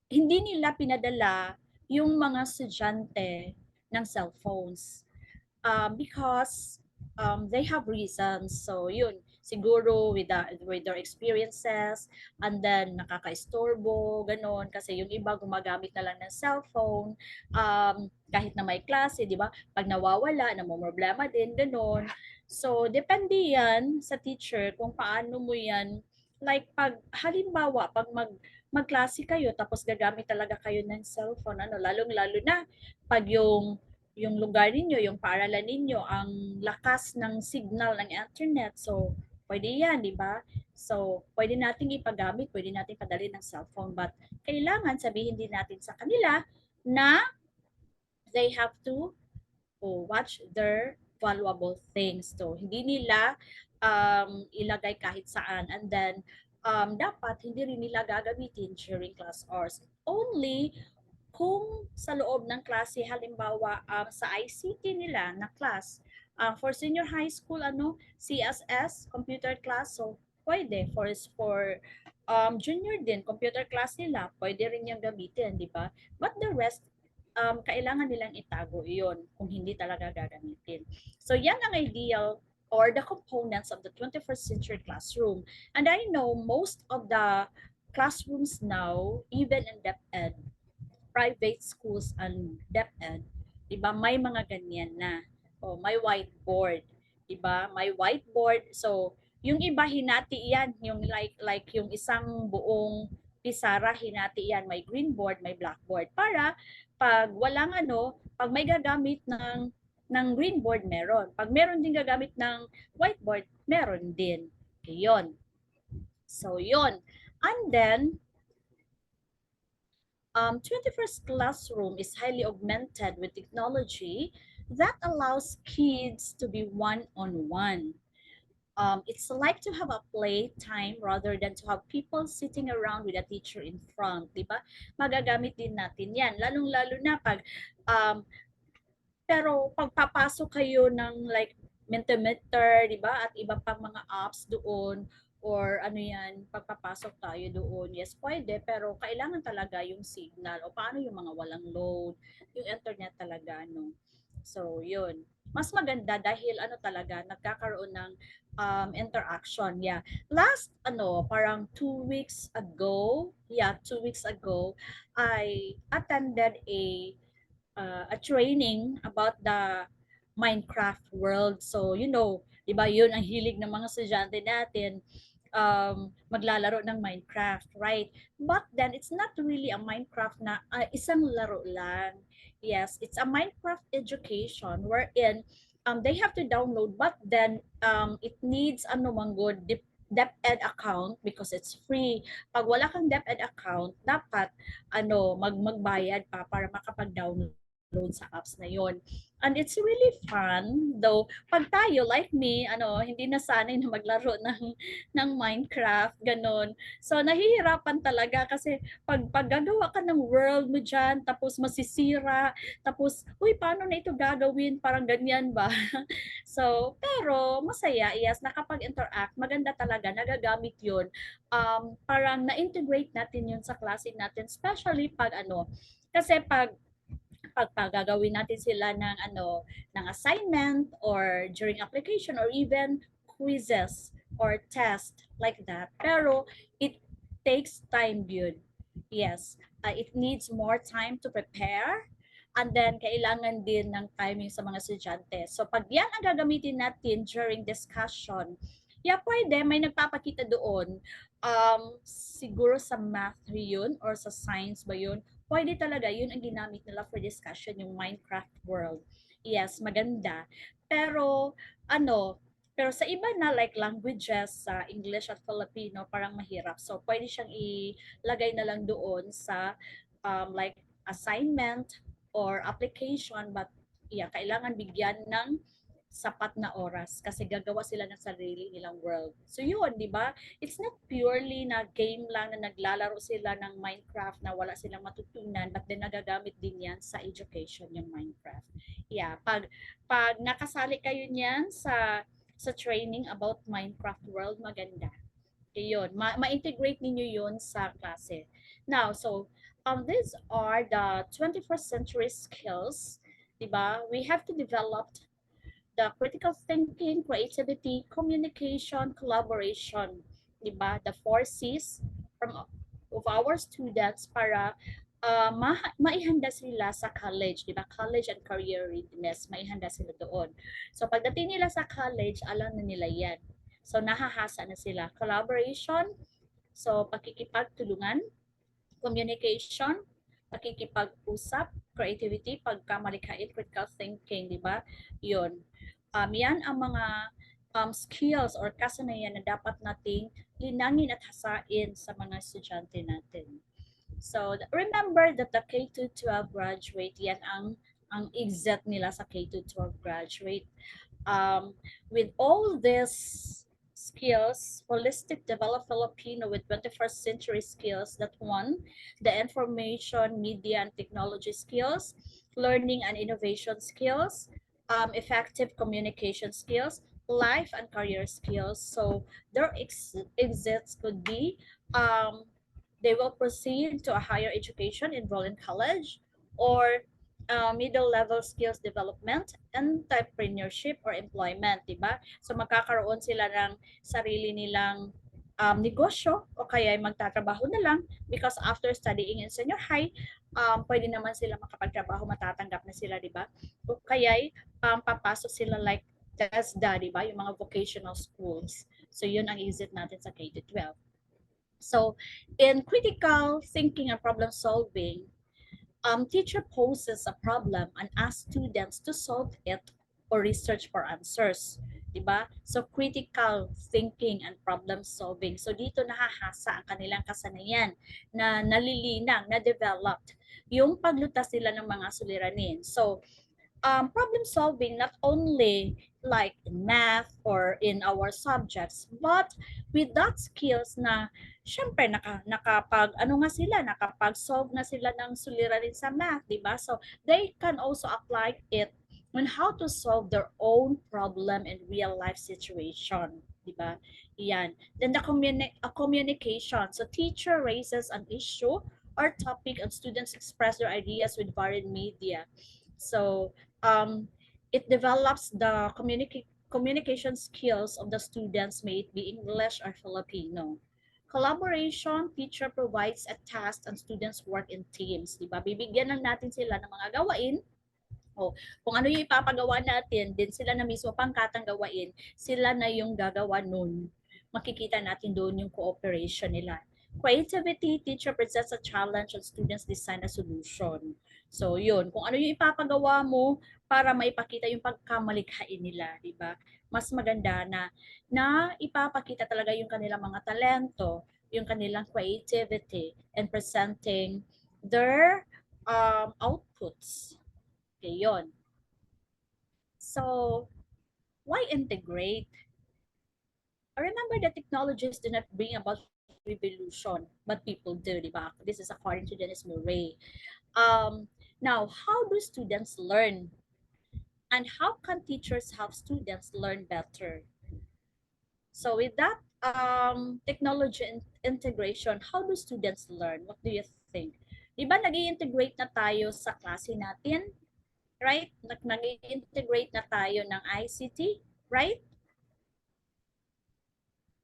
hindi nila pinadala yung mga estudyante ng cellphones because they have reasons. So yun, siguro with their experiences and then nakakaistorbo, ganon. Kasi yung iba gumagamit na lang ng cellphone kahit na may klase, di ba? Pag nawawala, namomroblema din, ganon. So, depende yan sa teacher kung paano mo yan. Like, pag halimbawa, pag magklase kayo tapos gagamit talaga kayo ng cellphone, lalong-lalo na pag yung lugar ninyo, yung paaralan ninyo, ang lakas ng signal ng internet. So, pwede yan, di ba? So, pwede nating ipagamit, pwede nating padali ng cellphone. But, kailangan sabihin din natin sa kanila na they have to watch their valuable things. So, hindi nila ilagay kahit saan. And then, dapat hindi rin nila gagamitin during class hours. Only kung sa loob ng klase, halimbawa sa ICT nila na class, for senior high school, CSS, computer class, so pwede. For junior din, computer class nila, pwede rin yung gamitin, di ba? But the rest, kailangan nilang itago iyon kung hindi talaga gagamitin. So yan ang ideal or the components of the 21st century classroom. And I know most of the classrooms now, even in DepEd, private schools and DepEd, 'di ba? May mga ganyan na. O may whiteboard, 'di ba? May whiteboard. So, yung iba hinati yan, yung like yung isang buong pisara hinati yan, may green board, may blackboard para pag walang pag may gagamit ng green board meron. Pag meron din gagamit ng whiteboard, meron din. Ayun. So, yun. And then 21st classroom is highly augmented with technology that allows kids to be one-on-one. It's like to have a play time rather than to have people sitting around with a teacher in front, di ba? Magagamit din natin yan, lalong-lalo na pag pero pagpapasok kayo ng like Mentimeter, di ba? At iba pang mga apps doon or ano yan, pagpapasok tayo doon, yes, pwede, pero kailangan talaga yung signal o paano yung mga walang load, yung internet talaga, no? So, yun. Mas maganda dahil ano talaga, nagkakaroon ng interaction. Yeah. Last, parang 2 weeks ago, yeah, 2 weeks ago, I attended a training about the Minecraft world. So, di ba yun ang hilig ng mga estudyante natin, maglalaro ng Minecraft, right? But then, it's not really a Minecraft na isang laro lang. Yes, it's a Minecraft education wherein they have to download, but then it needs manggod DepEd account because it's free. Pag wala kang DepEd account, dapat magbayad pa para makapag-download sa apps na yon. And it's really fun, though pag tayo like me, hindi nasanay na maglaro ng Minecraft, ganun. So nahihirapan talaga kasi pag gagawa ka ng world mo diyan, tapos masisira, tapos uy, paano na ito gagawin? Parang ganyan ba? So, pero masaya, yes, nakapag-interact, maganda talaga, nagagamit 'yun. Parang na-integrate natin 'yun sa klase natin, especially pag kasi pag gagawin natin sila ng assignment or during application or even quizzes or test like that. Pero it takes time, yun. Yes, it needs more time to prepare, and then kailangan din ng timing sa mga estudyante. So pag yan ang gagamitin natin during discussion, yeah, pwede, may nagpapakita doon. Siguro sa math yun or sa science ba yun, pwede talaga, yun ang ginamit nila for discussion, yung Minecraft world. Yes, maganda. Pero, pero sa iba na like languages, sa English at Filipino, parang mahirap. So, pwede siyang ilagay na lang doon sa like assignment or application, but yeah, kailangan bigyan ng sapat na oras kasi gagawa sila ng sarili nilang world. So yun, di ba? It's not purely na game lang na naglalaro sila ng Minecraft na wala silang matutunan, but then nagagamit din yan sa education yung Minecraft. Yeah, pag nakasali kayo niyan sa training about Minecraft world, maganda. Yun, ma-integrate ninyo yun sa klase. Now, so these are the 21st century skills, diba? We have to develop the critical thinking, creativity, communication, collaboration, diba? The 4 C's of our students para maihanda sila sa college, diba? College and career readiness, maihanda sila doon. So pagdating nila sa college, alam na nila yan. So nahahasa na sila. Collaboration, so pakikipagtulungan, communication, pakikipag-usap, creativity, pagkamalikhain, critical thinking, di ba? Yun. Yan ang mga skills or kasanayan na dapat nating linangin at hasain sa mga estudyante natin. So, remember that the K-12 graduate, yan ang exit nila sa K-12 graduate. With all these skills, Holistic Develop Filipino with 21st century skills that one, the information, media, and technology skills, learning and innovation skills, effective communication skills, life and career skills. So their exits could be they will proceed to a higher education, enroll in college, or middle level skills development, entrepreneurship, or employment, diba? So magkakaroon sila ng sarili nilang negosyo o kaya magtatrabaho na lang because after studying in senior high, pwede naman sila makapagtrabaho, matatanggap na sila, diba? O kaya papasok sila like TESDA, diba? Yung mga vocational schools. So yun ang exit natin sa K-12. So in critical thinking and problem solving, teacher poses a problem and asks students to solve it or research for answers. Diba? So critical thinking and problem solving. So dito nahahasa ang kanilang kasanayan na nalilinang, na developed yung paglutas nila ng mga suliranin. So problem solving not only like in math or in our subjects, but with that skills na syempre nakapag-solve na sila ng suliranin sa math, di ba? So they can also apply it on how to solve their own problem in real life situation, di ba? Yan. Then the communication. So teacher raises an issue or topic and students express their ideas with varied media. So it develops the communication skills of the students, may it be English or Filipino. Collaboration, teacher provides a task and students work in teams. Diba? Bibigyan lang natin sila ng mga gawain. O, kung ano yung ipapagawa natin, din sila na mismo pangkatang gawain, sila na yung gagawa nun. Makikita natin doon yung cooperation nila. Creativity, teacher presents a challenge and students design a solution. So yun, kung ano yung ipapagawa mo para maipakita yung pagkamalikhain nila, di ba? Mas maganda na ipapakita talaga yung kanilang mga talento, yung kanilang creativity, and presenting their outputs. Okay, yun. So, why integrate? Remember that technologies do not bring about revolution, but people do, di ba? This is according to Dennis Murray. Now, how do students learn? And how can teachers help students learn better? So with that technology integration, how do students learn? What do you think? Di ba nag-i-integrate na tayo sa klase natin? Right? Nag-i-integrate na tayo ng ICT? Right?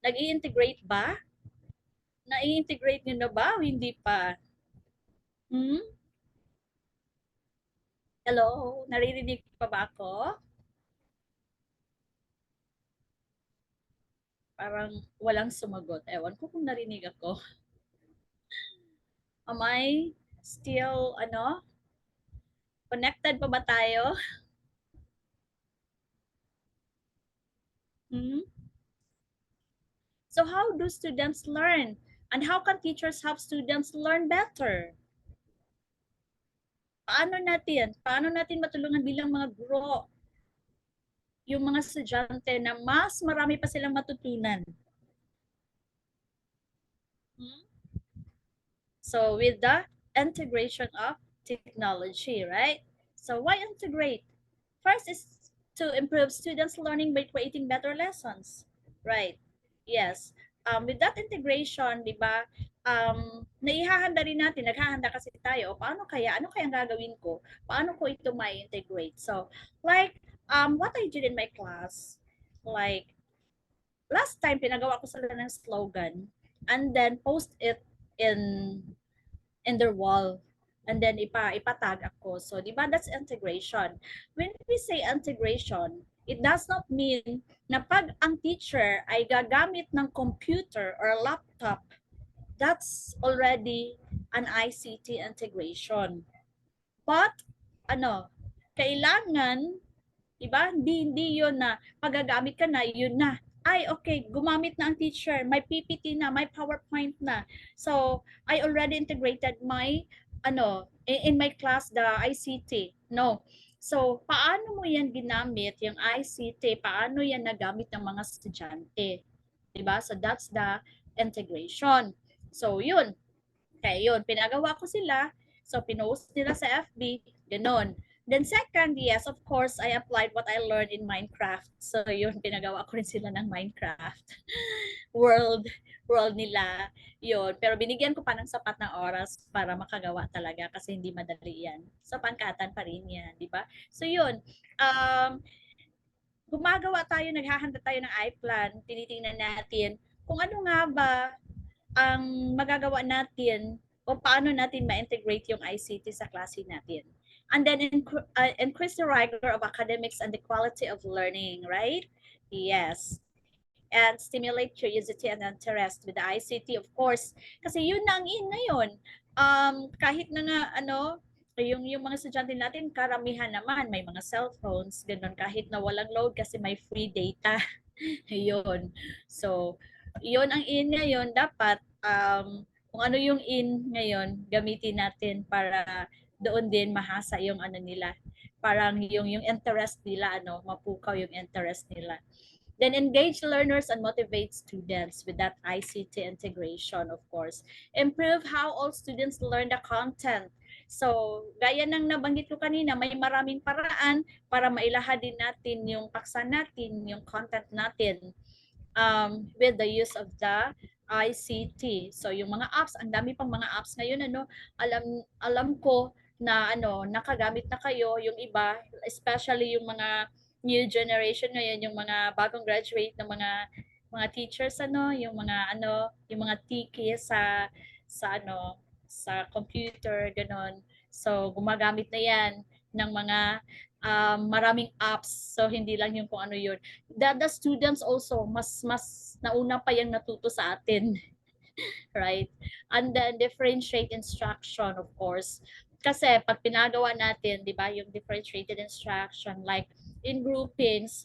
Nag-i-integrate ba? Na-i-integrate nyo na ba o hindi pa? Hmm? Hello? Naririnig pa ba ako? Parang walang sumagot. Ewan ko kung narinig ako. Am I still, connected pa ba tayo? Hmm? So how do students learn? And how can teachers help students learn better? Paano natin matulungan bilang mga guro yung mga estudyante na mas marami pa silang matutunan? Hmm? So with the integration of technology, right? So why integrate? First is to improve students' learning by creating better lessons, right? Yes. With that integration, di ba, naihahanda rin natin, naghahanda kasi tayo, ano kaya gagawin ko? Paano ko ito ma-integrate? So, like, what I did in my class, like, last time, pinagawa ko sila ng slogan, and then post it in their wall, and then ipatag ako. So, di ba, that's integration. When we say integration, it does not mean na pag ang teacher ay gagamit ng computer or laptop, that's already an ICT integration. But, kailangan, diba? Hindi yun na pagagamit ka na, yun na. Ay, okay, gumamit na ang teacher, may PPT na, may PowerPoint na. So, I already integrated my, in my class, the ICT. No. So, paano mo yan ginamit, yung ICT? Paano yan nagamit ng mga estudyante? Diba? So, that's the integration. So, yun. Kaya yun, pinagawa ko sila. So, pinost nila sa FB. Ganon. Then second, yes, of course, I applied what I learned in Minecraft. So, yun, pinagawa ko rin sila ng Minecraft. world world nila. Yun. Pero binigyan ko pa ng sapat na oras para makagawa talaga kasi hindi madali yan. So, pangkatan pa rin yan, di ba? So, yun. Gumagawa tayo, naghahanda tayo ng iPlan. Tinitingnan natin kung ano nga ba ang magagawa natin o paano natin ma-integrate yung ICT sa klase natin. And then increase the rigor of academics and the quality of learning, right? Yes. And stimulate curiosity and interest with the ICT, of course. Kasi yun na ang in ngayon. Kahit na nga, yung mga estudyante natin, karamihan naman, may mga cellphones, ganun, kahit na walang load kasi may free data. Yun. So, yun ang in ngayon. Dapat, kung ano yung in ngayon, gamitin natin para doon din mahasa yung nila. Parang yung interest nila, mapukaw yung interest nila. Then engage learners and motivate students with that ICT integration, of course. Improve how all students learn the content. So, gaya ng nabanggit ko kanina, may maraming paraan para mailahad din natin yung paksa natin, yung content natin. with the use of the ICT. So yung mga apps, ang dami pang mga apps ngayon, ano, alam ko na ano, nakagamit na kayo, yung iba, especially yung mga new generation ngayon, yung mga bagong graduate ng mga teachers, ano, yung mga tiki sa ano, sa computer, ganon. So gumagamit na yan ng mga maraming apps. So hindi lang yung kung ano yun. The students also mas nauna pa yung natuto sa atin. Right? And then differentiate instruction, of course. Kasi pag pinagawa natin, di ba, yung differentiated instruction, like in groupings,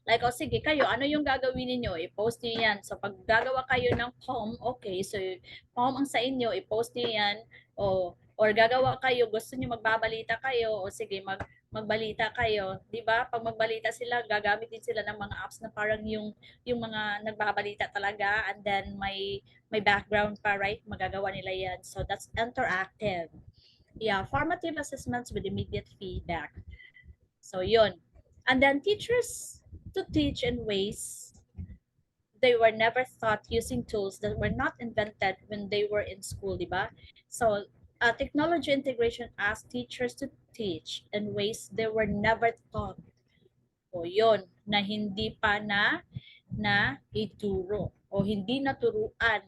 like, o sige, kayo, ano yung gagawin niyo? I-post niyo yan. So, pag gagawa kayo ng poem, okay, so poem ang sa inyo, i-post niyo yan. Or gagawa kayo, gusto niyo magbabalita kayo, o sige, magbalita kayo. Di ba? Pag magbalita sila, gagamit din sila ng mga apps na parang yung mga nagbabalita talaga, and then may background pa, right? Magagawa nila yan. So, that's interactive. Yeah, formative assessments with immediate feedback. So, yun. And then teachers to teach in ways they were never taught using tools that were not invented when they were in school, di ba? So, technology integration asks teachers to teach in ways they were never taught. O yun, na hindi pa na ituro o hindi naturuan.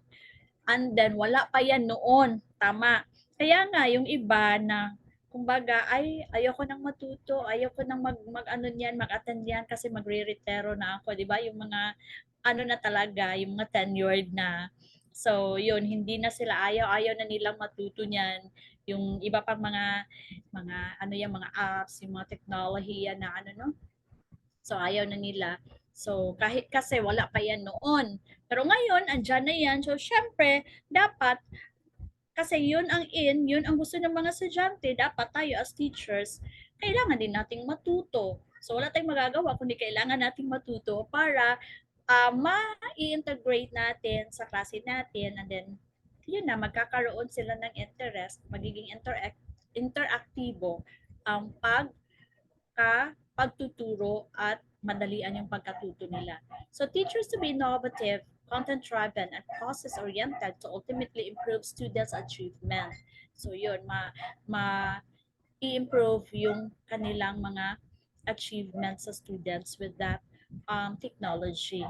And then, wala pa yan noon. Tama. Kaya nga, yung iba na, kumbaga, ay, ayoko nang matuto, ayoko nang mag-ano niyan, mag-attend yan kasi magre-retiro na ako, di ba? Yung mga, ano na talaga, yung mga tenured na. So, yun, hindi na sila, ayaw na nilang matuto niyan. Yung iba pang ano yan, mga apps, yung mga technology yan na ano, no? So, ayaw na nila. So, kahit kasi wala pa yan noon. Pero ngayon, andyan na yan. So, syempre, dapat, kasi yun ang gusto ng mga estudyante, dapat tayo as teachers, kailangan din nating matuto. So, wala tayong magagawa kundi kailangan nating matuto para ma-integrate natin sa klase natin, and then, yun na, magkakaroon sila ng interest, magiging interaktibo ang pagtuturo at madalian yung pagkatuto nila. So teachers to be innovative, content-driven, and process-oriented to ultimately improve students' achievement. So yun, i-improve yung kanilang mga achievements sa students with that technology.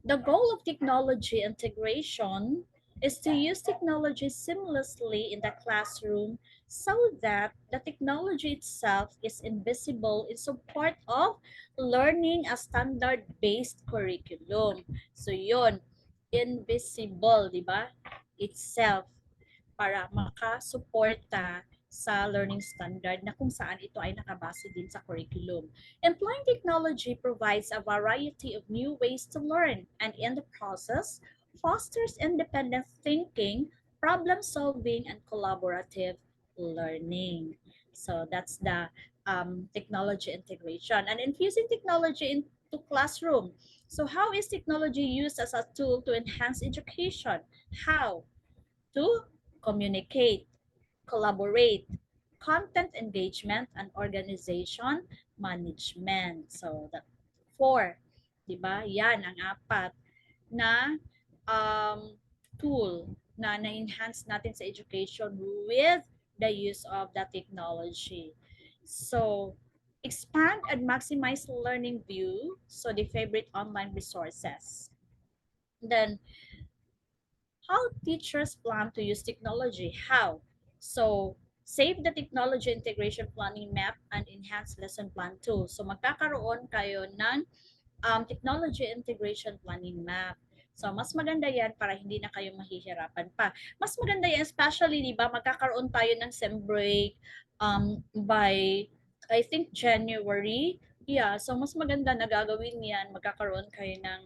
The goal of technology integration is to use technology seamlessly in the classroom so that the technology itself is invisible in support of learning a standard-based curriculum. So yun, invisible, di ba? Itself, para makasuporta sa learning standard na kung saan ito ay nakabase din sa curriculum. Employing technology provides a variety of new ways to learn, and in the process, fosters independent thinking, problem solving, and collaborative learning. So that's the technology integration. And infusing technology into classroom. So how is technology used as a tool to enhance education? How? To communicate, collaborate, content engagement, and organization management. So, 4, di ba? Yan ang 4 na tool na na-enhance natin sa education with the use of the technology. So, expand and maximize learning view. So, the favorite online resources. Then, how teachers plan to use technology? How? So, save the technology integration planning map and enhance lesson plan tool. So, magkakaroon kayo ng technology integration planning map. So, mas maganda yan para hindi na kayo mahihirapan pa. Mas maganda yan, especially, di ba, magkakaroon tayo ng sem break by, I think, January. Yeah, so mas maganda na gagawin yan. Magkakaroon kayo ng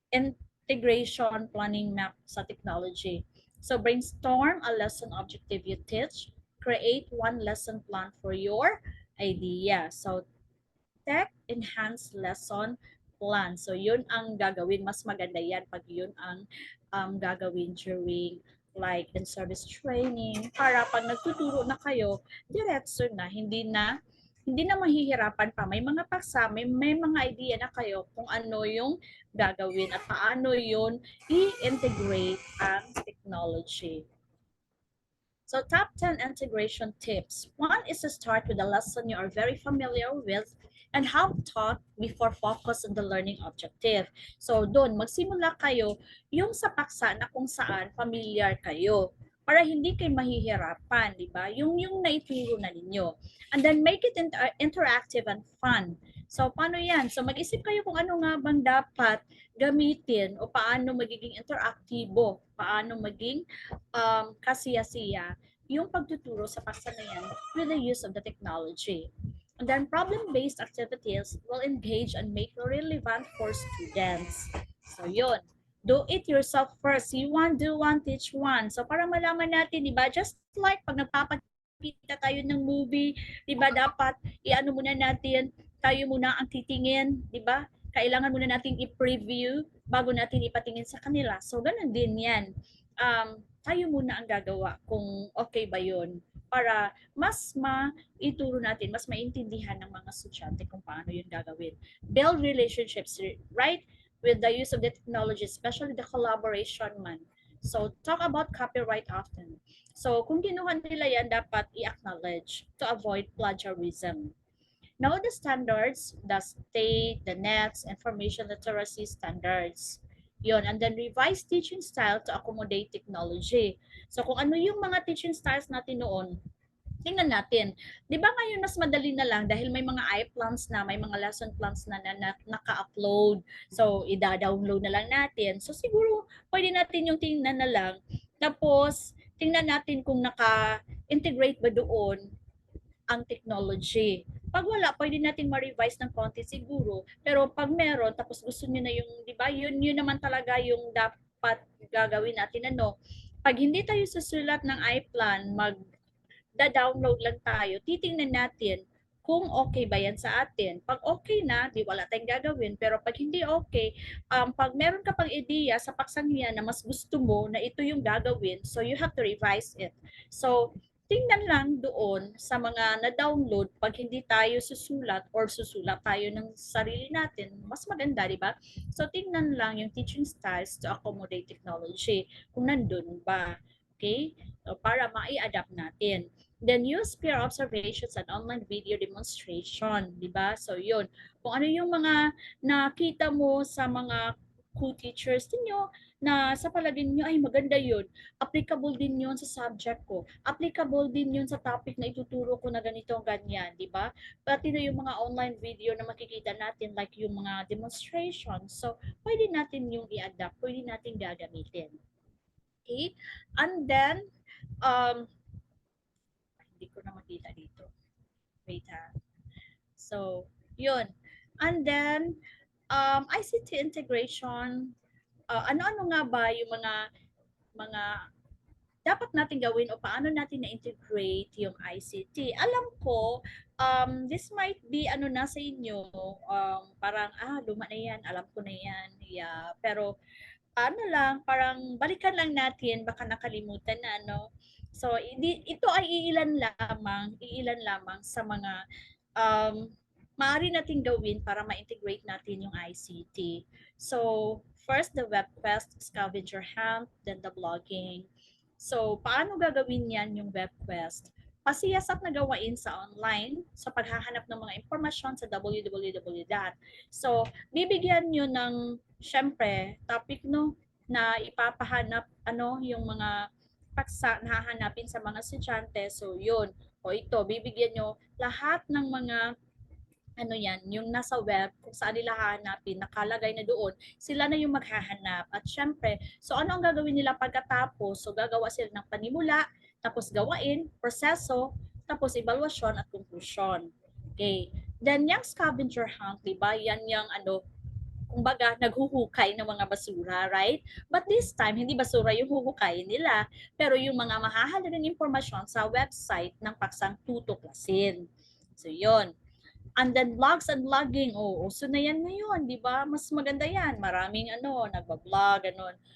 integration planning map sa technology. So brainstorm a lesson objective you teach. Create one lesson plan for your idea. So tech enhanced lesson plan. So yun ang gagawin. Mas maganda yan pag yun ang gagawin during like in-service training para pag nagtuturo na kayo, diretso na, hindi hindi na mahihirapan pa. May mga paksa, may mga idea na kayo kung ano yung gagawin at paano yun i-integrate ang technology. So top 10 integration tips. One is to start with a lesson you are very familiar with and have taught before focus on the learning objective. So doon, magsimula kayo yung sa paksa na kung saan familiar kayo para hindi kayo mahihirapan, di ba? Yung naituro na ninyo. And then make it interactive and fun. So paano yan? So mag-isip kayo kung ano nga bang dapat gamitin o paano magiging interaktibo, paano maging kasiya-siya yung pagtuturo sa paksa na yan with the use of the technology. And then problem-based activities will engage and make relevant for students. So yun, do it yourself first. See one, do one, teach one. So para malaman natin, di ba, just like pag nagpapakita tayo ng movie, di ba, dapat i-ano muna natin, tayo muna ang titingin, di ba? Kailangan muna natin i-preview bago natin ipatingin sa kanila. So ganun din yan. Tayo muna ang gagawa kung okay ba yun para mas maituro natin, mas maintindihan ng mga estudyante kung paano yun gagawin. Build relationships, right? With the use of the technology, especially the collaboration man. So, talk about copyright often. So, kung kinuha nila yan, dapat i-acknowledge to avoid plagiarism. Know the standards, the state, the NETs, information literacy standards. Yun, and then revise teaching style to accommodate technology. So kung ano yung mga teaching styles natin noon, tingnan natin. 'Di ba ngayon mas madali na lang dahil may mga iPlans na, may mga lesson plans na, naka-upload. So ida-download na lang natin. So siguro pwede natin yung tingnan na lang. Tapos tingnan natin kung naka-integrate ba doon ang technology. Pag wala, pwede nating ma-revise ng konti siguro. Pero pag meron, tapos gusto niyo na yung, di ba, yun naman talaga yung dapat gagawin natin. Pag hindi tayo susulat ng iPlan, da-download lang tayo, titingnan natin kung okay ba yan sa atin. Pag okay na, di wala tayong gagawin. Pero pag hindi okay, pag meron ka pang ideya sa paksang yan na mas gusto mo na ito yung gagawin, so you have to revise it. So, tingnan lang doon sa mga na-download pag hindi tayo susulat or susulat tayo ng sarili natin, mas maganda, di ba? So, tingnan lang yung teaching styles to accommodate technology kung nandun ba. Okay? So, para ma-adapt natin. Then, use peer observations and online video demonstration, di ba? So, yun. Kung ano yung mga nakita mo sa mga co-teachers ninyo na sa palagay niyo ay maganda yun, applicable din yun sa subject ko. Applicable din yun sa topic na ituturo ko na ganito, ganyan, di ba? Pati na yung mga online video na makikita natin like yung mga demonstration. So, pwede natin yung i-adapt, pwede natin gagamitin. Okay? And then, hindi ko na makita dito. Wait ha. So, yun. And then, ICT integration, ano-ano nga ba yung mga dapat natin gawin o paano natin na-integrate yung ICT. Alam ko, this might be ano na sa inyo, parang, luma na yan, alam ko na yan. Yeah. Pero, ano lang, parang balikan lang natin, baka nakalimutan na, ano. So, ito ay iilan lamang sa mga maaari natin gawin para ma-integrate natin yung ICT. So, first, the web quest, scavenger hunt, then the blogging. So, paano gagawin yan yung web quest? Pasiyasat na gawain sa online sa paghahanap ng mga impormasyon sa www. So, bibigyan nyo ng, syempre, topic na ipapahanap yung mga paksa na hahanapin sa mga estudyante. So, yun. O ito, bibigyan nyo lahat ng mga yung nasa web, kung saan nila hahanapin, nakalagay na doon, sila na yung maghahanap. At syempre, so ano ang gagawin nila pagkatapos? So gagawa sila ng panimula, tapos gawain, proseso, tapos evaluasyon at conclusion. Okay. Then yung scavenger hunt, diba? Yan yung kumbaga naghuhukay ng mga basura, right? But this time, hindi basura yung huhukayin nila, pero yung mga mahahalagang impormasyon sa website ng paksang tutuklasin. So yun. And then blogs and blogging, uso na yan ngayon, di ba? Mas maganda yan. Maraming nagbablog,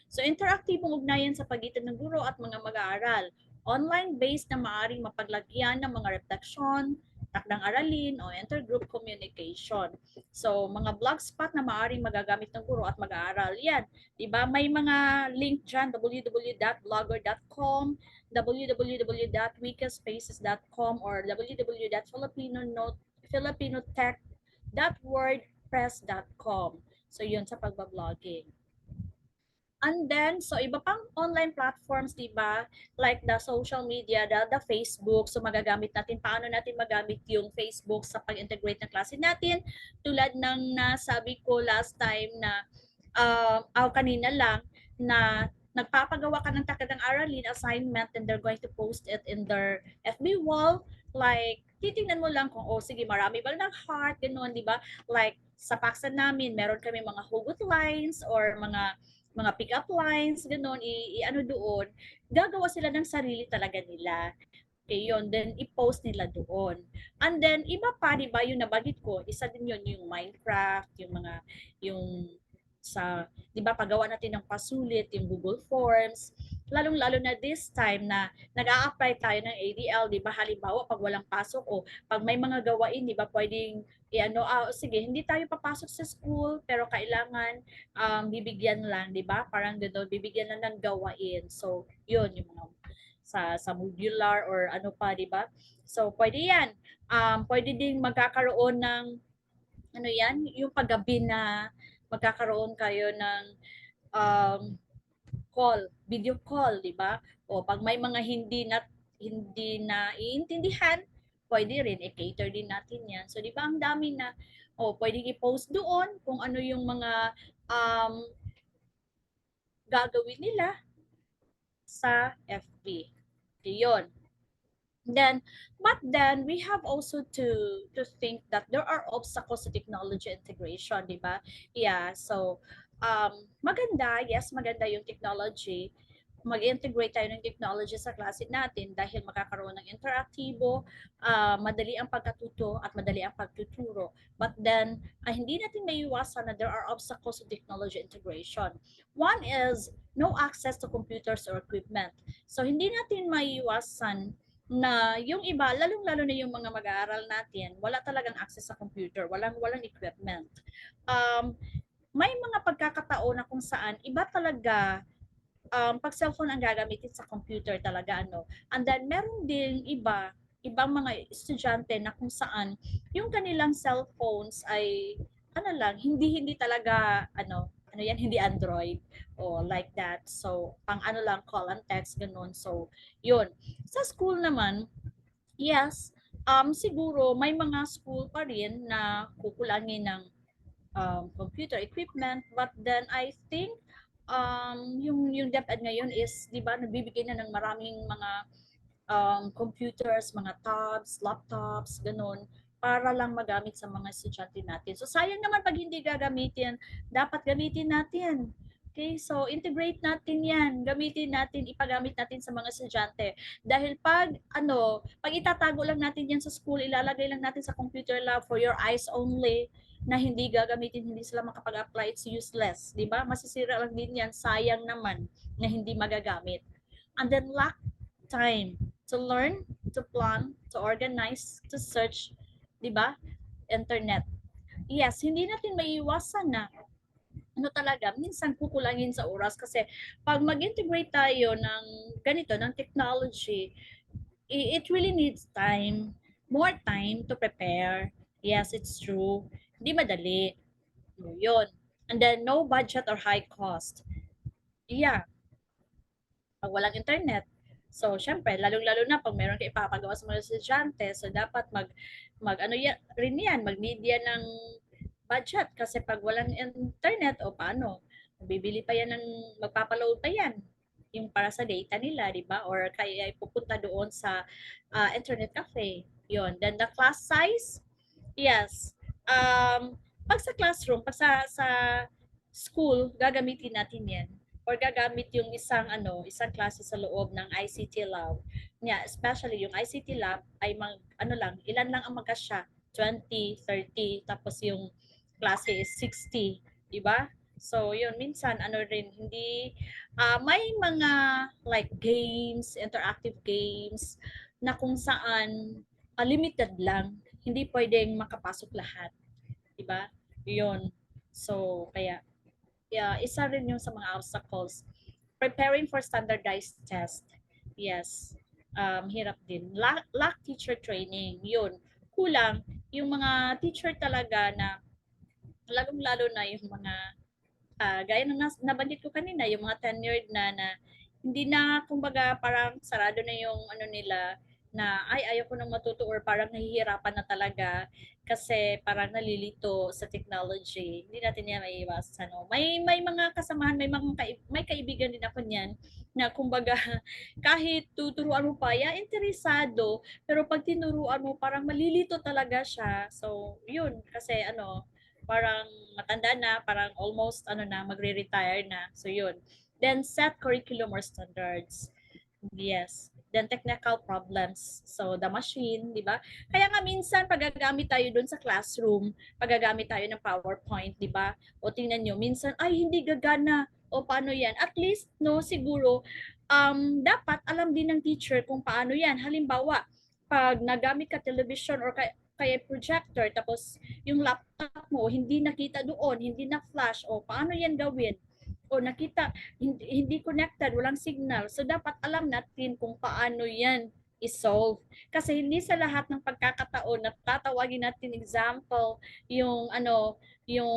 So interaktibong ugnayan sa pagitan ng guro at mga mag-aaral. Online-based na maaaring mapaglagyan ng mga reflection, takdang aralin o intergroup communication. So, mga blogspot na maaaring magagamit ng guro at mag-aaral. Yan, diba? May mga link dyan, www.blogger.com, www.wikispaces.com, or www.filipinotech.wordpress.com. So, yun sa pagbablogging. And then, so iba pang online platforms, di ba? Like the social media, the Facebook. So magagamit natin, paano natin magamit yung Facebook sa pag-integrate ng klase natin. Tulad ng nasabi ko last time na, kanina lang, na nagpapagawa ka ng takdang aralin assignment and they're going to post it in their FB wall. Like, titingnan mo lang kung, sige, marami ba ng heart, gano'n, di ba? Like, sa paksa namin, meron kami mga hugot lines or mga pick-up lines, gano'n, i-ano doon, gagawa sila ng sarili talaga nila. Okay, yun. Then, i-post nila doon. And then, iba pa, di ba, yung nabagit ko, isa din yun, yung Minecraft, yung sa, di ba, paggawa natin ng pasulit, yung Google Forms, lalong-lalo na this time na nag-a-apply tayo ng ADL, di ba, halimbawa, pag walang pasok o pag may mga gawain, di ba, pwedeng, sige, hindi tayo papasok sa school, pero kailangan bibigyan lang, di ba? Parang gano'n, bibigyan lang ng gawain. So, yun, yung mga sa modular or ano pa, di ba? So, pwede yan. Pwede din magkakaroon ng, ano yan, yung paggabi na magkakaroon kayo ng video call, di ba? O pag may mga hindi na iintindihan, pwede rin i-cater din natin 'yan. So di ba ang dami na pwedeng i-post doon kung ano yung mga gagawin nila sa FB. Yun. But then we have also to think that there are obstacles to technology integration, di ba? Yeah, so maganda, yes, maganda yung technology. Mag-integrate tayo ng technology sa klase natin dahil makakaroon ng interaktibo, madali ang pagkatuto at madali ang pagtuturo. But then, hindi natin maiiwasan na there are obstacles to technology integration. One is no access to computers or equipment. So, hindi natin maiiwasan na yung iba, lalong-lalo na yung mga mag-aaral natin, wala talagang access sa computer, walang equipment. May mga pagkakataon na kung saan iba talaga pag cellphone ang gagamitin sa computer talaga, ano. And then meron din ibang mga estudyante na kung saan yung kanilang cellphones ay hindi talaga yan, hindi Android o like that. So pang lang, call and text, ganun. So yun. Sa school naman, yes, siguro may mga school pa rin na kukulangin ng computer equipment, but then I think yung DepEd ngayon is, di ba, nagbibigay na ng maraming mga computers, mga tabs, laptops, ganun, para lang magamit sa mga estudyante natin. So sayang naman pag hindi gagamitin, dapat gamitin natin. Okay, so integrate natin yan, gamitin natin, ipagamit natin sa mga estudyante. Dahil pag itatago lang natin yan sa school, ilalagay lang natin sa computer lab for your eyes only, na hindi gagamitin, hindi sila makapag-apply, it's useless, di ba? Masisira lang din yan, sayang naman na hindi magagamit. And then lack time to learn, to plan, to organize, to search, di ba? Internet. Yes, hindi natin maiiwasan na talaga, minsan kukulangin sa oras kasi pag mag-integrate tayo ng ganito, ng technology, it really needs time, more time to prepare. Yes, it's true. Hindi madali. Yun. And then, no budget or high cost. Yeah. Pag walang internet. So, syempre, lalong-lalo na pag meron kayo ipapagawa sa mga estudyante, so dapat mag-media ng budget kasi pag walang internet o paano, bibili pa yan magpapaload pa yan yung para sa data nila, di ba? Or kaya pupunta doon sa internet cafe. Yun. Then the class size, yes. Pag sa classroom, pag sa school, gagamitin natin yan. Or gagamit yung isang klase sa loob ng ICT lab. Yeah, especially yung ICT lab ay ilan lang ang magkasya, 20, 30, tapos yung klase is 60, di ba? So, yun, minsan, hindi, may mga like games, interactive games, na kung saan limited lang. Hindi pwedeng makapasok lahat, 'di ba? 'Yun. So, kaya isa rin yung sa mga obstacles. Preparing for standardized test. Yes. Hirap din. Lack teacher training. Yun. Kulang yung mga teacher talaga na lalong-lalo na yung mga gaya ng nabanggit ko kanina, yung mga tenured na hindi na, kumbaga, parang sarado na yung ano nila, na ay ayaw ko nang matuto or parang nahihirapan na talaga kasi parang nalilito sa technology. Hindi natin yan maiiwasan. No? May mga kasamahan, may kaibigan din ako niyan na kumbaga kahit tuturuan mo pa, interesado, pero pag tinuruan mo parang malilito talaga siya. So, yun kasi parang matanda na, parang almost magre-retire na. So yun. Then set curriculum or standards. Yes. Then technical problems. So the machine, di ba? Kaya nga minsan pagagamit tayo doon sa classroom, pagagamit tayo ng PowerPoint, di ba? O tingnan nyo, minsan ay hindi gagana. O paano yan? At least no, siguro dapat alam din ng teacher kung paano yan. Halimbawa, pag nagamit ka television or kaya projector, tapos yung laptop mo hindi nakita doon, hindi na flash, o paano yan gawin? O nakita, hindi connected, walang signal. So dapat alam natin kung paano yan i-solve. Kasi hindi sa lahat ng pagkakataon na tatawagin natin example, yung yung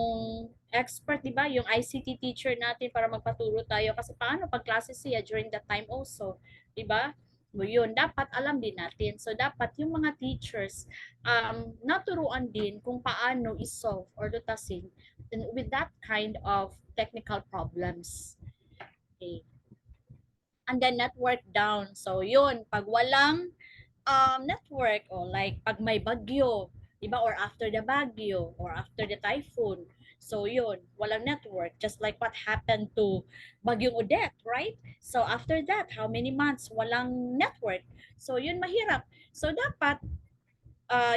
expert, di ba? Yung ICT teacher natin para magpaturo tayo. Kasi paano pag classes siya during that time also, di ba? Yun, dapat alam din natin. So dapat yung mga teachers naturuan din kung paano i-solve or lutasin with that kind of technical problems. Okay. And then network down. So yun, pag walang network, o like pag may bagyo, diba, or after the bagyo or after the typhoon, so yun, walang network, just like what happened to Bagyong Odette, right? So after that, how many months walang network? So yun, mahirap. So dapat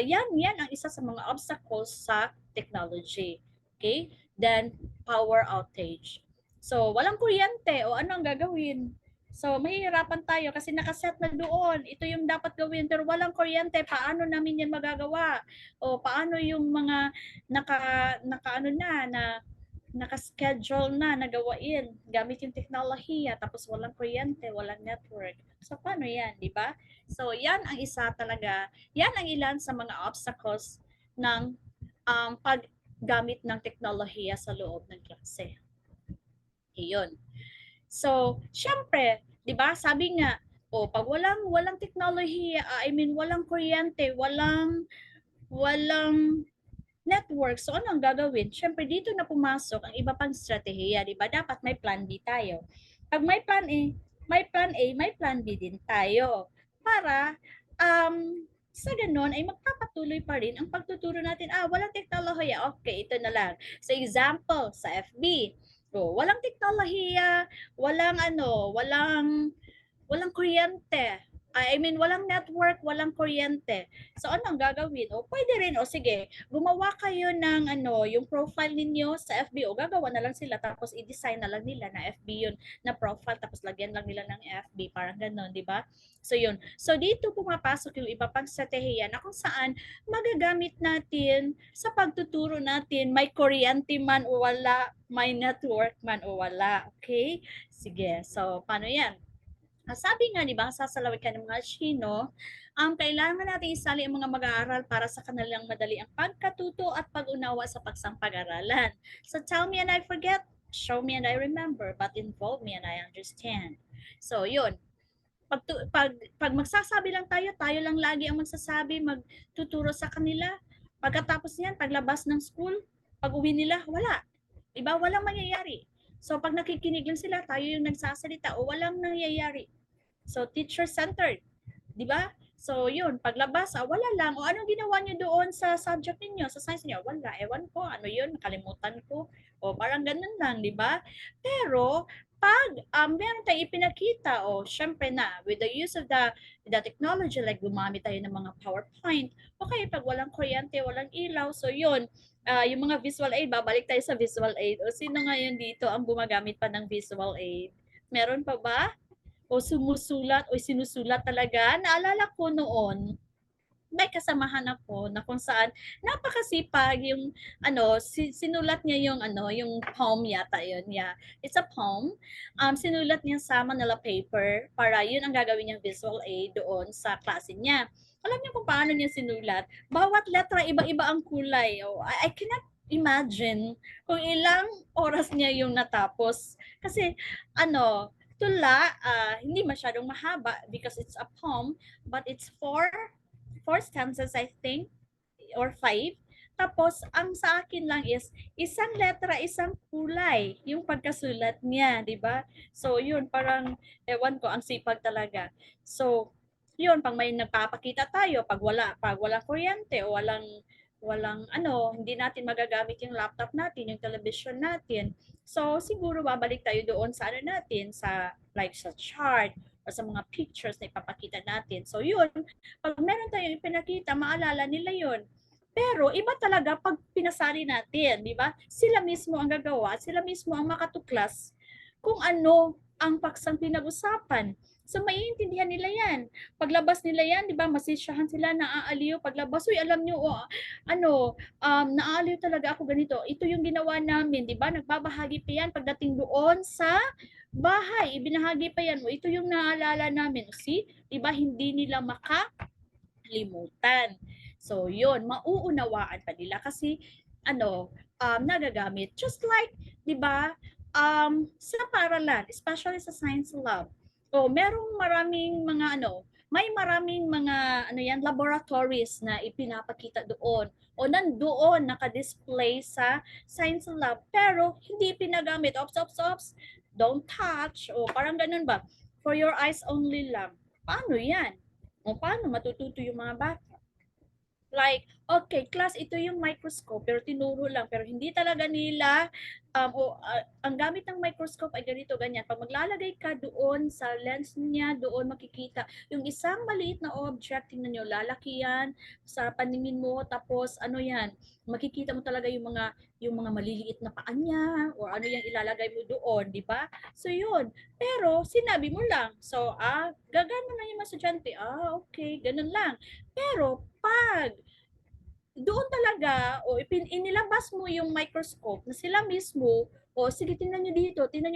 yan ang isa sa mga obstacles sa technology. Okay? Then, power outage. So, walang kuryente, o ano ang gagawin? So, mahihirapan tayo kasi nakaset na doon. Ito yung dapat gawin, pero walang kuryente. Paano namin yan magagawa? O paano yung mga naka-schedule na nagawain gamit yung teknolohiya, tapos walang kuryente, walang network. So, paano yan, di ba? So, yan ang isa talaga, yan ang ilan sa mga obstacles ng paggamit ng teknolohiya sa loob ng klase. Iyon. So, syempre, 'di ba? Sabi nga, pag walang teknolohiya, walang kuryente, walang network. So, ano ang gagawin? Syempre, dito na pumasok ang iba pang strategiya, 'di ba? Dapat may plan B tayo. Pag may plan A, may plan B din tayo para sa ganun ay magpapatuloy pa rin ang pagtuturo natin. Walang teknolohiya. Okay, ito na lang. So, example, sa FB. Walang teknolohiya, walang kuryente. Walang network, walang kuryente. So, ano ang gagawin? Pwede rin, sige, gumawa kayo ng yung profile ninyo sa FB, gagawa na lang sila, tapos i-design na lang nila na FB yun, na profile, tapos lagyan lang nila ng FB, parang gano'n, di ba? So, yun. So, dito pumapasok yung iba pang strategiya na kung saan magagamit natin sa pagtuturo natin, may kuryente man o wala, may network man o wala. Okay? Sige. So, paano yan? Sabi nga, di ba, sasalawin ka ng mga Chino, kailangan natin isali ang mga mag-aaral para sa kanilang madali ang pagkatuto at pag-unawa sa pagsang-pag-aralan. So tell me and I forget, show me and I remember, but involve me and I understand. So yun, pag magsasabi lang tayo lang lagi ang magsasabi, magtuturo sa kanila. Pagkatapos niyan, paglabas ng school, pag uwi nila, wala. Diba? Walang mangyayari. So pag nakikinig lang sila, tayo yung nagsasalita o walang nangyayari. So, teacher-centered. Di ba? So, yun. Paglabas, wala lang. O anong ginawa niyo doon sa subject niyo, sa science niyo? Wala. Ewan ko. Ano yun? Nakalimutan ko. O parang ganun lang, di ba? Pero, pag meron tayong ipinakita, syempre na, with the use of the technology, like gumamit tayo ng mga PowerPoint, okay, pag walang kuryente, walang ilaw, so yun, yung mga visual aid, babalik tayo sa visual aid. O sino ngayon dito ang gumagamit pa ng visual aid? Meron pa ba? O sumusulat o sinusulat talaga. Naalala ko noon, may kasamahan ako na kung saan napakasipag yung sinulat niya yung yung poem yata yun. Yeah. It's a poem. Sinulat niya sa Manila paper para yun ang gagawin niyang visual aid doon sa klase niya. Alam niyo kung paano niya sinulat? Bawat letra iba-iba ang kulay. Oh, I cannot imagine kung ilang oras niya yung natapos. Kasi tula, hindi masyadong mahaba because it's a poem, but it's four stanzas, I think, or five. Tapos, ang sa akin lang is, isang letra, isang kulay, yung pagkasulat niya, di ba? So, yun, parang, ewan ko, ang sipag talaga. So, yun, pag may nagpapakita tayo, pag walang kuryente, o walang hindi natin magagamit yung laptop natin, yung television natin. So, siguro babalik tayo doon sa natin, like sa chart, o sa mga pictures na ipapakita natin. So, yun, pag meron tayong ipinakita, maalala nila yun. Pero iba talaga pag pinasali natin, di ba? Sila mismo ang gagawa, sila mismo ang makatuklas kung ano ang paksang pinag-usapan. So maiintindihan nila yan. Paglabas nila yan, di ba, masisyahan sila, naaaliw. Paglabas, uy, alam nyo, naaaliw talaga ako ganito. Ito yung ginawa namin, di ba? Nagbabahagi pa yan pagdating doon sa bahay. Ibinahagi pa yan. Ito yung naalala namin. See? Di ba, hindi nila makalimutan. So, yun, mauunawaan pa nila kasi nagagamit. Just like, di ba, sa paaralan, especially sa science lab, merong maraming mga may maraming mga laboratories na ipinapakita doon o nandoon naka-display sa science lab pero hindi pinagamit. Ops, don't touch o parang ganun ba? For your eyes only lang. Paano yan? O paano matututo yung mga bata? Like, okay, class, ito yung microscope, pero tinuro lang, pero hindi talaga nila, ang gamit ng microscope ay ganito, ganyan. Pag maglalagay ka doon sa lens niya, doon makikita yung isang maliit na object, tingnan nyo, lalaki yan sa paningin mo, tapos yan, makikita mo talaga yung mga maliliit na paa niya, o ano yung ilalagay mo doon, di ba? So, yun. Pero, sinabi mo lang. So, gagana na yung mga estudyante. Okay, ganun lang. Pero pag doon talaga inilabas mo yung microscope na sila mismo sige tingnan nyo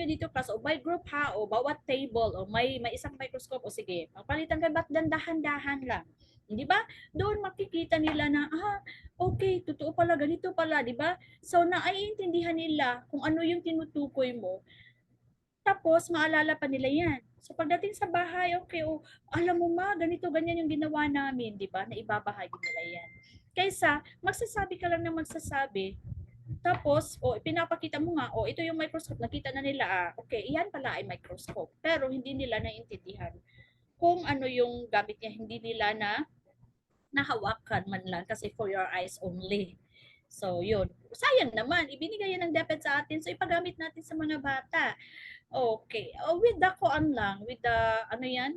dito class o by group ha o bawat table o may isang microscope o sige magpalitan ka ba't dahan-dahan lang, di ba? Doon makikita nila na okay, totoo pala, ganito pala, di ba? So naiintindihan nila kung ano yung tinutukoy mo. Tapos, maalala pa nila yan. So, pagdating sa bahay, okay, alam mo ma, ganito, ganyan yung ginawa namin, di ba? Na ibabahagi nila yan. Kaysa, magsasabi ka lang ng magsasabi, tapos, pinapakita mo nga, ito yung microscope, nakita na nila, okay, iyan pala ay microscope. Pero, hindi nila naiintindihan kung ano yung gamit niya, hindi nila nahawakan man lang kasi for your eyes only. So, yun. Sayang naman, ibinigay yan ng DepEd sa atin, so ipagamit natin sa mga bata. Okay. With the with the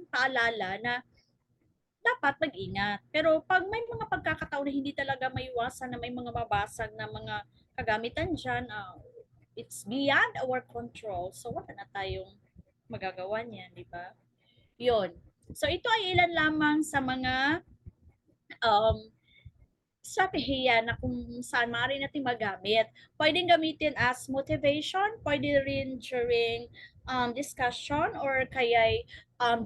paalala na dapat mag-ingat. Pero pag may mga pagkakataon na hindi talaga maiwasan na may mga mabasag na mga kagamitan dyan, it's beyond our control. So, wala na tayong magagawa niyan, di ba? Yun. So, ito ay ilan lamang sa mga strategiya na kung saan maaari natin magamit. Pwedeng gamitin as motivation, pwede rin during discussion or kaya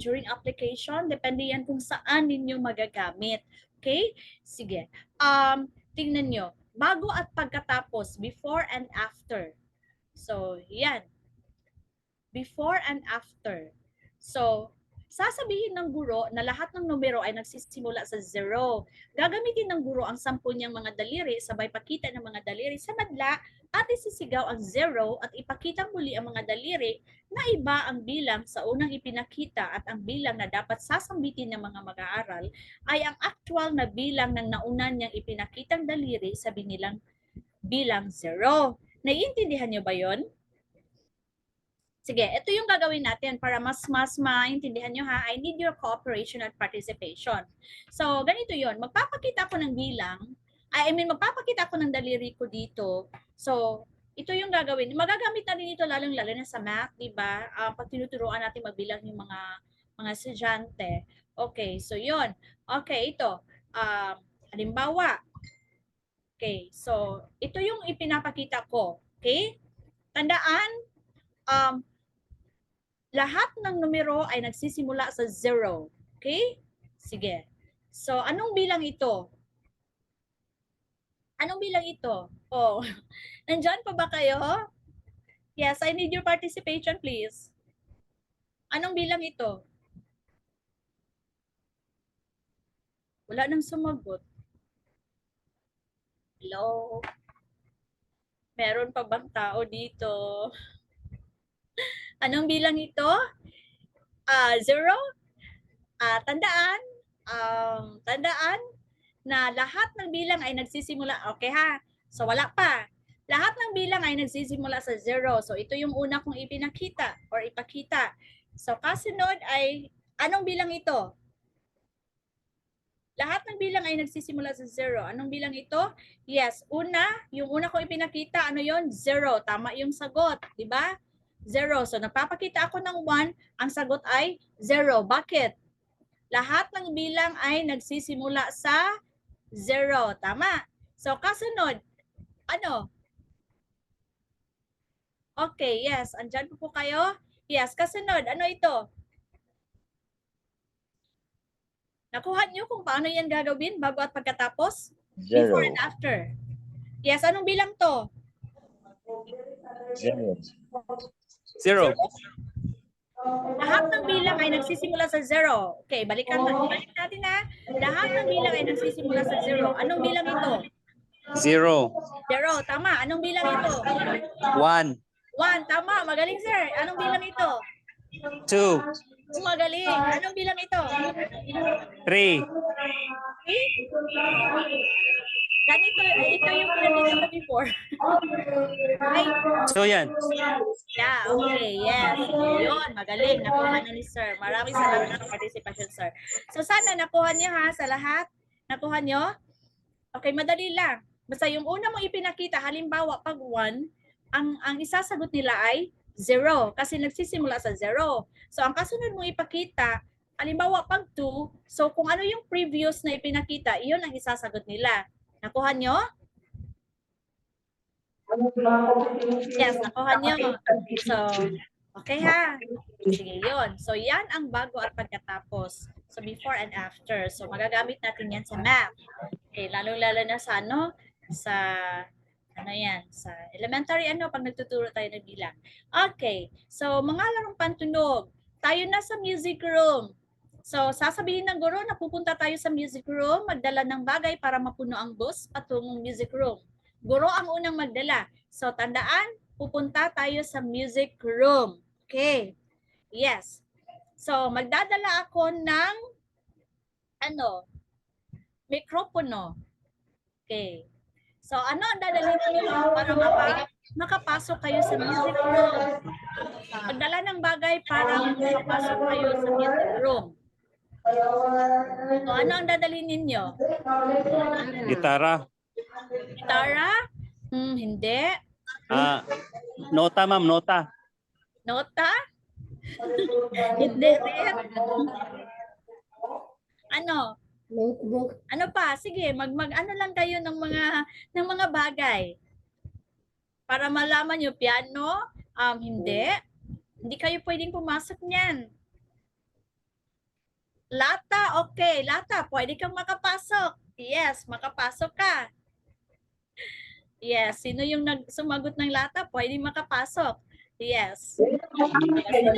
during application. Depende yan kung saan ninyo magagamit. Okay? Sige. Tingnan nyo. Bago at pagkatapos, before and after. So, yan. Before and after. So, sasabihin ng guro na lahat ng numero ay nagsisimula sa 0. Gagamitin ng guro ang 10 niyang mga daliri, sabay pakita ng mga daliri sa madla, at isisigaw ang 0 at ipakita muli ang mga daliri na iba ang bilang sa unang ipinakita at ang bilang na dapat sasambitin ng mga mag-aaral ay ang actual na bilang ng nauna niyang ipinakitang daliri sa binilang bilang 0. Naiintindihan niyo ba yon? Sige, ito yung gagawin natin para mas maintindihan nyo ha. I need your cooperation and participation. So, ganito yon. Magpapakita ako ng bilang. Magpapakita ako ng daliri ko dito. So, ito yung gagawin. Magagamit natin ito lalong-lalo na sa math, di ba? Pag tinuturuan natin magbilang yung mga estudyante. Okay, so yon. Okay, ito. Halimbawa, okay, so ito yung ipinapakita ko. Okay? Tandaan, lahat ng numero ay nagsisimula sa 0. Okay? Sige. So, anong bilang ito? Anong bilang ito? Oh, nandyan pa ba kayo? Yes, I need your participation, please. Anong bilang ito? Wala nang sumagot. Hello? Meron pa bang tao dito? Anong bilang ito? 0? Tandaan na lahat ng bilang ay nagsisimula. Okay ha? So wala pa. Lahat ng bilang ay nagsisimula sa 0. So ito yung una kong ipinakita or ipakita. So kasunod ay, anong bilang ito? Lahat ng bilang ay nagsisimula sa 0. Anong bilang ito? Yes, yung una kong ipinakita, ano yon? 0. Tama yung sagot, di ba? 0. So nagpapakita ako ng 1, ang sagot ay 0. Bakit? Lahat ng bilang ay nagsisimula sa 0. Tama. So kasunod, ano? Okay, yes. Andyan po kayo? Yes, kasunod, ano ito? Nakuha niyo kung paano yan gagawin bago at pagkatapos? Before and after. Yes, anong bilang to? 0. Lahat ng bilang ay nagsisimula sa 0. Okay, balik natin na. Lahat ng bilang ay nagsisimula sa 0. Anong bilang ito? 0. 0, tama. Anong bilang ito? 1. 1, tama. Magaling, sir. Anong bilang ito? 2. Magaling. Anong bilang ito? 3. Ganito, ito yung pinakita ko before. Right? So yan. Yeah, okay, yes. Yun, magaling. Nakuha na ni sir. Maraming salamat sa participation, sir. So sana nakuha niyo ha sa lahat. Nakuha niyo? Okay, madali lang. Basta yung una mong ipinakita, halimbawa pag 1, ang isasagot nila ay 0 kasi nagsisimula sa 0. So ang kasunod mong ipakita, halimbawa pag 2, so kung ano yung previous na ipinakita, iyon ang isasagot nila. Nakuha nyo? Yes, nakuha nyo. So, okay ha. Sige, yun. So, yan ang bago at pagkatapos. So, before and after. So, magagamit natin yan sa math. Okay, lalong-lalo na sa ano? Sa, ano yan? Sa elementary pag nagtuturo tayo ng bilang. Okay. So, mga larong pantunog. Tayo na sa music room. So, sasabihin ng guro na pupunta tayo sa music room, magdala ng bagay para mapuno ang bus patungong music room. Guro ang unang magdala. So, tandaan, pupunta tayo sa music room. Okay. Yes. So, magdadala ako ng mikropono. Okay. So, ano ang dadalhin niyo para makapasok kayo sa music room? Magdala ng bagay para makapasok kayo sa music room. So, ano ang dadalhin ninyo? Gitara. Gitara? Hindi. Nota, ma'am, nota. Nota? Hindi rin. Ano? Notebook. Ano pa? Sige, ano lang kayo ng mga bagay. Para malaman nyo, piano? Hindi. Hindi kayo pwedeng pumasok niyan. Lata, okay. Lata, pwede kang makapasok. Yes, makapasok ka. Yes, sino yung sumagot ng lata? Pwede makapasok. Yes. Sino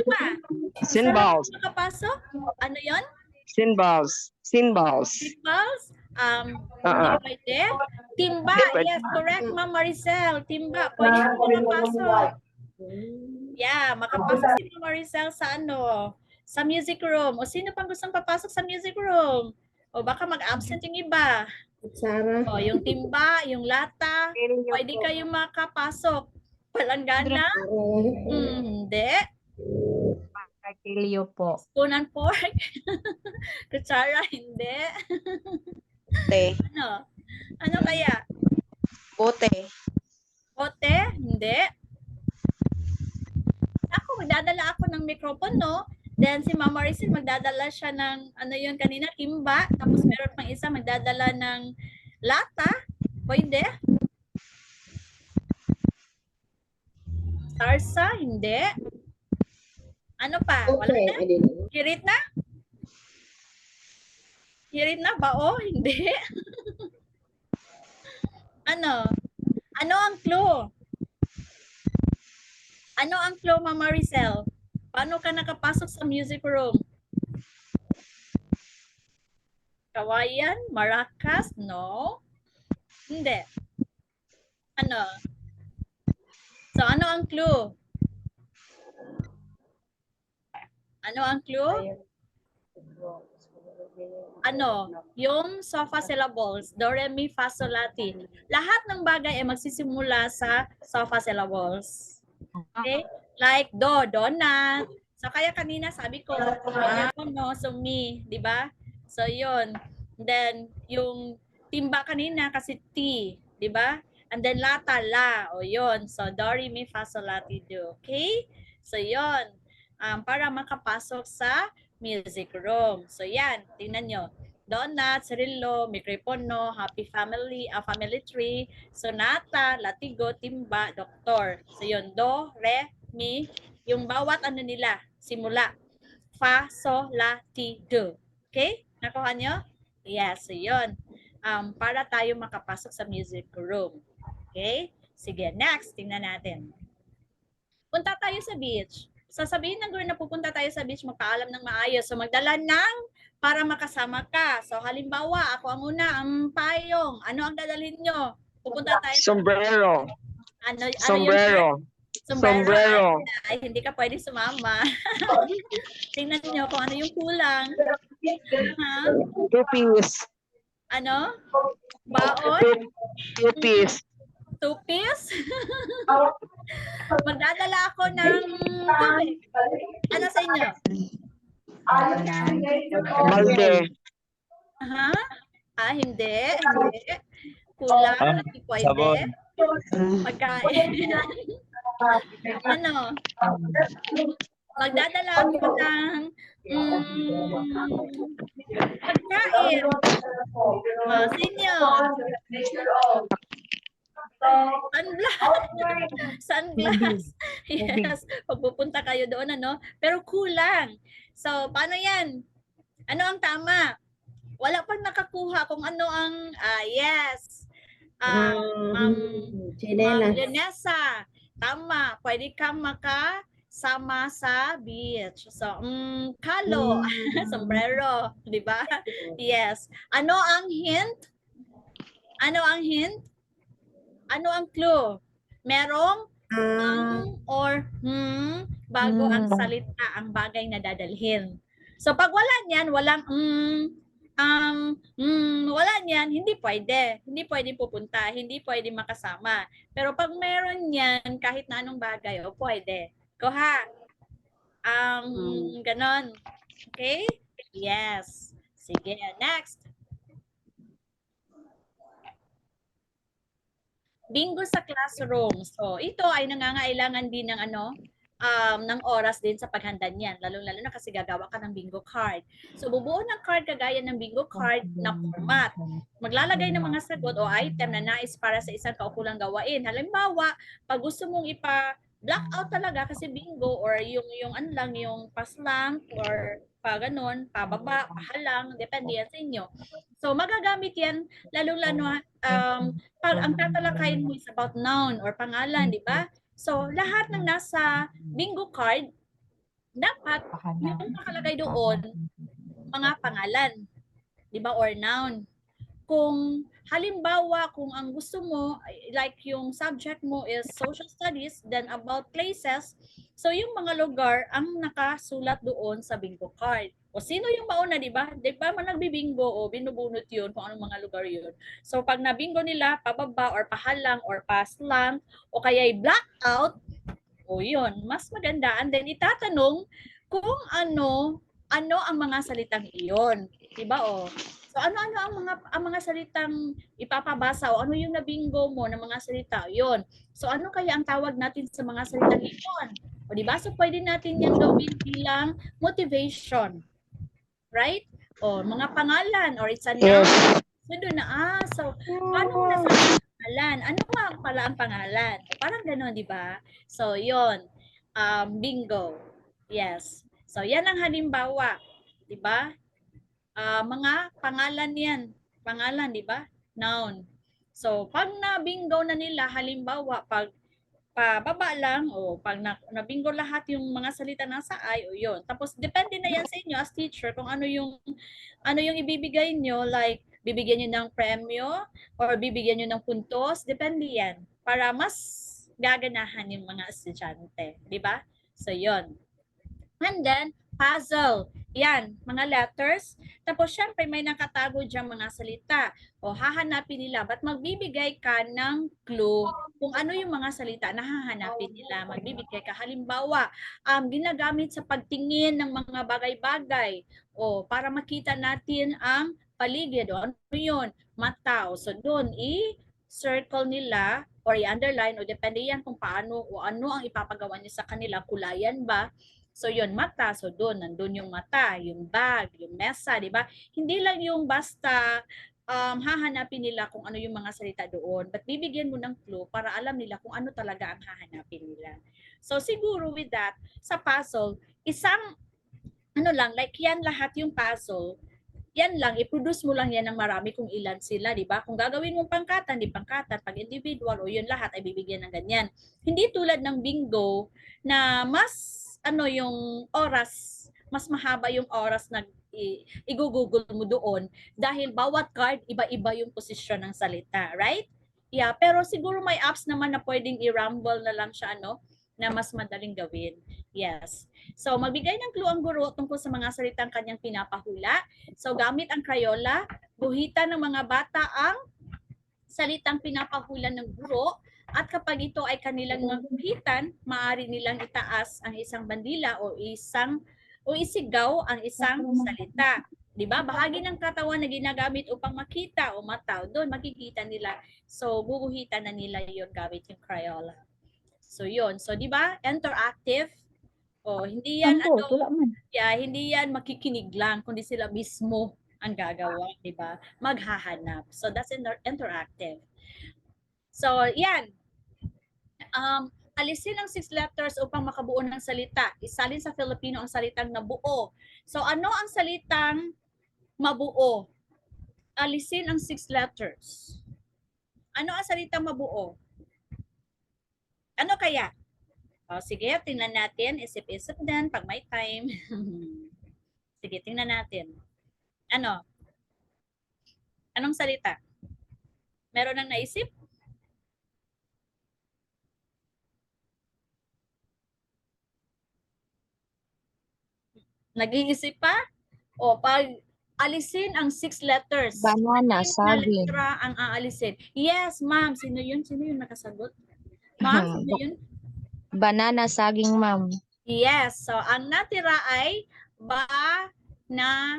pa? Cymbals. Makapasok? Ano yon? Cymbals. Cymbals. Cymbals? Hindi pwede. Timba, yes, correct, Ma'am Maricel. Timba, pwede kang makapasok. Yeah, makapasok si Ma'am Maricel sa sa music room. O sino pang gustong papasok sa music room? O baka mag-absent yung iba. Sarah. O yung timba, yung lata, pwede kayong makapasok. Palanggana? Hindi. Kakilyo po. Spoon and fork? Kutsara? Hindi. Bote. Ano kaya? Bote. Bote? Hindi. Magdadala ako ng microphone, no? Then si Mama Maricel magdadala siya ng ano yun kanina, timba. Tapos meron pang isa magdadala ng lata. Pwede? Sarsa? Hindi. Ano pa? Wala na? Hirit na? Hirit na ba? Oh, hindi. Ano? Ano ang clue? Ano ang clue, Mama Maricel? Paano ka nakapasok sa music room? Kawayan? Maracas? No? Hindi. Ano? So, ano ang clue? Ano ang clue? Ano? Yung sofa syllables. Do, re, mi, fa, sol, la, ti. Lahat ng bagay ay magsisimula sa sofa syllables. Okay? Like do, donut. So, kaya kanina sabi ko, no, so mi, di ba? So, yun. Then, yung timba kanina kasi ti, di ba? And then, lata, la. O, yun. So, do, re, mi, fa, sol, la, ti, do. Okay? So, yun. Para makapasok sa music room. So, yan. Tingnan nyo. Donut, Cirillo, Mikripono, Happy Family, Family Tree, Sonata, Latigo, Timba, Doktor. So yun, Do, Re, Mi, yung bawat ano nila, simula. Fa, So, La, Ti, Do. Okay? Nakuha nyo? Yes, so yun. Para tayo makapasok sa music room. Okay? Sige, next, tingnan natin. Punta tayo sa beach. Sasabihin ng guru na pupunta tayo sa beach, magpaalam ng maayos. So magdala ng para makasama ka. So halimbawa, ako ang una, ang payong. Ano ang dadalhin nyo? Pupunta tayo. Sombrero. Ano yun? Sombrero. Sombrero. Ay, hindi ka pwede sumama. Tingnan nyo kung ano yung kulang. Two piece. Ano? Baon? Two piece. Two-piece? Magdadala ako ng tubig. Ano sa inyo? Balde. Hindi. Kulang. Hindi pwede. Sabon. Pagkain. Ano? Magdadala ako ng pagkain. Sa inyo. Sunglass. Yes. Pagpupunta kayo doon, ano? Pero kulang. So, paano yan? Ano ang tama? Wala pang nakakuha kung ano ang, yes. Lenessa. Tama. Pwede kang makasama sa beach. So, kalo. Sombrero. Diba? Yes. Ano ang hint? Ano ang hint? Ano ang clue? Merong or bago ang salita, ang bagay na dadalhin. So pag wala niyan, walang wala niyan, hindi pwede. Hindi pwede pupunta, hindi pwede makasama. Pero pag meron niyan, kahit na anong bagay, pwede. Go ha. Ganon. Okay? Yes. Sige, next. Bingo sa classroom. So, ito ay nangangailangan din ng ng oras din sa paghanda niyan. Lalo-lalo na kasi gagawa ka ng bingo card. So, bubuo ng card kagaya ng bingo card na format. Maglalagay ng mga sagot o item na nais para sa isang kaukulang gawain. Halimbawa, pag gusto mong black out talaga kasi bingo or yung ano lang, yung paslang or ganun, pababa, pahalang, depende yan sa inyo. So, magagamit yan, lalo-lalo pag ang tatalakayin mo is about noun or pangalan, di ba? So, lahat ng nasa bingo card, dapat yung nakalagay doon, mga pangalan, di ba, or noun. Kung halimbawa, kung ang gusto mo, like yung subject mo is social studies, then about places, so yung mga lugar ang nakasulat doon sa bingo card. O sino yung mauna, di ba? Di ba man nagbibingo o binubunot yun kung anong mga lugar yun. So pag nabingo nila, pababa or pahalang or paslang o kaya blackout, o yun, mas maganda. And then itatanong kung ano ang mga salitang iyon. Diba o? So ano-ano ang mga salitang ipapabasa o ano yung nabingo mo ng mga salita? Yun. So ano kaya ang tawag natin sa mga salitang iyon? O O di ba? So pwede natin yan gawin bilang motivation. Right? O mga pangalan or it's a noun. Yes. So doon na, so paano mo nasabi ang pangalan? Ano nga pala ang pangalan? O, parang gano'n, di ba? So yon, bingo. Yes. So yan ang halimbawa, di ba? Mga pangalan yan. Pangalan, di ba? Noun. So, pag na-bingo na nila, halimbawa, pag pababa lang, o pag na-bingo lahat yung mga salita nasa I, o yun. Tapos, depende na yan sa inyo as teacher kung ano yung ibibigay nyo, like, bibigyan nyo ng premyo, or bibigyan nyo ng puntos, depende yan. Para mas gaganahan yung mga estudyante. Di ba? So, yun. And then, puzzle. Yan, mga letters. Tapos, syempre, may nakatago diyang mga salita. O, hahanapin nila. Ba't magbibigay ka ng clue kung ano yung mga salita na hahanapin nila. Magbibigay ka. Halimbawa, ginagamit sa pagtingin ng mga bagay-bagay. O, para makita natin ang paligid. O, ano yun? Mata. O, so, doon, circle nila or i-underline o depende yan kung paano o ano ang ipapagawa niyo sa kanila. Kulayan ba? So yun, mata. So doon, nandun yung mata, yung bag, yung mesa, di ba? Hindi lang yung basta hahanapin nila kung ano yung mga salita doon. But bibigyan mo ng clue para alam nila kung ano talaga ang hahanapin nila. So siguro with that, sa puzzle, isang, lang, like yan lahat yung puzzle, yan lang, i-produce mo lang yan ng marami kung ilan sila, di ba? Kung gagawin mong pangkatan, di pangkatan, pag individual, o yun lahat ay bibigyan ng ganyan. Hindi tulad ng bingo na mas yung oras, mas mahaba yung oras na i-google mo doon dahil bawat card, iba-iba yung posisyon ng salita, right? Yeah, pero siguro may apps naman na pwedeng i-rumble na lang siya, na mas madaling gawin. Yes. So, magbigay ng clue ang guro tungkol sa mga salitang kanyang pinapahula. So, gamit ang Crayola, guhitan ng mga bata ang salitang pinapahula ng guro. At kapag ito ay kanilang naguhitan, maaari nilang itaas ang isang bandila o isigaw ang isang salita. 'Di ba? Bahagi ng katawan na ginagamit upang makita o mataw, doon makikita nila. So, guguhitan na nila 'yon gamit yung Crayola. So, 'yon. So, 'di ba? Interactive. O, hindi yan hindi yan makikinig lang kundi sila mismo ang gagawa, 'di ba? Maghahanap. So, that's interactive. So, yan. Alisin ang 6 letters upang makabuo ng salita. Isalin sa Filipino ang salitang nabuo. So, ano ang salitang mabuo? Alisin ang 6 letters. Ano ang salitang mabuo? Ano kaya? O, sige, tingnan natin. Isip-isip din pag may time. Sige, tingnan natin. Ano? Anong salita? Meron nang naisip? Nag-iisip pa? O, pag alisin ang 6 letters. Banana, saging. Letra ang aalisin. Yes, ma'am. Sino yun? Sino yung nakasagot? Ma'am, sino yun? Banana, saging, ma'am. Yes. So, ang natira ay na.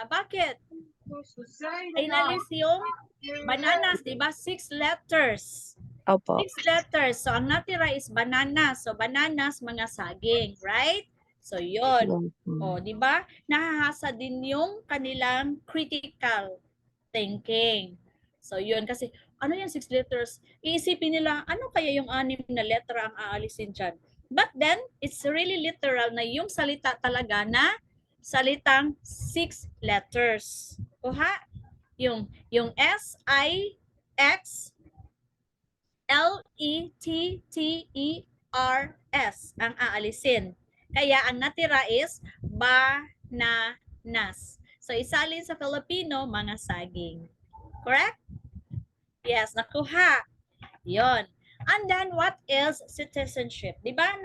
Bakit? Ay nalis yung bananas, di ba? 6 letters. Opo. 6 letters. So, ang natira is banana. So, bananas, mga saging. Right? So, yun. O, di ba? Nahahasa din yung kanilang critical thinking. So, yun. Kasi, ano yung 6 letters? Iisipin nila, ano kaya yung 6 na letra ang aalisin dyan? But then, it's really literal na yung salita talaga na salitang 6 letters. O ha? Yung S-I-X L-E-T-T-E-R-S ang aalisin. Kaya ang natira is bananas. So, isalin sa Filipino, mga saging. Correct? Yes, nakuha. Yon. And then, what is citizenship? Diba,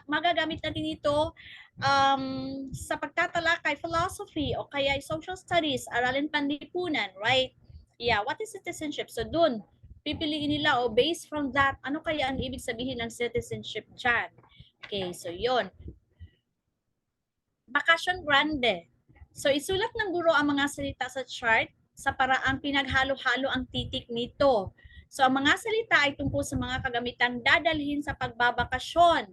magagamit natin ito sa pagtatalakay philosophy o kaya social studies, aralin panlipunan, right? Yeah, what is citizenship? So, dun, pipiliin nila o based from that, ano kaya ang ibig sabihin ng citizenship dyan? Okay, so yon. Bakasyon grande. So, isulat ng guro ang mga salita sa chart sa paraang pinaghalo-halo ang titik nito. So, ang mga salita ay tungkol sa mga kagamitang dadalhin sa pagbabakasyon.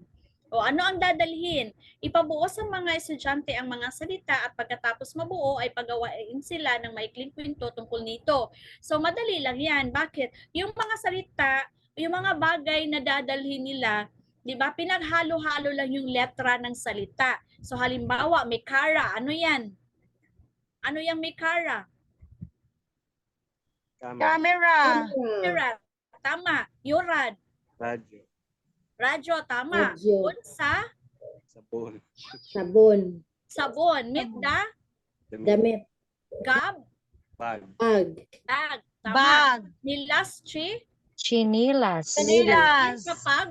O ano ang dadalhin? Ipabuo sa mga estudyante ang mga salita at pagkatapos mabuo ay pagawain sila ng maikling kwento tungkol nito. So madali lang yan. Bakit? Yung mga salita, yung mga bagay na dadalhin nila, 'di ba? Pinaghalo-halo lang yung letra ng salita. So halimbawa, may kara, ano 'yan? Ano yung may kara? Camera. Camera, tama. Yurad, Radyo. radyo, tama. Radyo. Unsa, Sabon. Sabon. sabon. Mitda, Damit. gab, Bag. Bag. bag, tama. Bag. Nilaschi, Chinilas. kapag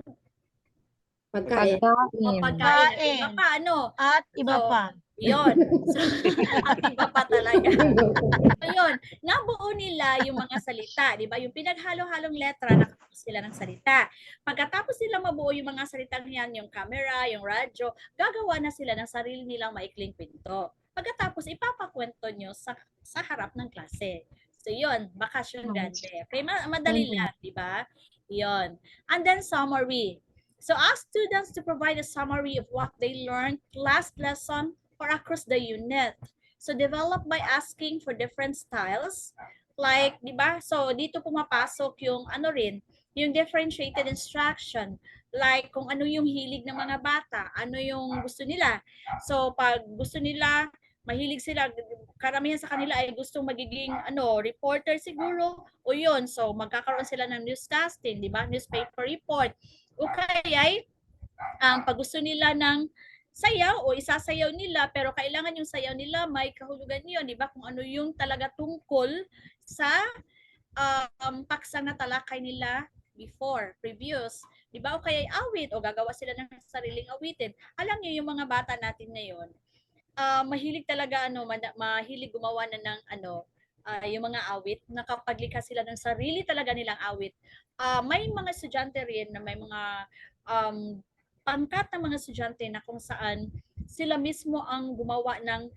Pagkain. Pagkain. pagkain. At iba pa, ano? At iba So, pa. Yun. So, at iba pa talaga. So, yun. Nabuo nila yung mga salita, di ba? Yung pinaghalo-halong letra, nakapos sila ng salita. Pagkatapos nila mabuo yung mga salitang yan, yung camera, yung radyo, gagawa na sila ng sarili nilang maikling kwento. Pagkatapos, ipapakwento nyo sa harap ng klase. So, yun. Bakasyon grande. Okay, madali lang, di ba? Yun. And then, summary. So, ask students to provide a summary of what they learned last lesson or across the unit. So develop by asking for different styles. Like, di ba? So dito pumapasok yung ano rin, yung differentiated instruction. Like kung ano yung hilig ng mga bata, ano yung gusto nila. So pag gusto nila, mahilig sila, karamihan sa kanila ay gustong magiging reporter siguro, o yun. So magkakaroon sila ng newscasting, di ba? Newspaper report. O kaya pag gusto nila ng sayaw o isasayaw nila, pero kailangan yung sayaw nila may kahulugan yun, di ba? Kung ano yung talaga tungkol sa paksa na talakay nila previous. Di ba? O kaya awit, o gagawa sila ng sariling awitin. Alam niyo yung mga bata natin ngayon, mahilig talaga mahilig gumawa na ng yung mga awit, nakapaglikha sila ng sarili talaga nilang awit. May mga estudyante rin na may mga pangkat ng mga estudyante na kung saan sila mismo ang gumawa ng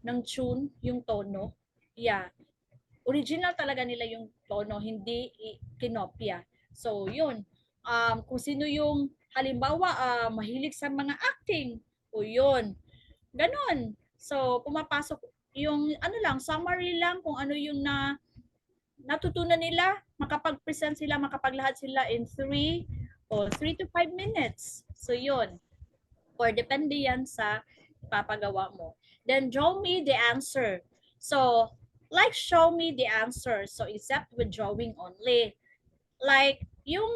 ng tune, yung tono. Yeah. Original talaga nila yung tono, hindi kinopya. So, yun. Kung sino yung halimbawa mahilig sa mga acting, o yun. Ganon. So, pumapasok yung summary lang kung ano yung natutunan nila, makapag-present sila, makapaglahad sila in 3 to 5 minutes. So, yun. Or depende yan sa papagawa mo. Then, draw me the answer. So, like show me the answer. So, except with drawing only. Like, yung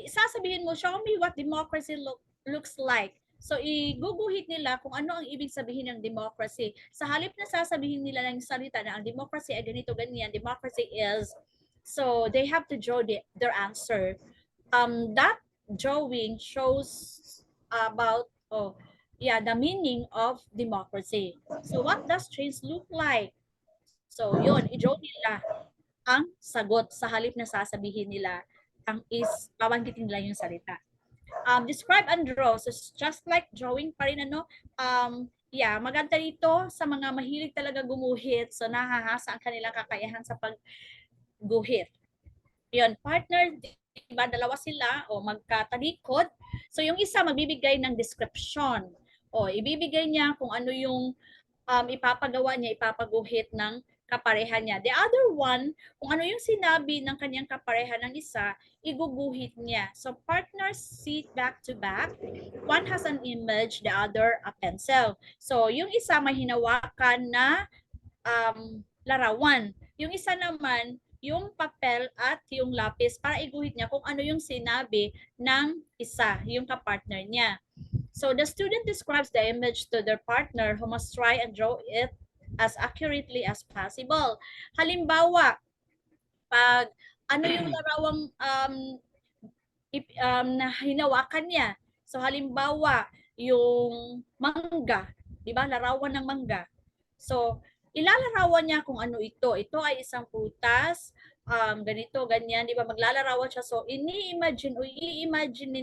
sasabihin mo, show me what democracy looks like. So, iguguhit nila kung ano ang ibig sabihin ng democracy. Sa halip na sasabihin nila ng salita na ang democracy ay ganito, ganyan, democracy is, so they have to draw their answer. That drawing shows about, the meaning of democracy. So, what does change look like? So, yun, i-draw nila ang sagot sa halip na sasabihin nila babanggitin nila yung salita. Describe and draw. So just like drawing pa rin maganda dito sa mga mahilig talaga gumuhit. So nahahasa ang kanilang kakayahan sa pagguhit. Yun, partner, diba, dalawa sila o magkatalikod. So yung isa magbibigay ng description. O ibibigay niya kung ano yung ipapagawa niya, ipapaguhit ng kapareha niya. The other one, kung ano yung sinabi ng kanyang kapareha ng isa, iguguhit niya. So partners sit back to back. One has an image, the other a pencil. So yung isa may hinawakan na larawan. Yung isa naman, yung papel at yung lapis para iguhit niya kung ano yung sinabi ng isa, yung kapartner niya. So the student describes the image to their partner who must try and draw it as accurately as possible. Halimbawa, pag ano yung larawang na hinawakan niya. So halimbawa, yung mangga, 'di ba? Larawan ng mangga. So ilalarawan niya kung ano ito. Ito ay isang prutas, ganito, ganyan, 'di ba? Maglalarawan siya. So i-imagine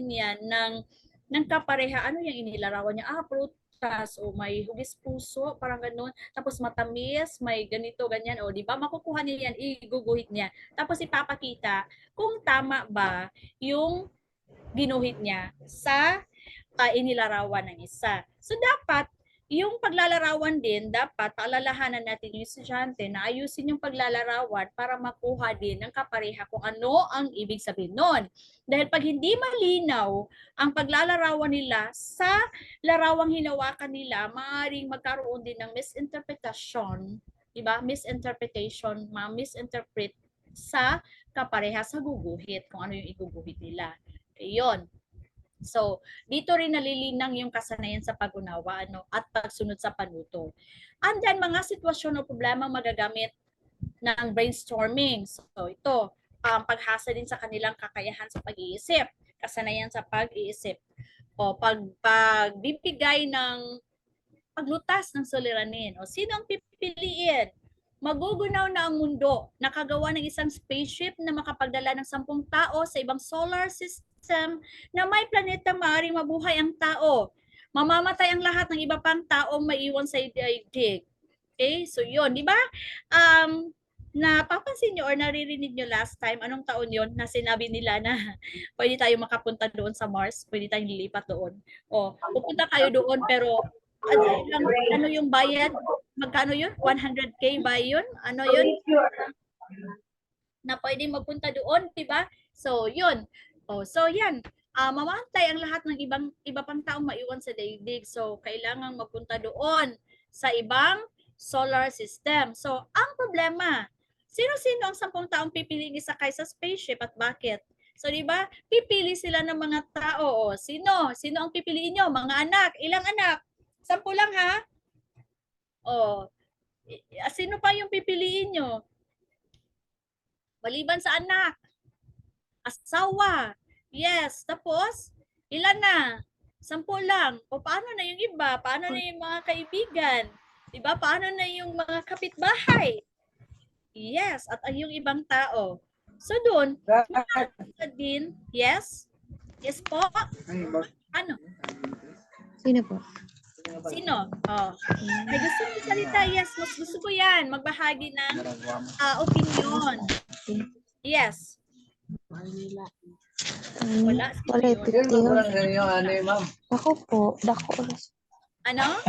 niya ng kapareha, ano yung inilarawan niya? Prutas, o may hugis puso, parang gano'n. Tapos matamis, may ganito, ganyan. O, di ba? Makukuha niya yan, iguguhit niya. Tapos ipapakita kung tama ba yung ginuhit niya sa inilarawan ng isa. So dapat yung paglalarawan din, dapat paalalahanan natin yung estudyante na ayusin yung paglalarawan para makuha din ng kapareha kung ano ang ibig sabihin nun. Dahil pag hindi malinaw ang paglalarawan nila sa larawang hinawakan nila, maaaring magkaroon din ng misinterpretation, diba? Misinterpretation, misinterpret sa kapareha sa guguhit, kung ano yung iguguhit nila. Ayun. So, dito rin nalilinang yung kasanayan sa pag-unawa at pagsunod sa panuto. And then, mga sitwasyon o problema magagamit ng brainstorming. So, ito, paghasa din sa kanilang kakayahan sa pag-iisip, kasanayan sa pag-iisip, o pagbibigay ng paglutas ng suliranin. O sino ang pipiliin? Magugunaw na ang mundo, nakagawa ng isang spaceship na makapagdala ng 10 tao sa ibang solar system na may planeta maaaring mabuhay ang tao. Mamamatay ang lahat ng iba pang tao maiwan sa daigdig. Okay? So yun, di ba? Napapansin nyo or naririnig nyo last time, anong taon yon na sinabi nila na pwede tayo makapunta doon sa Mars, pwede tayong lilipat doon. O, pupunta kayo doon pero ano yung bayad? Magkano yun? 100K ba yun? Ano yun? Na pwedeng magpunta doon, diba? So, yun. So, yan. Mamatay ang lahat ng iba pang taong maiwan sa daigdig. So, kailangan magpunta doon sa ibang solar system. So, ang problema, sino-sino ang 10 taong pipiliin isakay sa spaceship at bakit? So, di ba? Pipili sila ng mga tao. Sino? Sino ang pipiliin nyo? Mga anak. Ilang anak? 10 lang ha? Sino pa yung pipiliin nyo? Maliban sa anak. Asawa. Yes. Tapos, ilan na? 10 lang. O paano na yung iba? Paano na yung mga kaibigan? Diba? Paano na yung mga kapitbahay? Yes. At yung ibang tao. So doon, din, yes? Yes po? Ano? Sino po? Sino? May gusto mong salita? Yes, mas gusto ko yan. Magbahagi ng opinion. Yes. Wala. Wala ito. Ako po. Dako. Ano?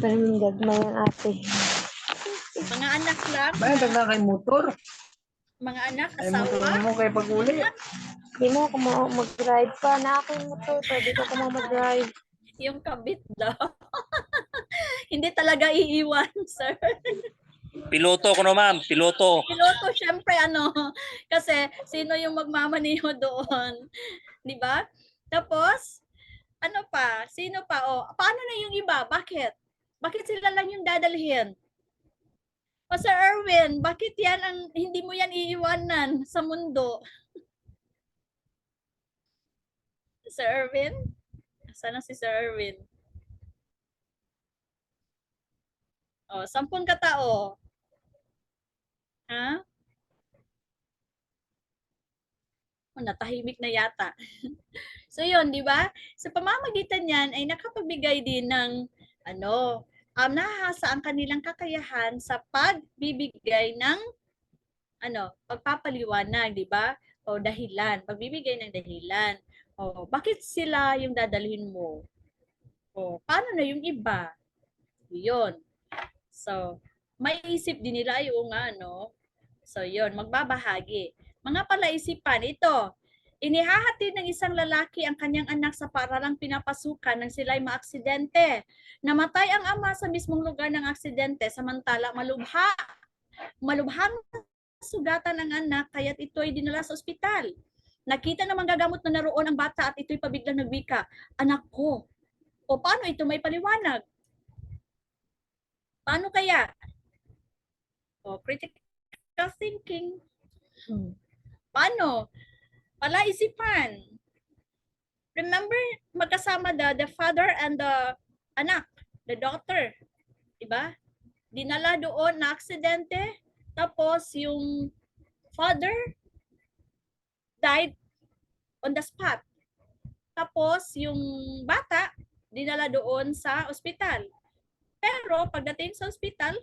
Maraming gagmay ang ate. Mga anak lang? Bayad na kay motor. Mga anak, Ay motor asawa? mo kay pag-uli. Hindi mo ako mag-drive pa. Na ako yung motor. Pwede ko mag-drive. Yung kabit daw. Hindi talaga iiwan, sir. Piloto ko na ma'am, piloto. Piloto, syempre kasi sino yung magmamaneho doon? 'Di ba? Tapos, ano pa? Sino pa? Paano na yung iba? Bakit? Bakit sila lang yung dadalhin? Sir Erwin, bakit yan hindi mo yan iiwanan sa mundo? Sir Erwin? Sana si Sir Erwin. 10 katao. Ha? Natahimik na yata. So yun, di ba? Sa pamamagitan niyan ay nakapagbigay din ng nahahasa ang kanilang kakayahan sa pagbibigay ng pagpapaliwanag, di ba? O dahilan, pagbibigay ng dahilan. Bakit sila yung dadalhin mo? Paano na yung iba? Yun. So, maiisip din nila yung So, yun, magbabahagi. Mga palaisipan, ito, inihahatid ng isang lalaki ang kanyang anak sa paaralang pinapasukan nang sila'y maaksidente. Namatay ang ama sa mismong lugar ng aksidente, samantala malubhang sugatan ang anak, kaya't ito ay dinala sa ospital. Nakita ng manggagamot na naroon ang bata at ito'y pabiglang nagwika, "Anak ko." Paano ito may paliwanag? Paano kaya? Critical thinking. Paano? Palaisipan. Remember, magkasama the father and the anak, the daughter. Diba? Dinala doon na aksidente, tapos yung father died on the spot. Tapos yung bata, dinala doon sa ospital. Pero pagdating sa ospital,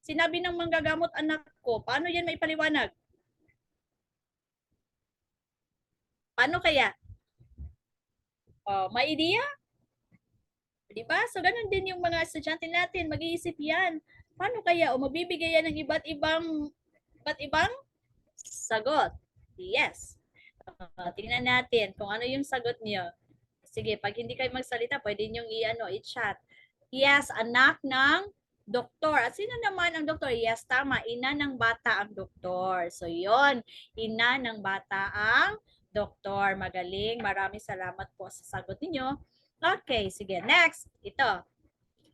sinabi ng manggagamot, "Anak ko." Paano yan may paliwanag? Paano kaya? May idea? Diba? So, ganun din yung mga estudyante natin. Mag-iisip yan. Paano kaya? O magbibigay yan ng iba't ibang sagot. Yes. Tingnan natin kung ano yung sagot niyo. Sige, pag hindi kayo magsalita, pwede niyong i-chat. Yes, anak ng doktor. At sino naman ang doktor? Yes, tama. Ina ng bata ang doktor. So, yon, ina ng bata ang doktor. Magaling. Maraming salamat po sa sagot niyo. Okay, sige. Next. Ito.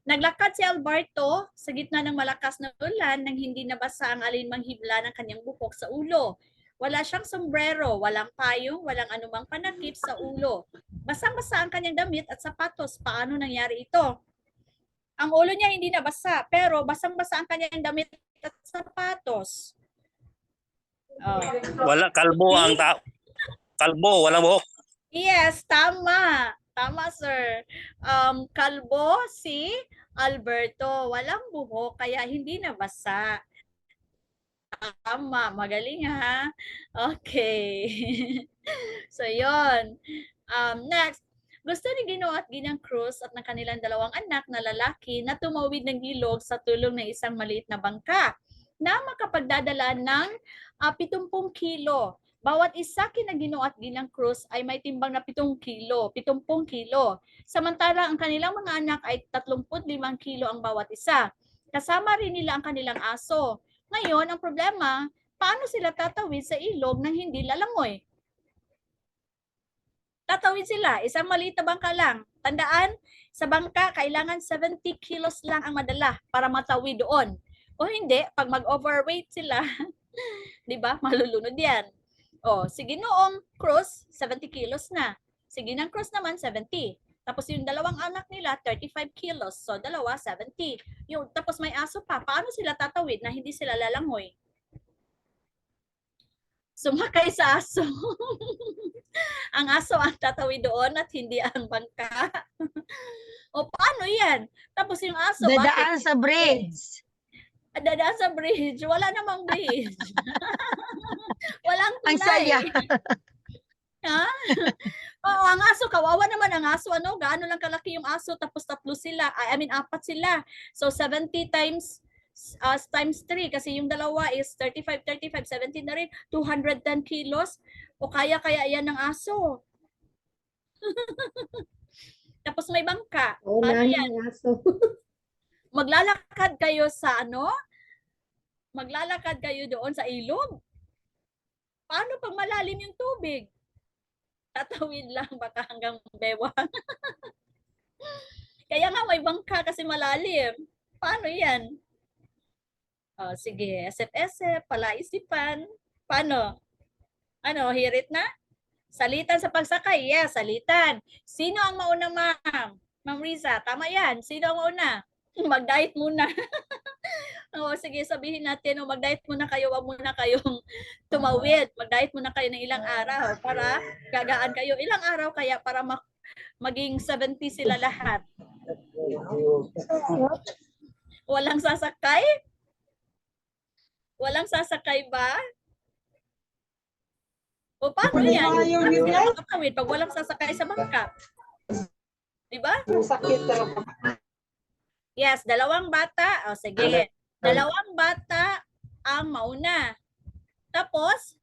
Naglakad si Alberto sa gitna ng malakas na ulan nang hindi nabasa ang alinmang hibla ng kanyang buhok sa ulo. Wala siyang sombrero, walang payong, walang anumang panakip sa ulo. Basang-basa ang kanyang damit at sapatos. Paano nangyari ito? Ang ulo niya hindi nabasa, pero basang-basa ang kanyang damit at sapatos. Wala, kalbo ang tao. Kalbo, walang buhok. Yes, tama. Tama, sir. Kalbo si Alberto. Walang buhok, kaya hindi nabasa. Tama. Magaling, ha? Okay. So, yon. Next. Gusto ni Ginoo at Ginang Cruz at ng kanilang dalawang anak na lalaki na tumawid ng ilog sa tulong ng isang maliit na bangka na makapagdadala ng 70 kilo. Bawat isa kina Ginoo at Ginang Cruz ay may timbang na 7 kilo, 70 kilo. Samantala ang kanilang mga anak ay 35 kilo ang bawat isa. Kasama rin nila ang kanilang aso. Ngayon, ang problema, paano sila tatawid sa ilog nang hindi lalangoy? Tatawid sila, isang maliit na bangka lang. Tandaan, sa bangka, kailangan 70 kilos lang ang madala para matawid doon. O hindi, pag mag-overweight sila, di ba, malulunod yan. O, si Ginoong Cruz, 70 kilos na. Si Ginang Cruz naman, 70. Tapos yung dalawang anak nila, 35 kilos. So, dalawa, 70. Tapos may aso pa. Paano sila tatawid na hindi sila lalangoy? Sumakay sa aso. Ang aso ang tatawid doon at hindi ang bangka. O paano yan? Tapos yung aso, Dadaan sa bridge. Dadaan sa bridge. Wala namang bridge. Walang tulay. Ang saya. Ha? Oo, ang aso, kawawa naman ang aso. Ano? Gaano lang kalaki yung aso, tapos tatlo sila. I mean, 4 sila. So, 70 times 3 kasi yung dalawa is 35, 70 na rin, 210 kilos. O kaya yan ng aso. Tapos may bangka. Paano yan? Maglalakad kayo sa Maglalakad kayo doon sa ilog? Paano pag malalim yung tubig? Tatawid lang baka hanggang bewang. Kaya nga may bangka kasi malalim. Paano yan? Sige, SF, palaisipan. Paano? Hirit na? Salitan sa pagsakay. Yes, salitan. Sino ang mauna, ma'am? Ma'am Riza, tama yan. Sino ang mauna? Mag-diet muna. Sige, sabihin natin, mag-diet muna kayo. Wag muna kayong tumawid. Mag-diet muna kayo ng ilang araw para gagaan kayo. Ilang araw kaya para maging 70 sila lahat? Walang sasakay? Walang sasakay ba? O paano yan? Paano sila makatawid pag walang sasakay sa bangka? Diba? Yes, dalawang bata. O sige. Dalawang bata ang mauna. Tapos,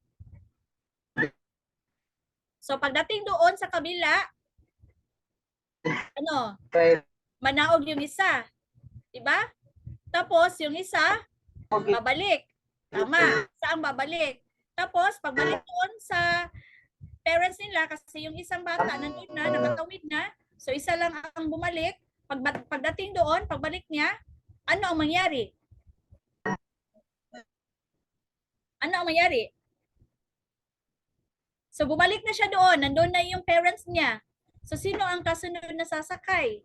so pagdating doon sa kabila, manaog yung isa. Diba? Tapos, yung isa, babalik. Tama. Saan babalik? Tapos, pagbalik doon sa parents nila, kasi yung isang bata nandun na, nakatawid na, so isa lang ang bumalik. Pagdating doon, pagbalik niya, ano ang mangyari? Ano ang mangyari? So, bumalik na siya doon. Nandun na yung parents niya. So, sino ang kasunod na sasakay?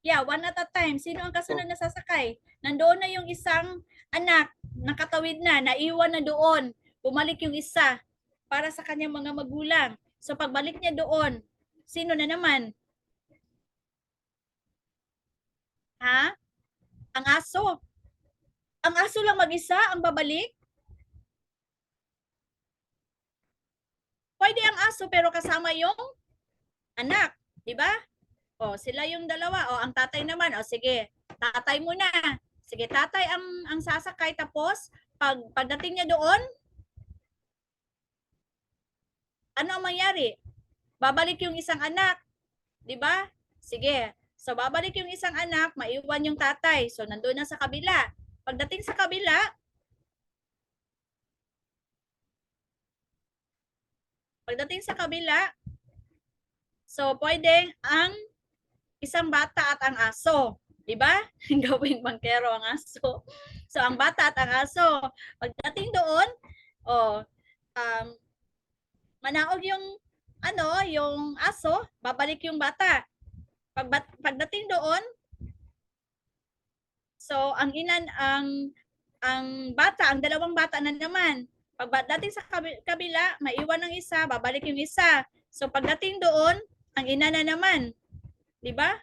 Yeah, one at a time. Sino ang kasunod na sasakay? Nandoon na yung isang anak, nakatawid na, naiwan na doon. Bumalik yung isa para sa kanyang mga magulang. So pagbalik niya doon, sino na naman? Ha? Ang aso. Ang aso lang mag-isa ang babalik? Pwede ang aso pero kasama yung anak, di ba? O, sila yung dalawa. O, ang tatay naman, o sige, tatay muna. Sige, tatay ang sasakay. Tapos, pagdating niya doon, ano ang mangyari? Babalik yung isang anak, di ba? Sige. So, babalik yung isang anak, maiwan yung tatay. So, nandun na sa kabila. Pagdating sa kabila, so, pwedeng ang isang bata at ang aso. Di ba? Gawing bangkero ang aso. So, ang bata at ang aso. Pagdating doon, manaog yung yung aso, babalik yung bata. Pagdating doon, so ang bata, ang dalawang bata na naman. Pagdating sa kabila, maiwan ng isa, babalik yung isa. So pagdating doon, ang ina na naman. 'Di ba?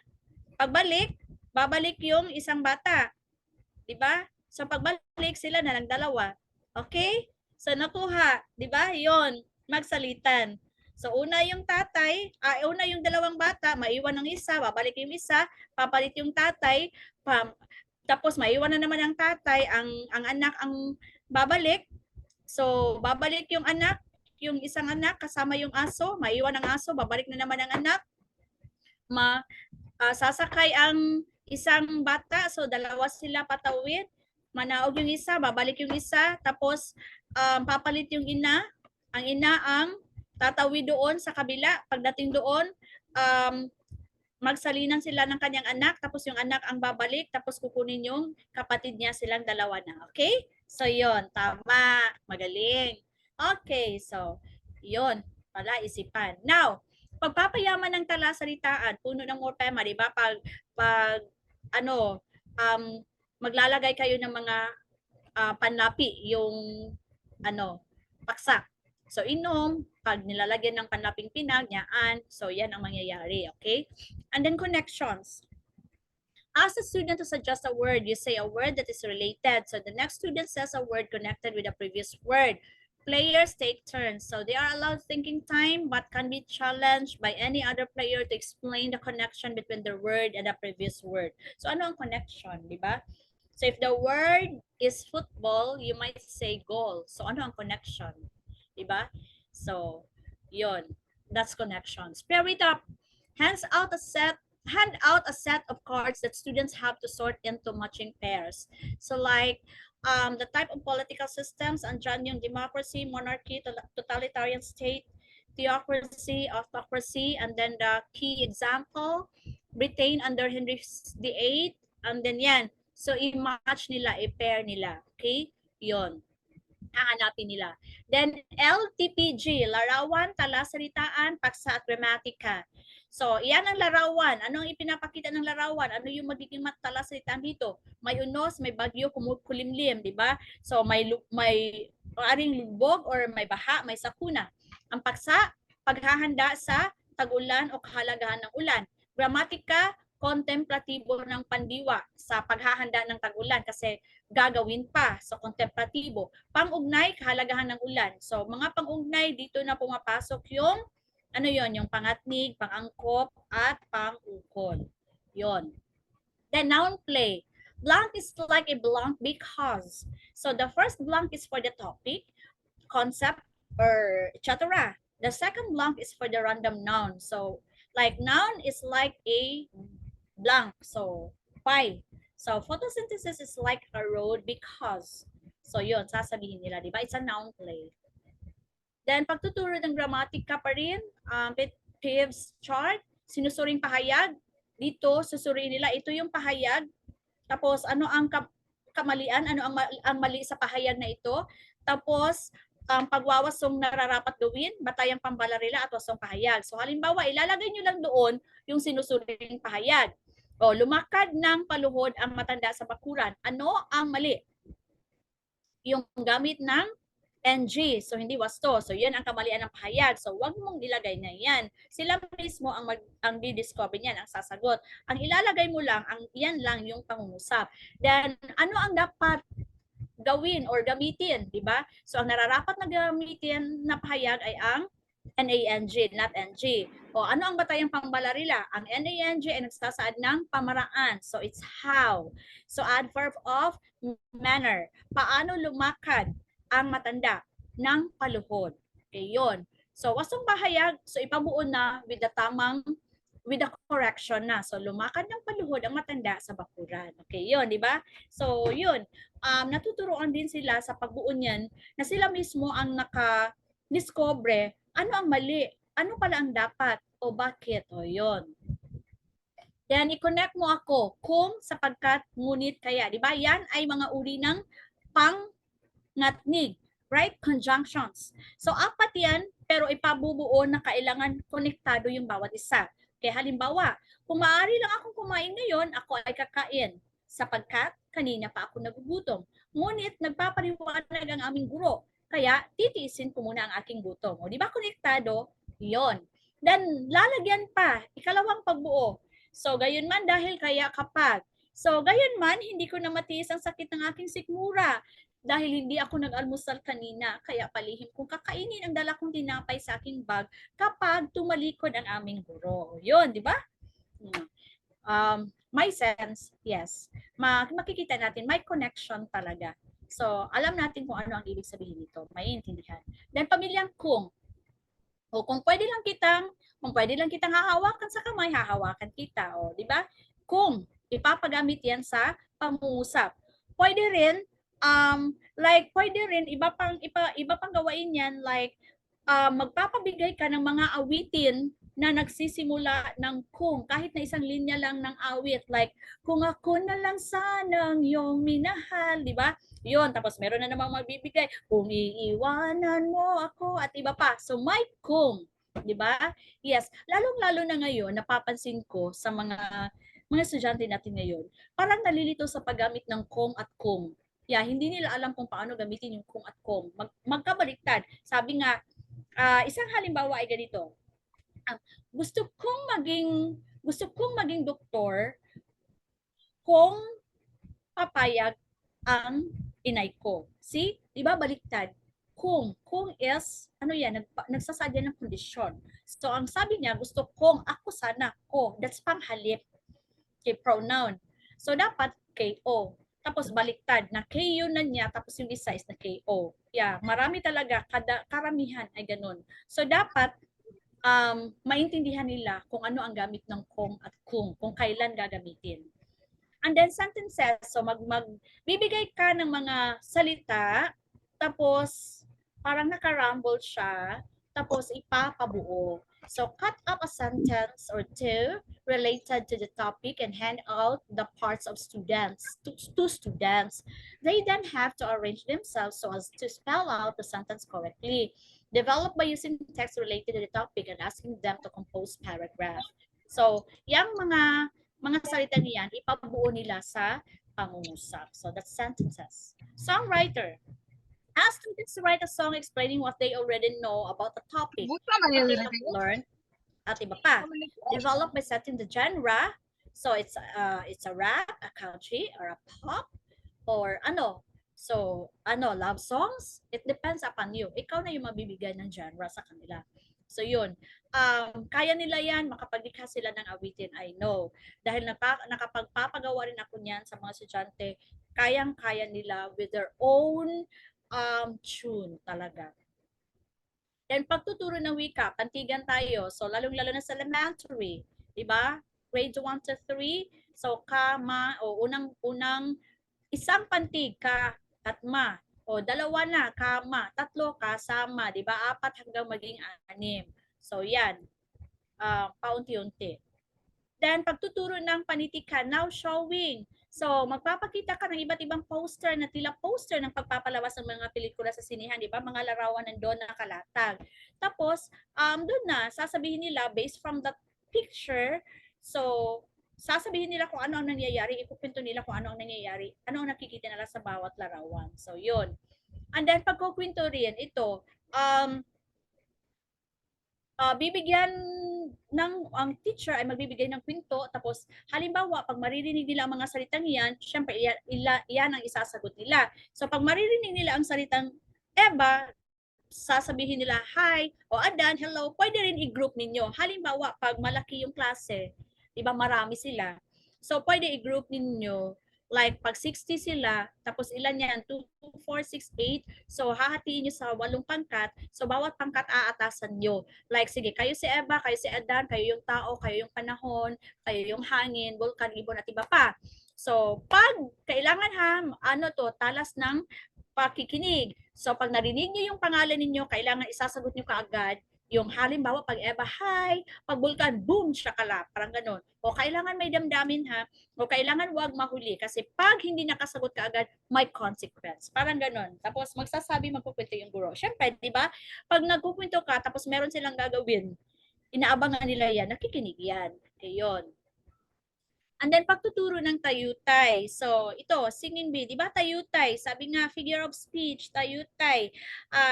Pagbalik, babalik yung isang bata. 'Di ba? So pagbalik sila na ng dalawa. Okay? So nakuha, 'di ba? 'Yon, magsalitan. So una yung tatay, una yung dalawang bata, maiwan ng isa, babalik yung isa, papalit yung tatay, tapos maiwan na naman ang tatay, ang anak ang babalik. So babalik yung anak, yung isang anak kasama yung aso, maiwan ang aso, babalik na naman ang anak. Sasakay ang isang bata, so dalawa sila patawid. Manaog yung isa, babalik yung isa, tapos papalit yung ina. Ang ina ang tatawid doon sa kabila. Pagdating doon, magsalinan sila ng kanyang anak, tapos yung anak ang babalik, tapos kukunin yung kapatid niya, silang dalawa na. Okay? So, yon, tama. Magaling. Okay, so, yon, pala isipan. Now, pagpapayaman ng talasalitaan, puno ng more tema, di ba? Maglalagay kayo ng mga panlapi, yung paksa. So, inom, pag nilalagyan ng panlaping pinag, nyaan, so yan ang mangyayari, okay? And then connections. Ask the student to suggest a word. You say a word that is related. So the next student says a word connected with the previous word. Players take turns. So they are allowed thinking time, but can be challenged by any other player to explain the connection between the word and the previous word. So ano ang connection, di ba? So if the word is football, you might say goal. So ano ang connection? Diba? So, yon. That's connections. Pair it up. Hand out a set of cards that students have to sort into matching pairs. So like the type of political systems, andyan yung democracy, monarchy, totalitarian state, theocracy, autocracy, and then the key example, Britain under Henry VIII, and then yan. So i-match nila, i-pair nila. Okay? Yon. Hahanapin nila. Then LTPG, larawan, talasalitaan, paksa at gramatika. So, iyan ang larawan. Ano ang ipinapakita ng larawan? Ano yung magiging talasalitaan dito? May unos, may bagyo, kulimlim, di ba? So, may aring lubog or may baha, may sakuna. Ang paksa, paghahanda sa tag-ulan o kahalagahan ng ulan. Gramatika, kontemplatibo ng pandiwa sa paghahanda ng tag-ulan kasi gagawin pa sa kontemplatibo. Pang-ugnay, kahalagahan ng ulan. So, mga pang-ugnay, dito na pumapasok yung, yung pangatnig, pang-angkop, at pang-ukol. Yon. Then, noun play. Blank is like a blank because. So, the first blank is for the topic, concept, or etc. The second blank is for the random noun. So, like noun is like a blank. So, pie. So, photosynthesis is like a road because. So, yun, sasabihin nila, di ba? It's a noun play. Then, pagtuturo ng gramatika pa rin, Peeves chart, sinusuring pahayag. Dito, susuriin nila, ito yung pahayag. Tapos, ano ang kamalian? Ano ang mali sa pahayag na ito? Tapos, pagwawasong nararapat gawin, batayang pambalarila at wasong pahayag. So, halimbawa, ilalagay nyo lang doon yung sinusuring pahayag. O, lumakad ng paluhod ang matanda sa bakuran. Ano ang mali? Yung gamit ng NG. So, hindi wasto. So, yan ang kamalian ng pahayag. So, wag mong ilagay na yan. Sila mismo ang di-discover niyan, ang sasagot. Ang ilalagay mo lang, yan lang yung pangungusap. Then, ano ang dapat gawin or gamitin, di ba? So, ang nararapat na gamitin na pahayag ay ang NANG, not NG. O ano ang batayang pangbalarila? Ang NANG ay nagsasaad ng pamaraan. So it's how. So adverb of manner. Paano lumakad ang matanda ng paluhod. Okay, yun. So wasong bahayag, so ipabuo na with the correction na. So lumakad ng paluhod ang matanda sa bakuran. Okay, yun, di ba? So yun, natuturuan din sila sa pagbuo niyan na sila mismo ang naka-discover ano ang mali, ano pala ang dapat, o bakit, o yun. Then, i-connect mo ako kung, sapagkat, ngunit, kaya. Di ba? Yan ay mga uri ng pangatnig, right? Conjunctions. So, apat yan, pero ipabubuo na kailangan konektado yung bawat isa. Kaya halimbawa, kung maaari lang akong kumain ngayon, ako ay kakain. Sapagkat, kanina pa ako nagugutom. Ngunit, nagpapaliwanag ang aming guro. Kaya, titiisin ko muna ang aking gutom. O, di ba konektado? Yon. Then, lalagyan pa, ikalawang pagbuo. So, gayon man dahil kaya kapag. So, gayon man, hindi ko na matiis ang sakit ng aking sikmura dahil hindi ako nag-almusal kanina. Kaya palihim kong kakainin ang dala kong tinapay sa aking bag kapag tumalikod ang aming guro. Yun, di ba? My sense, yes. Makikita natin, may connection talaga. So, alam natin kung ano ang ibig sabihin nito. Maiintindihan. Then, pamilyang kung. O kung pwede lang kitang hahawakan sa kamay, hahawakan kita, o di ba? Kung ipapagamit 'yan sa pangungusap. Pwede rin pwede rin iba pang gawain 'yan, like magpapabigay ka ng mga awitin na nagsisimula ng kung, kahit na isang linya lang ng awit, like kung ako na lang sanang iyong minahal, di ba? Yun, tapos meron na namang magbibigay, kung iiwanan mo ako, at iba pa. So, may kung, di ba? Yes, lalong-lalo na ngayon, napapansin ko sa mga estudyante natin ngayon, parang nalilito sa paggamit ng kung at kung. Yeah, hindi nila alam kung paano gamitin yung kung at kung. Magkabaliktad. Sabi nga, isang halimbawa ay ganito. Gusto kong maging doktor kung papayag ang inay ko. See? Di ba baliktad? Kung is, ano yan, nagsasadya ng kondisyon. So, ang sabi niya, gusto kong, ako sana, ko. That's panghalip. Okay, pronoun. So, dapat KO. Tapos baliktad, na KO na niya, tapos yung isa is na KO. Yeah, marami talaga, karamihan ay ganun. So, dapat, maintindihan nila kung ano ang gamit ng kung at kung kailan gagamitin. And then sentences, so magbibigay ka ng mga salita, tapos parang naka-rumble siya, tapos ipapabuo. So cut up a sentence or two related to the topic and hand out the parts of students to students. They then have to arrange themselves so as to spell out the sentence correctly. Develop by using text related to the topic and asking them to compose paragraph. So, yung mga salita niyan, ipabuo nila sa pangungusap. So, that's sentences. Songwriter. Ask students to write a song explaining what they already know about the topic. What they have learned. At iba pa. Develop by setting the genre. So, it's a rap, a country, or a pop, or ano. So, love songs? It depends upon you. Ikaw na yung mabibigay ng genre sa kanila. So, yun. Kaya nila yan, makapaglikha sila ng awitin, I know. Dahil nakapagpapagawa rin ako niyan sa mga estudyante, kayang-kaya nila with their own tune talaga. Then, pagtuturo ng wika, pantigan tayo. So, lalong-lalo na sa elementary. Diba? Grade 1 to 3. So, kama, o unang isang pantig, ka, tatma. O, dalawa na, kama. Tatlo, kasama. Diba? 4 hanggang maging 6. So, yan. Paunti-unti. Then, pagtuturo ng panitikan, now showing. So, magpapakita ka ng iba't ibang poster na tila poster ng pagpapalabas ng mga pelikula sa sinihan, di ba? Mga larawan nandoon na nakalatag. Tapos, doon na, sasabihin nila based from the picture. So, sasabihin nila kung ano ang nangyayari, ipupinto nila kung ano ang nangyayari, ano ang nakikita nila sa bawat larawan. So, yun. And then, pagkukwento rin, ito, bibigyan ang teacher ay magbibigay ng kwento, tapos halimbawa pag maririnig nila ang mga salitang iyan, syempre iyan ang isasagot nila. So pag maririnig nila ang salitang Eva, sasabihin nila, hi, o Adan, hello, pwede rin i-group ninyo. Halimbawa, pag malaki yung klase, di ba marami sila. So, pwede i-group ninyo, like pag 60 sila, tapos ilan yan, 2, 4, 6, 8, so hahatiin nyo sa 8 pangkat, so bawat pangkat aatasan nyo. Like, sige, kayo si Eva, kayo si Adan, kayo yung tao, kayo yung panahon, kayo yung hangin, bulkan, ibon, at iba pa. So, pag kailangan talas ng pakikinig. So, pag narinig nyo yung pangalan ninyo, kailangan isasagot nyo kaagad yung halimbawa pag Eva, hi, pag Vulcan, boom, shakala, parang ganun. O kailangan may damdamin o kailangan wag mahuli kasi pag hindi nakasagot ka agad, may consequence. Parang ganun. Tapos magkukwento yung guro. Syempre, di ba? Pag nagkukwento ka, tapos meron silang gagawin, inaabangan nila yan, nakikinig yan. Okay, yun. And then pagtuturo ng tayutay. So, ito, singing bee, di ba tayutay? Sabi nga, figure of speech, tayutay.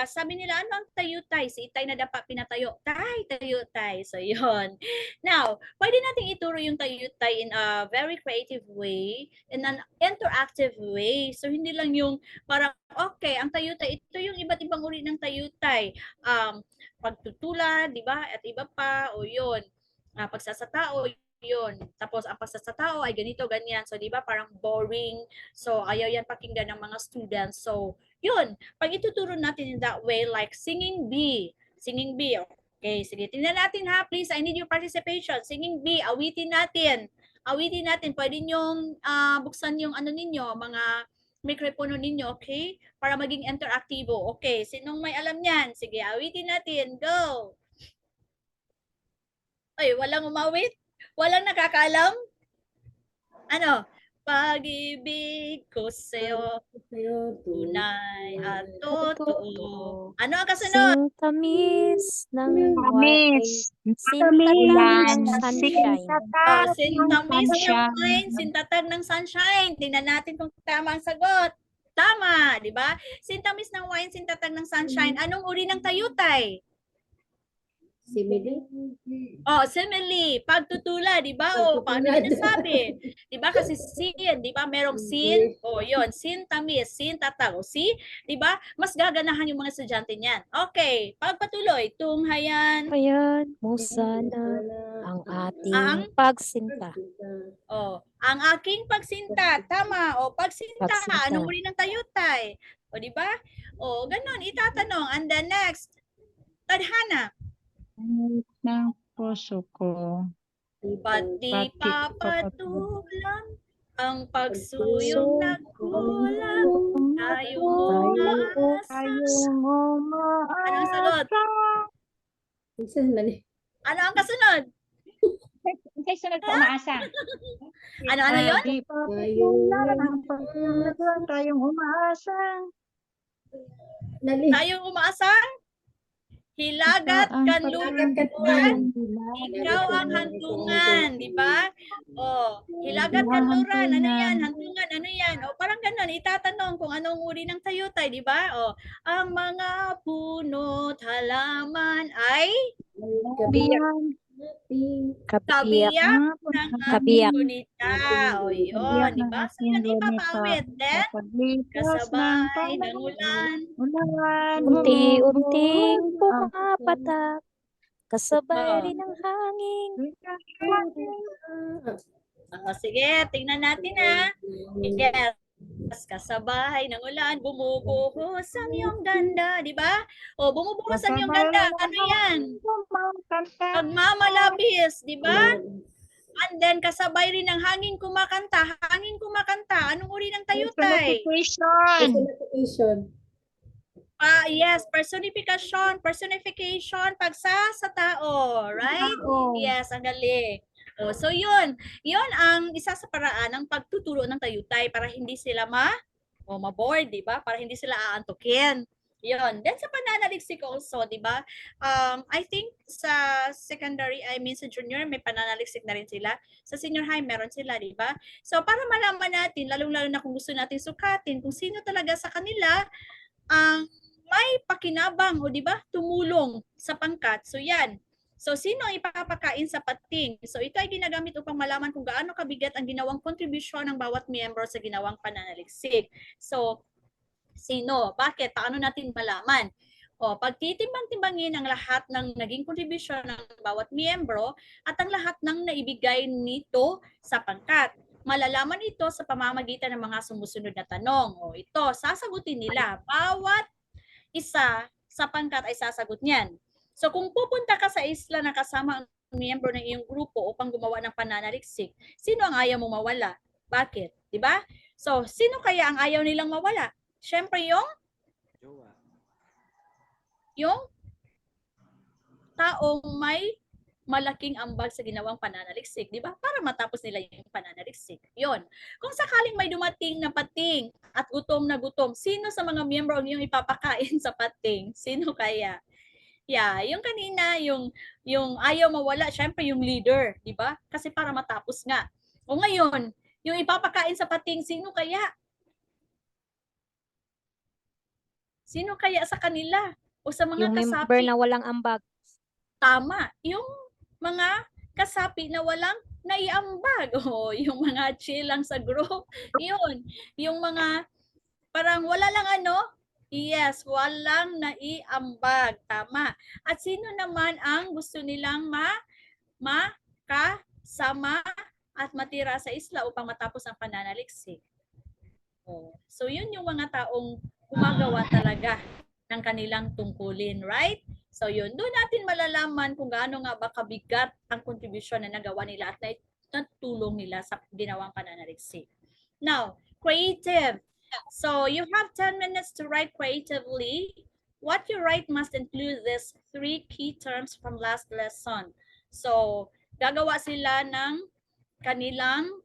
Sabi nila, ano ang tayutay? Si itay na dapat pinatayo. Tayutay. So, yon. Now, pwede nating ituro yung tayutay in a very creative way, in an interactive way. So, hindi lang yung parang, okay, ang tayutay, ito yung iba't ibang uri ng tayutay. Pagtutula, di ba? At iba pa, o yun. Pagsasatao, yun. Tapos ang pagsasatao ay ganito, ganyan. So, di ba, parang boring. So, ayaw yan pakinggan ng mga students. So, yun. Pag ituturo natin in that way, like singing bee. Singing bee. Okay, sige. Tingnan natin ha, please. I need your participation. Singing bee. Awitin natin. Awitin natin. Pwede nyong buksan yung ano ninyo, mga mikropono ninyo, okay? Para maging interaktibo. Okay, sinong may alam yan? Sige, awitin natin. Go! Ay, walang umawit? Walang nakakaalam? Ano? Pag-ibig ko sa'yo, tunay at totoo. Ano ang kasunod? Sintamis ng Tamis. sintatag ng Tamis. sunshine. Sintamis ng wine, sintatag ng sunshine. Tingnan natin kung tama ang sagot. Tama, di ba? Sintamis ng wine, sintatag ng sunshine. Anong uri ng tayutay? Simile. Simile, pagtutula, di ba? Paano sinasabi? Di ba? Kasi sin, di ba? Merong sin, yun, sin tamis, sin tatag, di ba? Mas gaganahan yung mga estudyante niyan. Okay, pagpatuloy, tunghayan. Ayan mo sana ang ating pagsinta. Ang aking pagsinta, tama, pagsinta, Pagsinta. anong uri ng tayutay? Di ba? Ganon, itatanong. And then next, tadhana. Ng puso ko. Ba't di papatulang ang pagsuyong nagkulang tayong umaasa? Ano ang sagot? Ano ang kasunod? Kay sunod po umaasa. Ano yun? Tayong umaasa. Tayong umaasang? Hilagat kanluran, ikaw ang hantungan, di ba? Hilagat kanluran, ano yan? Hantungan, ano yan? Parang ganun, itatanong kung anong uri ng tayutay, di ba? Ang mga puno't halaman ay kabiyak ng aking gunita. Yun, di ba? So, yun ipapawit. Then, kasabay ng ulan. Unti-unting pumapatak, kasabay rin ng hangin. Sige, tingnan natin Yes. Kasabay ng ulan, bumubuhos ang iyong ganda, di ba? Bumubuhos ang iyong ganda. Ano yan? Pagmamalabis, di ba? And then, kasabay rin ng hangin kumakanta. Hangin kumakanta. Anong uri ng tayutay? Yes, personification, pagsasa tao, right? Yes, ang galing. So yun ang isa sa paraan ng pagtuturo ng tayutay para hindi sila ma-bored, di ba? Para hindi sila aantukin. Yun. Then sa pananaliksik also, di ba? I think sa secondary, sa junior, may pananaliksik na rin sila. Sa senior high, meron sila, di ba? So para malaman natin, lalong-lalo na kung gusto natin sukatin, kung sino talaga sa kanila ang may pakinabang o di ba tumulong sa pangkat. So yan. So sino ang ipapakain sa pating? So ito ay ginagamit upang malaman kung gaano kabigat ang ginawang kontribusyon ng bawat miyembro sa ginawang pananaliksik. So sino? Bakit? Paano natin malaman? O, pagtitimbang-timbangin ang lahat ng naging kontribusyon ng bawat miyembro at ang lahat ng naibigay nito sa pangkat. Malalaman ito sa pamamagitan ng mga sumusunod na tanong. O, ito, sasagutin nila. Bawat isa sa pangkat ay sasagot niyan. So, kung pupunta ka sa isla na kasama ang miyembro ng iyong grupo upang gumawa ng pananaliksik, sino ang ayaw mong mawala? Bakit? Di ba? So, sino kaya ang ayaw nilang mawala? Siyempre yung taong may malaking ambag sa ginawang pananaliksik, di ba? Para matapos nila yung pananaliksik. Yon. Kung sakaling may dumating na pating at gutom na gutom, sino sa mga miyembro ang iyong ipapakain sa pating? Sino kaya? Yeah, yung kanina, yung ayaw mawala, syempre yung leader, di ba? Kasi para matapos nga. O ngayon, yung ipapakain sa pating, sino kaya? Sino kaya sa kanila? O sa mga Yung member kasapi? na walang ambag. Tama. Yung mga kasapi na walang naiambag. O, yung mga chill lang sa group. Yun. Yung mga parang wala lang ano. Yes, walang naiambag. Tama. At sino naman ang gusto nilang makasama at matira sa isla upang matapos ang pananaliksik? Oh. So yun yung mga taong gumagawa talaga ng kanilang tungkulin, right? So yun, doon natin malalaman kung gaano nga ba kabigat ang kontribusyon na nagawa nila at natulong nila sa ginawang pananaliksik. Now, creative. So you have 10 minutes to write creatively. What you write must include these 3 key terms from last lesson. So, gagawa sila ng kanilang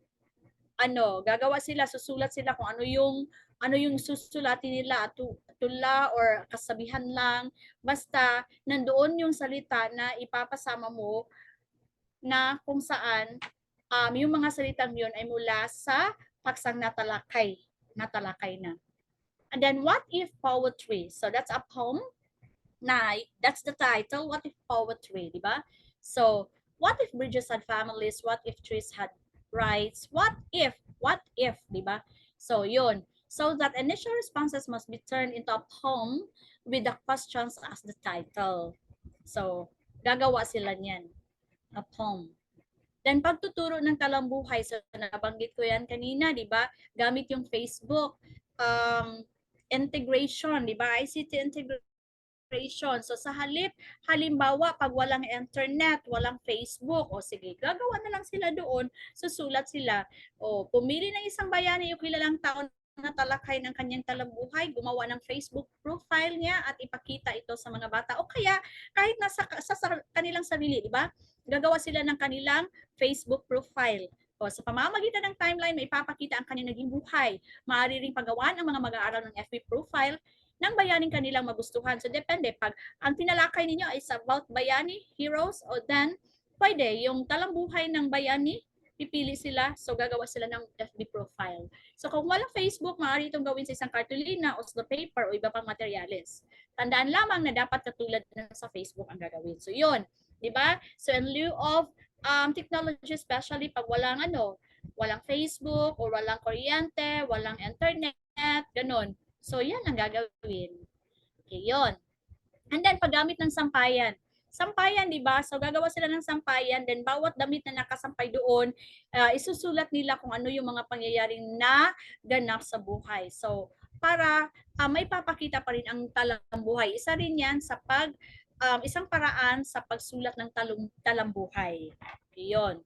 gagawa sila, susulat sila kung ano yung susulatin nila, tula or kasabihan lang. Basta nandoon yung salita na ipapasama mo na kung saan yung mga salitang yun ay mula sa paksang natalakay na. And then, what if poetry? So that's a poem na, that's the title, what if poetry, di ba? So, what if bridges had families? What if trees had rights? What if, di ba? So, yun. So that initial responses must be turned into a poem with the questions as the title. So, gagawa sila niyan. A poem. Then, pagtuturo ng talambuhay, so nabanggit ko yan kanina, di ba? Gamit yung Facebook, integration, di ba? ICT integration. So sa halimbawa, pag walang internet, walang Facebook, o sige, gagawa na lang sila doon, susulat sila. O pumili ng isang bayani yung kilalang tao na talakay ng kanyang talambuhay, gumawa ng Facebook profile niya at ipakita ito sa mga bata. O kaya, kahit nasa sa kanilang sarili, di ba? Gagawa sila ng kanilang Facebook profile. O sa pamamagitan ng timeline, may ipapakita ang kanilang naging buhay. Maaari ring pagawaan ang mga mag-aaral ng FB profile ng bayaning kanilang magustuhan. So, depende. Pag ang tinalakay ninyo is about bayani, heroes, o then, pwede, yung talambuhay ng bayani, pipili sila, so gagawa sila ng FB profile. So, kung walang Facebook, maaari itong gawin sa isang cartolina o sa paper o iba pang materyales. Tandaan lamang na dapat katulad na sa Facebook ang gagawin. So, yun. Diba? So, in lieu of technology, especially pag walang walang Facebook or walang kuryente, walang internet, ganun. So, yan ang gagawin. Okay, yun. And then, paggamit ng sampayan. Sampayan, di ba? So, gagawa sila ng sampayan. Then, bawat damit na nakasampay doon, isusulat nila kung ano yung mga pangyayaring naganap sa buhay. So, para may papakita pa rin ang talambuhay. Isa rin yan sa isang paraan sa pagsulat ng talambuhay. Okay, yun.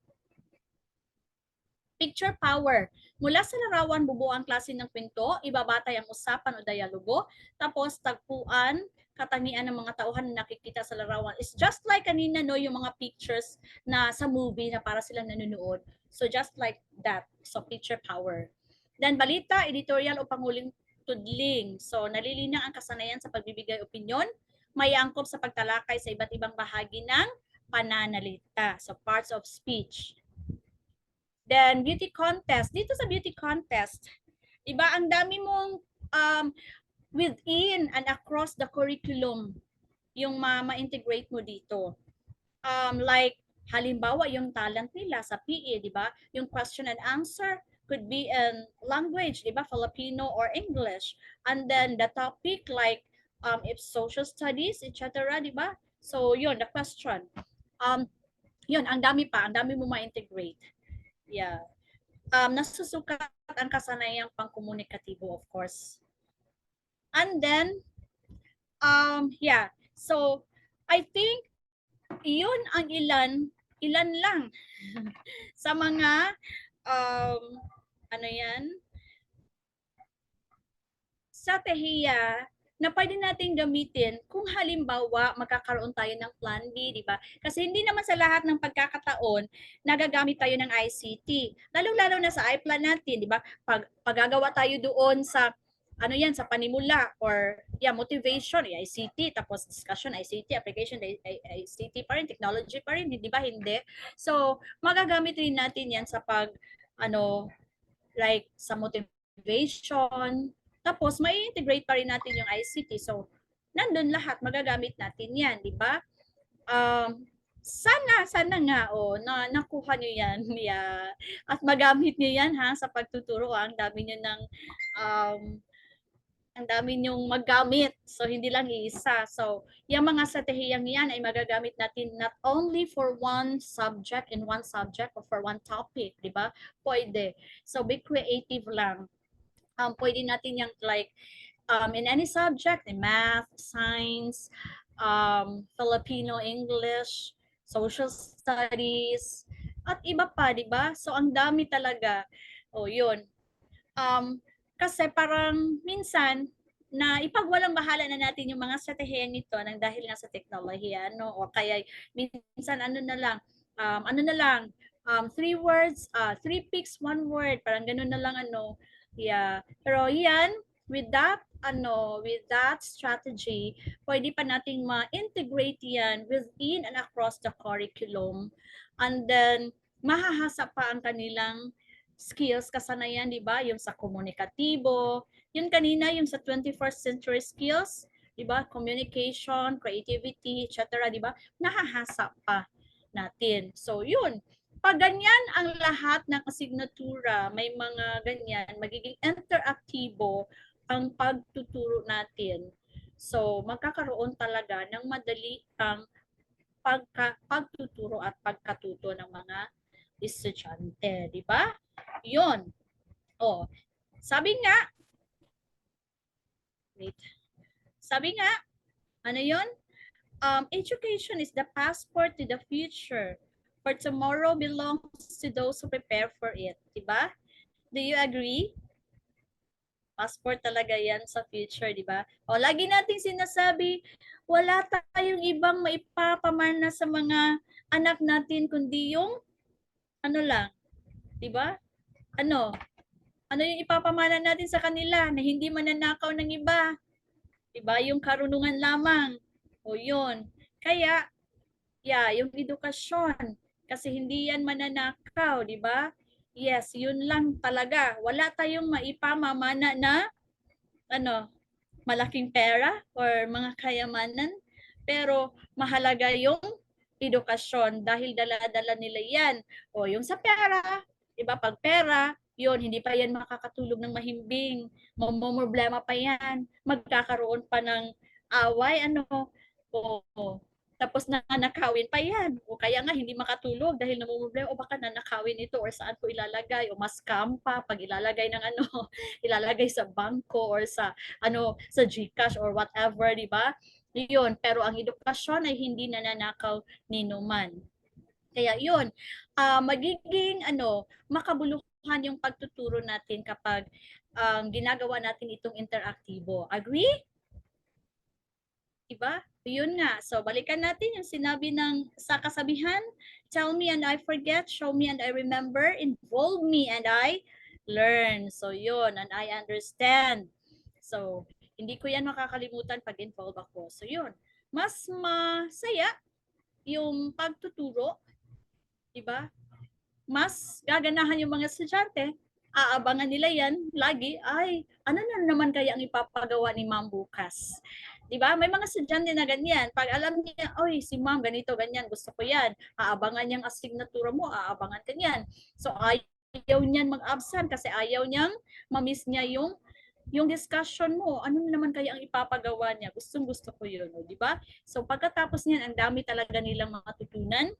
Picture power. Mula sa larawan, bubuo ang klase ng kwento, ibabatay ang usapan o dialogo, tapos tagpuan, katangian ng mga tauhan na nakikita sa larawan. It's just like kanina, no, yung mga pictures na sa movie na para silang nanonood. So just like that. So picture power. Then balita, editorial o panguling tudling. So nalilinaw ang kasanayan sa pagbibigay opinyon, may angkop sa pagtalakay sa iba't ibang bahagi ng pananalita. So parts of speech. Then, beauty contest. Dito sa beauty contest, iba ang dami mong within and across the curriculum yung ma-integrate mo dito. Like, halimbawa, yung talent nila sa PE, di ba? Yung question and answer could be in language, di ba? Filipino or English. And then, the topic like if social studies, etc., di ba? So, yun, the question. Yun, ang dami mo ma-integrate. Yeah. Nasusukat ang kasanayang pangkomunikatibo, of course. And then, yeah. So, I think, yun ang ilan lang sa mga, ano yan, strategiya na pwede natin gamitin kung halimbawa magkakaroon tayo ng plan B, di ba? Kasi hindi naman sa lahat ng pagkakataon nagagamit tayo ng ICT. Lalong-lalo na sa iPlan natin, di ba? Paggagawa tayo doon sa ano yan, sa panimula or motivation, ICT, tapos discussion, ICT, application, ICT pa rin, technology pa rin, di ba? Hindi. So, magagamit rin natin yan sa like sa motivation, tapos may integrate pa rin natin yung ICT. So, nandun lahat, magagamit natin yan, di ba? Sana nga, nakuha nyo yan. Yeah. At magamit nyo yan sa pagtuturo. Ang dami nyo ng, ang dami nyong maggamit. So, hindi lang isa. So, yung mga stratehiyang yan ay magagamit natin not only for one subject or for one topic, di ba? Pwede. So, be creative lang. Pwede natin yung like in any subject, in math, science, Filipino, English, social studies, at iba pa, di ba? So, ang dami talaga. Yun. Kasi parang minsan, na ipagwalang bahala na natin yung mga strategiya nito nang dahil nga sa teknolohiya, no? O kaya minsan ano na lang, 3 words, 3 picks, 1 word, parang ganun na lang Yeah. Pero yan, with that strategy, pwede pa nating ma-integrate yan within and across the curriculum. And then, mahahasa pa ang kanilang skills, kasanayan, di ba? Yung sa komunikatibo, yun kanina, yung sa 21st century skills, di ba? Communication, creativity, etc., di ba? Nahahasa pa natin. So, yun. Pag ganyan ang lahat ng asignatura, may mga ganyan, magiging interaktibo ang pagtuturo natin. So, magkakaroon talaga ng madali ang pagtuturo at pagkatuto ng mga estudyante, di ba? Yun. Sabi nga, ano yun? Education is the passport to the future. For tomorrow belongs to those who prepare for it. Diba? Do you agree? Passport talaga yan sa future, diba? Lagi nating sinasabi, wala tayong ibang maipapamana sa mga anak natin kundi yung lang, diba? Ano yung ipapamana natin sa kanila na hindi mananakaw ng iba? Diba? Yung karunungan lamang. Yun. Kaya, yung edukasyon. Kasi hindi yan mananakaw, di ba? Yes, yun lang talaga. Wala tayong maipamamana na malaking pera or mga kayamanan. Pero mahalaga yung edukasyon dahil dala-dala nila yan. Yung sa pera, di ba? Pag pera, yun, hindi pa yan makakatulog ng mahimbing. Problema pa yan. Magkakaroon pa ng away, tapos nanakawin pa yan. Kaya nga hindi makatulog dahil namumroblema, baka nanakawin ito or saan ko ilalagay o ma-scam pa pag ilalagay ng ilalagay sa bangko or sa sa GCash or whatever, di ba? Yun, pero ang edukasyon ay hindi nananakaw ni numan. Kaya yun, magiging makabuluhan yung pagtuturo natin kapag ginagawa natin itong interaktibo. Agree? Diba? Yun nga. So, balikan natin yung sinabi sa kasabihan. Tell me and I forget, show me and I remember, involve me and I learn. So, yun. And I understand. So, hindi ko yan makakalimutan pag involve ako. So, yun. Mas masaya yung pagtuturo. Diba? Mas gaganahan yung mga estudyante. Aabangan nila yan lagi. Ay, ano na naman kaya ang ipapagawa ni ma'am bukas? Diba? May mga estudyante na ganyan. Pag alam niya, oy, si ma'am ganito, ganyan, gusto ko yan. Aabangan niyang asignatura mo, aabangan ka niyan. So, ayaw niyan mag-absent kasi ayaw niyang ma-miss niya yung yung discussion mo, ano naman kaya ang ipapagawa niya? Gustong-gusto ko yun, di ba? So pagkatapos niyan, ang dami talaga nilang matutunan.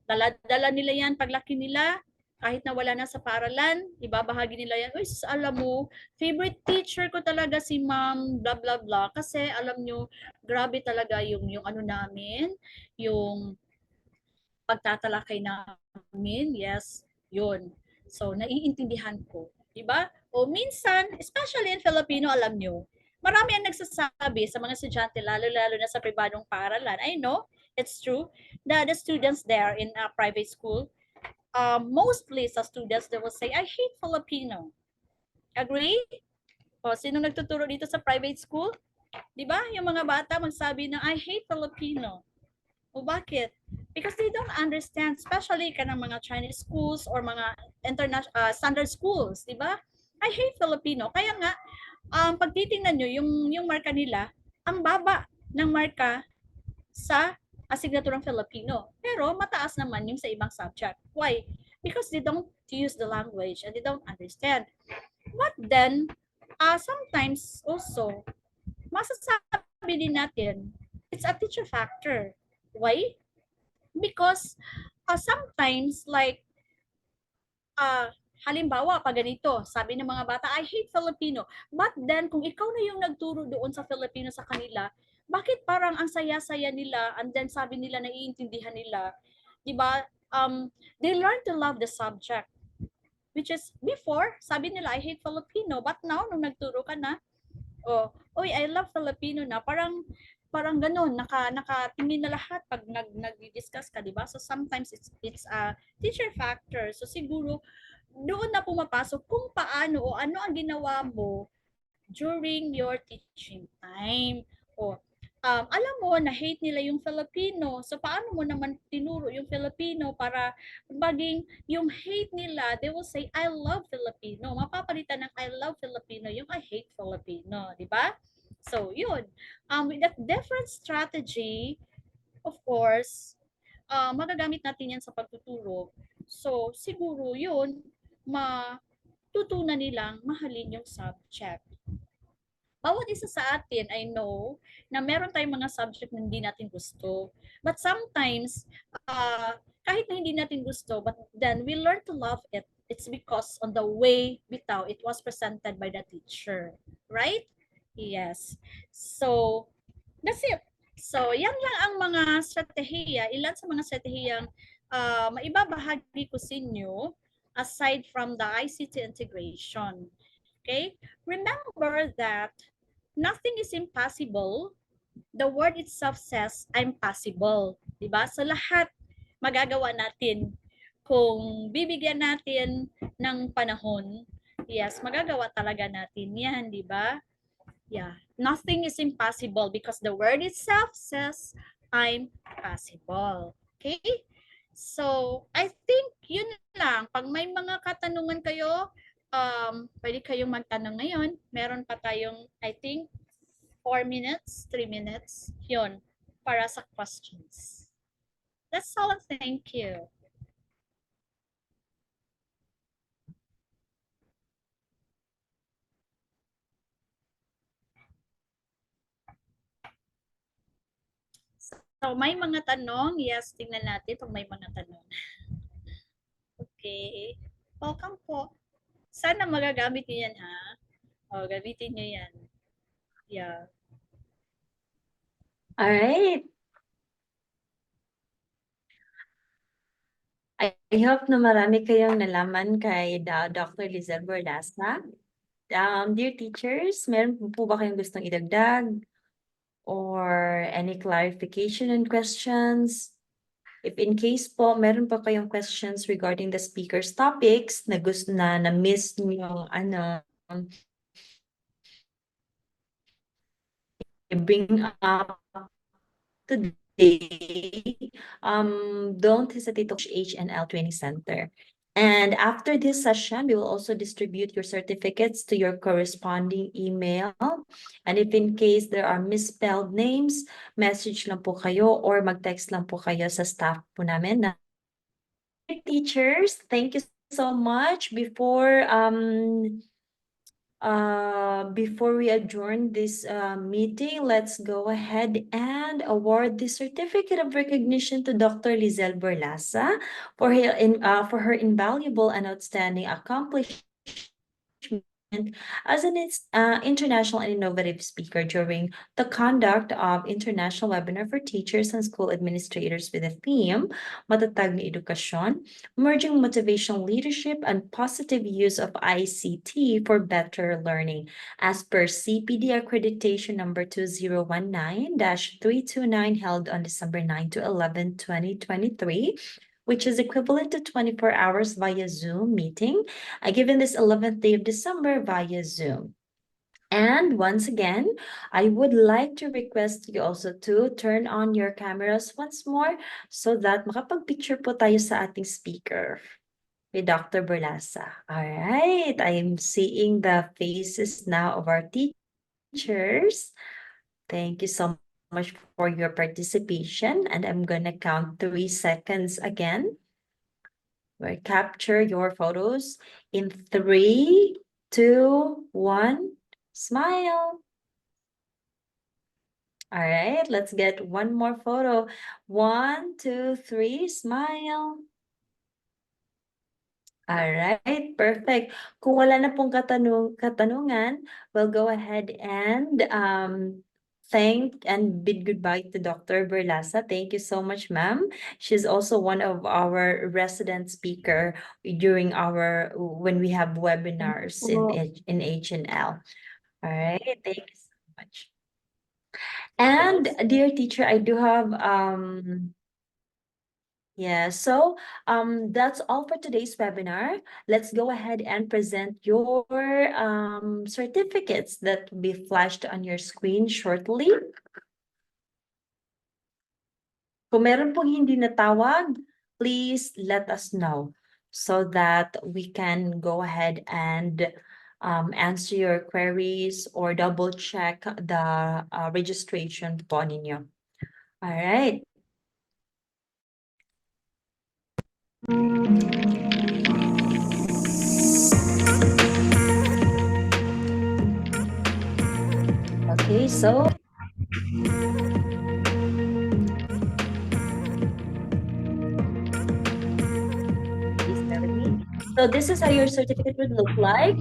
Dala nila yan paglaki nila, kahit na wala na sa paaralan, ibabahagi nila yan. Uy, alam mo, favorite teacher ko talaga si ma'am, blah, blah, blah. Kasi alam nyo, grabe talaga yung ano namin, yung pagtatalakay namin, yes, yun. So, naiintindihan ko. Diba? O minsan, especially in Filipino, alam nyo, marami ang nagsasabi sa mga estudyante, lalo-lalo na sa pribadong paaralan. I know, it's true, that the students there in a private school, mostly sa students, they will say, I hate Filipino. Agree? O, sino nagtuturo dito sa private school? Diba? Yung mga bata magsabi na, I hate Filipino. O bakit? Because they don't understand, especially ka ng mga Chinese schools or mga standard schools, di ba? I hate Filipino. Kaya nga, pag titingnan nyo, yung marka nila, ang baba ng marka sa asignaturang Filipino. Pero mataas naman yung sa ibang subject. Why? Because they don't use the language and they don't understand. But then, sometimes also, masasabi din natin, it's a teacher factor. Why? Because sometimes like halimbawa pag ganito, sabi ng mga bata, I hate Filipino. But then kung ikaw na yung nagturo doon sa Filipino sa kanila, bakit parang ang saya-saya nila and then sabi nila naiintindihan nila, 'di ba? They learn to love the subject. Which is before, sabi nila I hate Filipino, but now nung nagturo ka na, oh, oy, I love Filipino na. Parang ganun, nakatingin na lahat pag nag-discuss ka, di ba? So sometimes it's a teacher factor. So siguro doon na pumapasok kung paano o ano ang ginawa mo during your teaching time. O alam mo na hate nila yung Filipino. So paano mo naman tinuro yung Filipino para maging yung hate nila, they will say I love Filipino. Mapapalitan ng I love Filipino yung I hate Filipino, di ba? So yun. With that different strategy, of course, magagamit natin yan sa pagtuturo. So siguro yun, matutunan nilang mahalin yung subject. Bawat isa sa atin, I know, na meron tayong mga subject na hindi natin gusto. But sometimes, kahit na hindi natin gusto, but then we learn to love it. It's because on the way bitaw it was presented by the teacher. Right? Yes. So, that's it. So, yan lang ang mga strategiya, ilan sa mga stratehiyang maibabahagi ko sa inyo aside from the ICT integration. Okay? Remember that nothing is impossible. The word itself says, I'm possible. Diba? So lahat magagawa natin kung bibigyan natin ng panahon. Yes, magagawa talaga natin yan, diba? Yeah. Nothing is impossible because the word itself says, I'm possible. Okay? So, I think yun lang. Pag may mga katanungan kayo, pwede kayong magtanong ngayon. Meron pa tayong, I think, 4 minutes, 3 minutes. Yun, para sa questions. That's all. Thank you. So, may mga tanong? Yes, tingnan natin kung may mga tanong. Okay. Welcome po. Sana magagamit niyo yan, ha? O, gamitin niyo yan. Yeah. All right. I hope na marami kayong nalaman kay Dr. Lizelle Bordasa. Dear teachers, meron po ba kayong gustong idagdag? Or any clarification and questions? If in case po, meron pa kayong questions regarding the speaker's topics na gusto na miss niyo bring up today, don't hesitate to HNL Training Center. And after this session, we will also distribute your certificates to your corresponding email. And if in case there are misspelled names, message lang po kayo or mag-text lang po kayo sa staff po namin. Teachers, thank you so much. Before Before we adjourn this meeting, let's go ahead and award the certificate of recognition to Dr. Lizelle Berlasa for her invaluable and outstanding accomplishment as an international and innovative speaker during the conduct of international webinar for teachers and school administrators with the theme Matatag na Edukasyon, merging motivational leadership and positive use of ICT for better learning, as per CPD accreditation number 2019-329 held on December 9 to 11, 2023, which is equivalent to 24 hours via Zoom meeting, given this 11th day of December via Zoom. And once again, I would like to request you also to turn on your cameras once more so that makapag-picture po tayo sa ating speaker with Dr. Berlasa. All right, I am seeing the faces now of our teachers. Thank you so much for your participation, and I'm gonna count 3 seconds again. We'll capture your photos in 3, 2, 1. Smile. All right, let's get one more photo. 1, 2, 3, smile. All right, perfect. Kung wala na pong katanungan, we'll go ahead and thank and bid goodbye to Dr. Berlasa. Thank you so much, ma'am. She's also one of our resident speaker during when we have webinars in HNL. All right, thank you so much. And dear teacher, I do have so that's all for today's webinar. Let's go ahead and present your certificates that will be flashed on your screen shortly. Kung meron pong hindi natawag, please let us know so that we can go ahead and answer your queries or double check the registration po ninyo. All right. Okay, so please bear with me. So this is how your certificate would look like.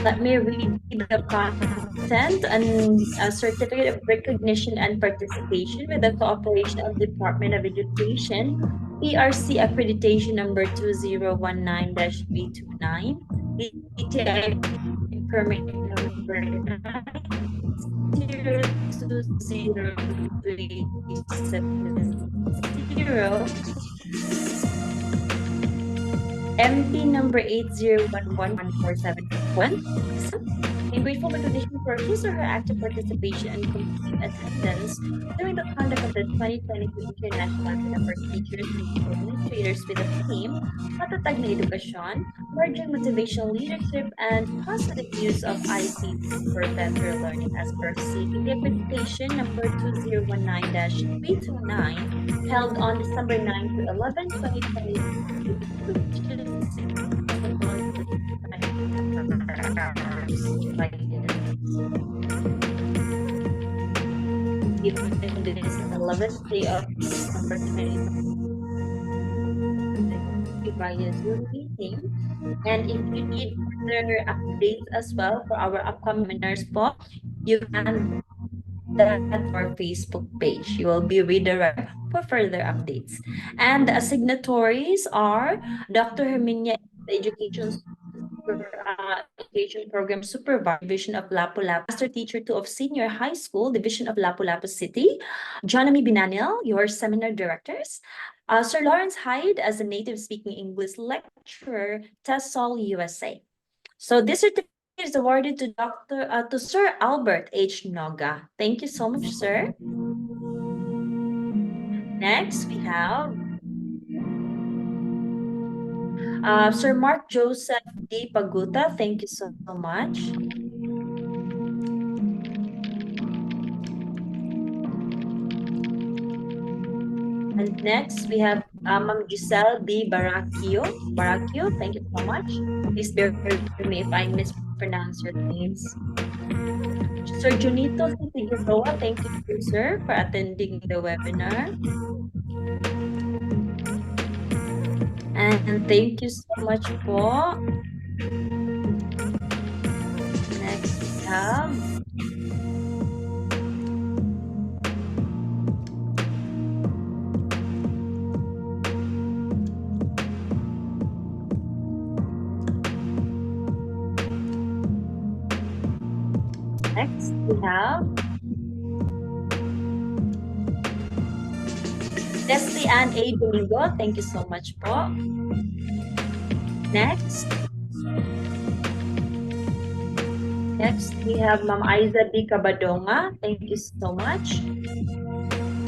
Let me read the content. And a certificate of recognition and participation with the cooperation of the Department of Education, ERC accreditation number 2019-329, DTI permit number 9020370, MP number 80111471. In grateful recognition for his or her active participation and complete attendance during the conduct of the 2022 International Webinar for Teachers and School Administrators with the theme Matatag na Edukasyon, merging motivational leadership and positive use of ICT for better learning, as per CPD accreditation number 2019-329 held on December 9 to 11, 2023, which is equivalent to 24 hours by given this 11th day of December 2023 via Zoom meeting. And if you need further updates as well for our upcoming webinars po, you can that our Facebook page. You will be redirected for further updates. And the signatories are Dr. Herminia, the Education Program Supervisor, Division of Lapu-Lapu, Master Teacher 2 of Senior High School, Division of Lapu-Lapu City, Johnamy Binaniel, your Seminar Directors, Sir Lawrence Hyde as a native speaking English lecturer, TESOL USA. So this certificate is awarded to to Sir Albert H. Noga. Thank you so much, sir. Next, we have Sir Mark Joseph D. Paguta. Thank you so much. And next, we have Ma'am Giselle B. Baracchio. Thank you so much. Please bear with me if I mispronounce your names. Sir Junito Figueroa, thank you, sir, for attending the webinar. And thank you so much po. Next, we have Leslie Ann A. Domingo. Thank you so much po. Next, we have Ma'am Aiza B. Cabadonga. Thank you so much.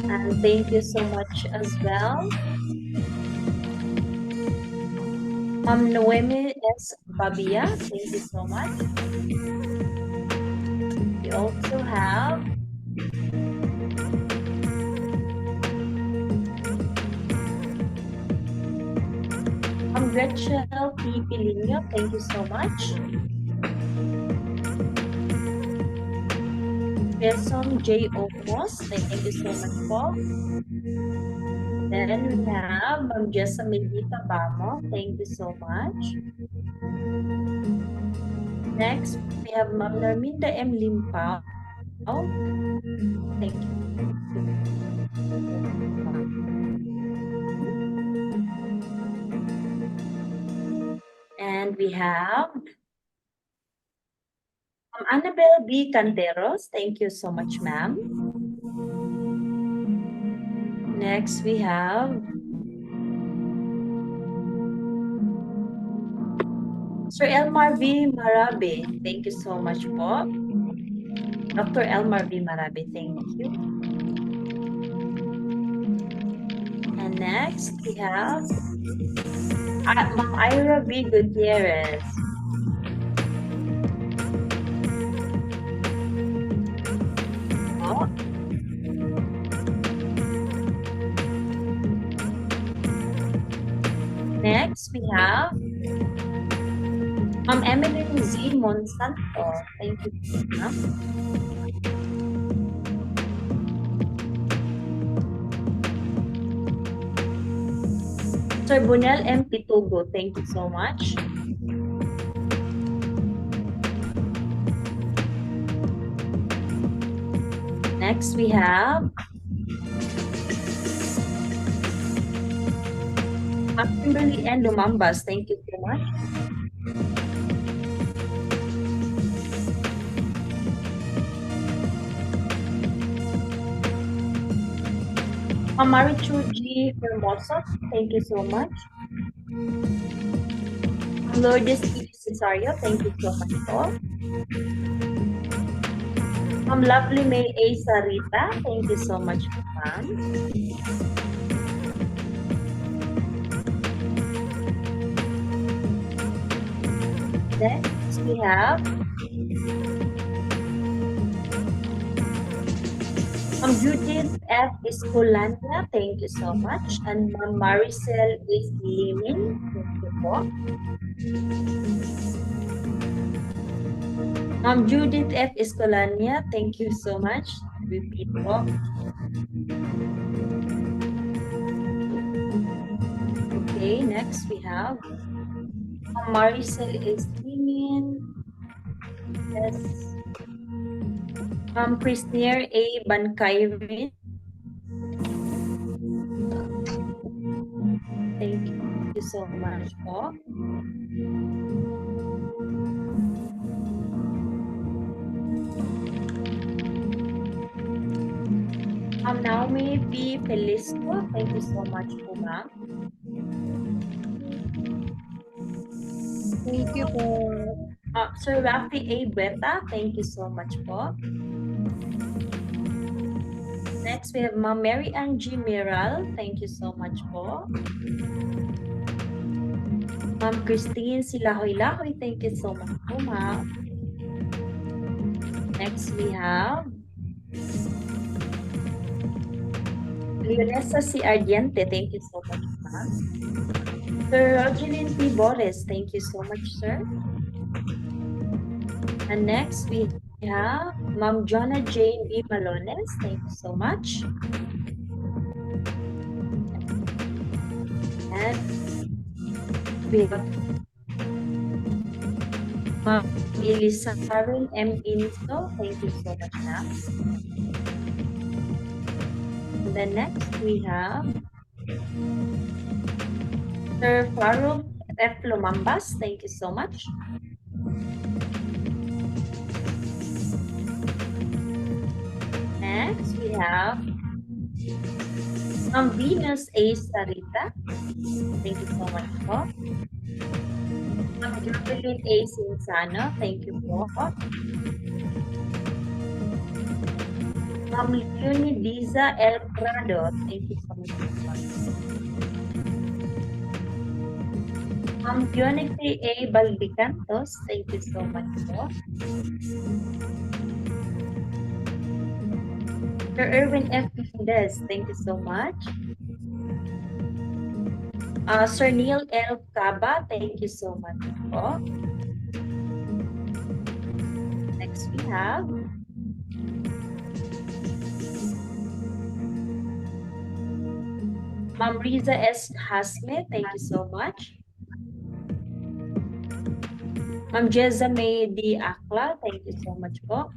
And thank you so much as well. Ma'am Noemi S. Babia. Thank you so much. We also have Ma'am Rachel P. Pilinio. Thank you so much. Jason J. Omos. Thank you so much po. Then we have Ma'am Jessa Medita Bamo. Thank you so much. Next, we have Ma'am Narminda M. Limpao. Thank you. And we have Annabelle B. Canteros. Thank you so much, ma'am. Next, we have Sir Elmar V. Marabe. Thank you so much po. Dr. Elmar V. Marabe, thank you. And next, we have Ma'am Ira V. Gutierrez. Next, we have Ma'am Emeline Z. Monsanto. Thank you, ma'am. Sir Bunel M. Pitugo. Thank you so much. Next, we have Kimberly N. Lumambas. Thank you so much. Marichu G. Hermoso. Thank you so much. Lourdes E. Cesario. Thank you so much po. Lovely May A. Sarita. Thank you so much, ma'am. Next, we have Judith F. Escolania. Thank you so much. And Ma'am Maricel is Limin. Thank you po. Judith F. Escolania. Thank you so much. Repeat po. Okay, next we have Maricel is Limin. Yes. Christine A. Bancayrin. Thank you so much po. Naomi P. Felisco. Thank you so much po, ma'am. Thank you po. Sir Rafi A. Beta. Thank you so much po. Next, we have Ma'am Mary Ann G. Miral. Thank you so much po. Ma'am Christine Silahoy-Lahoy. Thank you so much po, ma'am. Next, we have Leonesa C. Ardiente, thank you so much, ma'am. Sir Rogelin P. Boris, thank you so much, sir. And next we have Ma'am Jonna Jane B. Malones, thank you so much. And we have Ma'am Elisaren M. Inso, thank you so much, ma'am. And then next we have Sir Farouk F. Lumambas, thank you so much. Next we have Venus A. Sarita, thank you so much po. Jocelyn A. Sinsano, thank you po. Leonidiza L. Prado, thank you so much po. Dionete A. Balbicantos, thank you so much po. Sir Erwin F. Mendez, thank you so much. Sir Neil L. Caba, thank you so much po. Next we have Ma'am Riza S. Hasme, thank you so much. Ma'am Jeza May D. Akla, thank you so much po.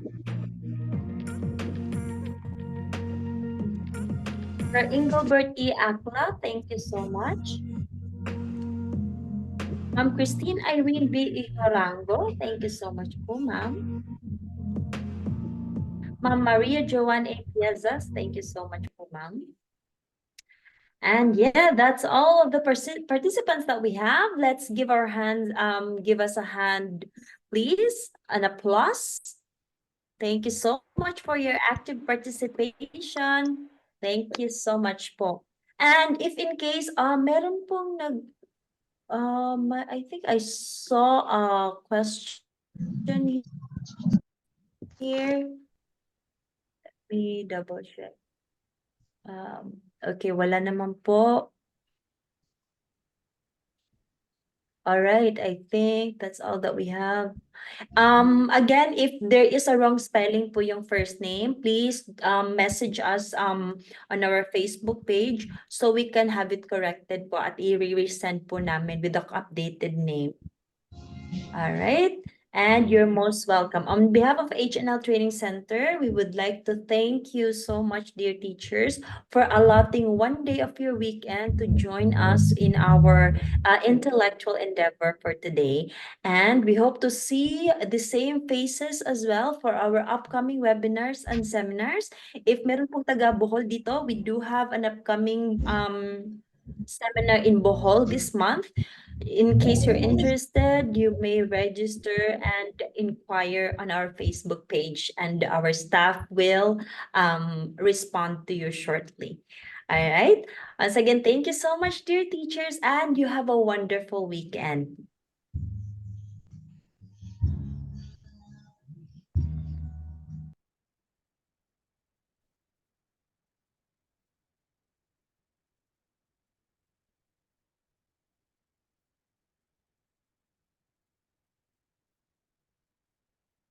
Sir Engelbert E. Akla, thank you so much. Ma'am Christine Irene B. Ihorango, thank you so much po, ma'am. Ma'am Maria Joanne A. Piazas, thank you so much po, ma'am. And yeah, that's all of the participants that we have. Let's give our hands, give us a hand, please, an applause. Thank you so much for your active participation. Thank you so much po. And if in case, meron pong I think I saw a question here. Let me double check. Okay, wala naman po. All right, I think that's all that we have. Again, if there is a wrong spelling po yung first name, please message us on our Facebook page so we can have it corrected po at i-resend po namin with the updated name. All right. And you're most welcome. On behalf of HNL Training Center, we would like to thank you so much, dear teachers, for allotting one day of your weekend to join us in our intellectual endeavor for today. And we hope to see the same faces as well for our upcoming webinars and seminars. If meron pong taga Bohol dito, we do have an upcoming seminar in Bohol this month. In case you're interested, you may register and inquire on our Facebook page, and our staff will respond to you shortly. All right. Once again, thank you so much, dear teachers, and you have a wonderful weekend.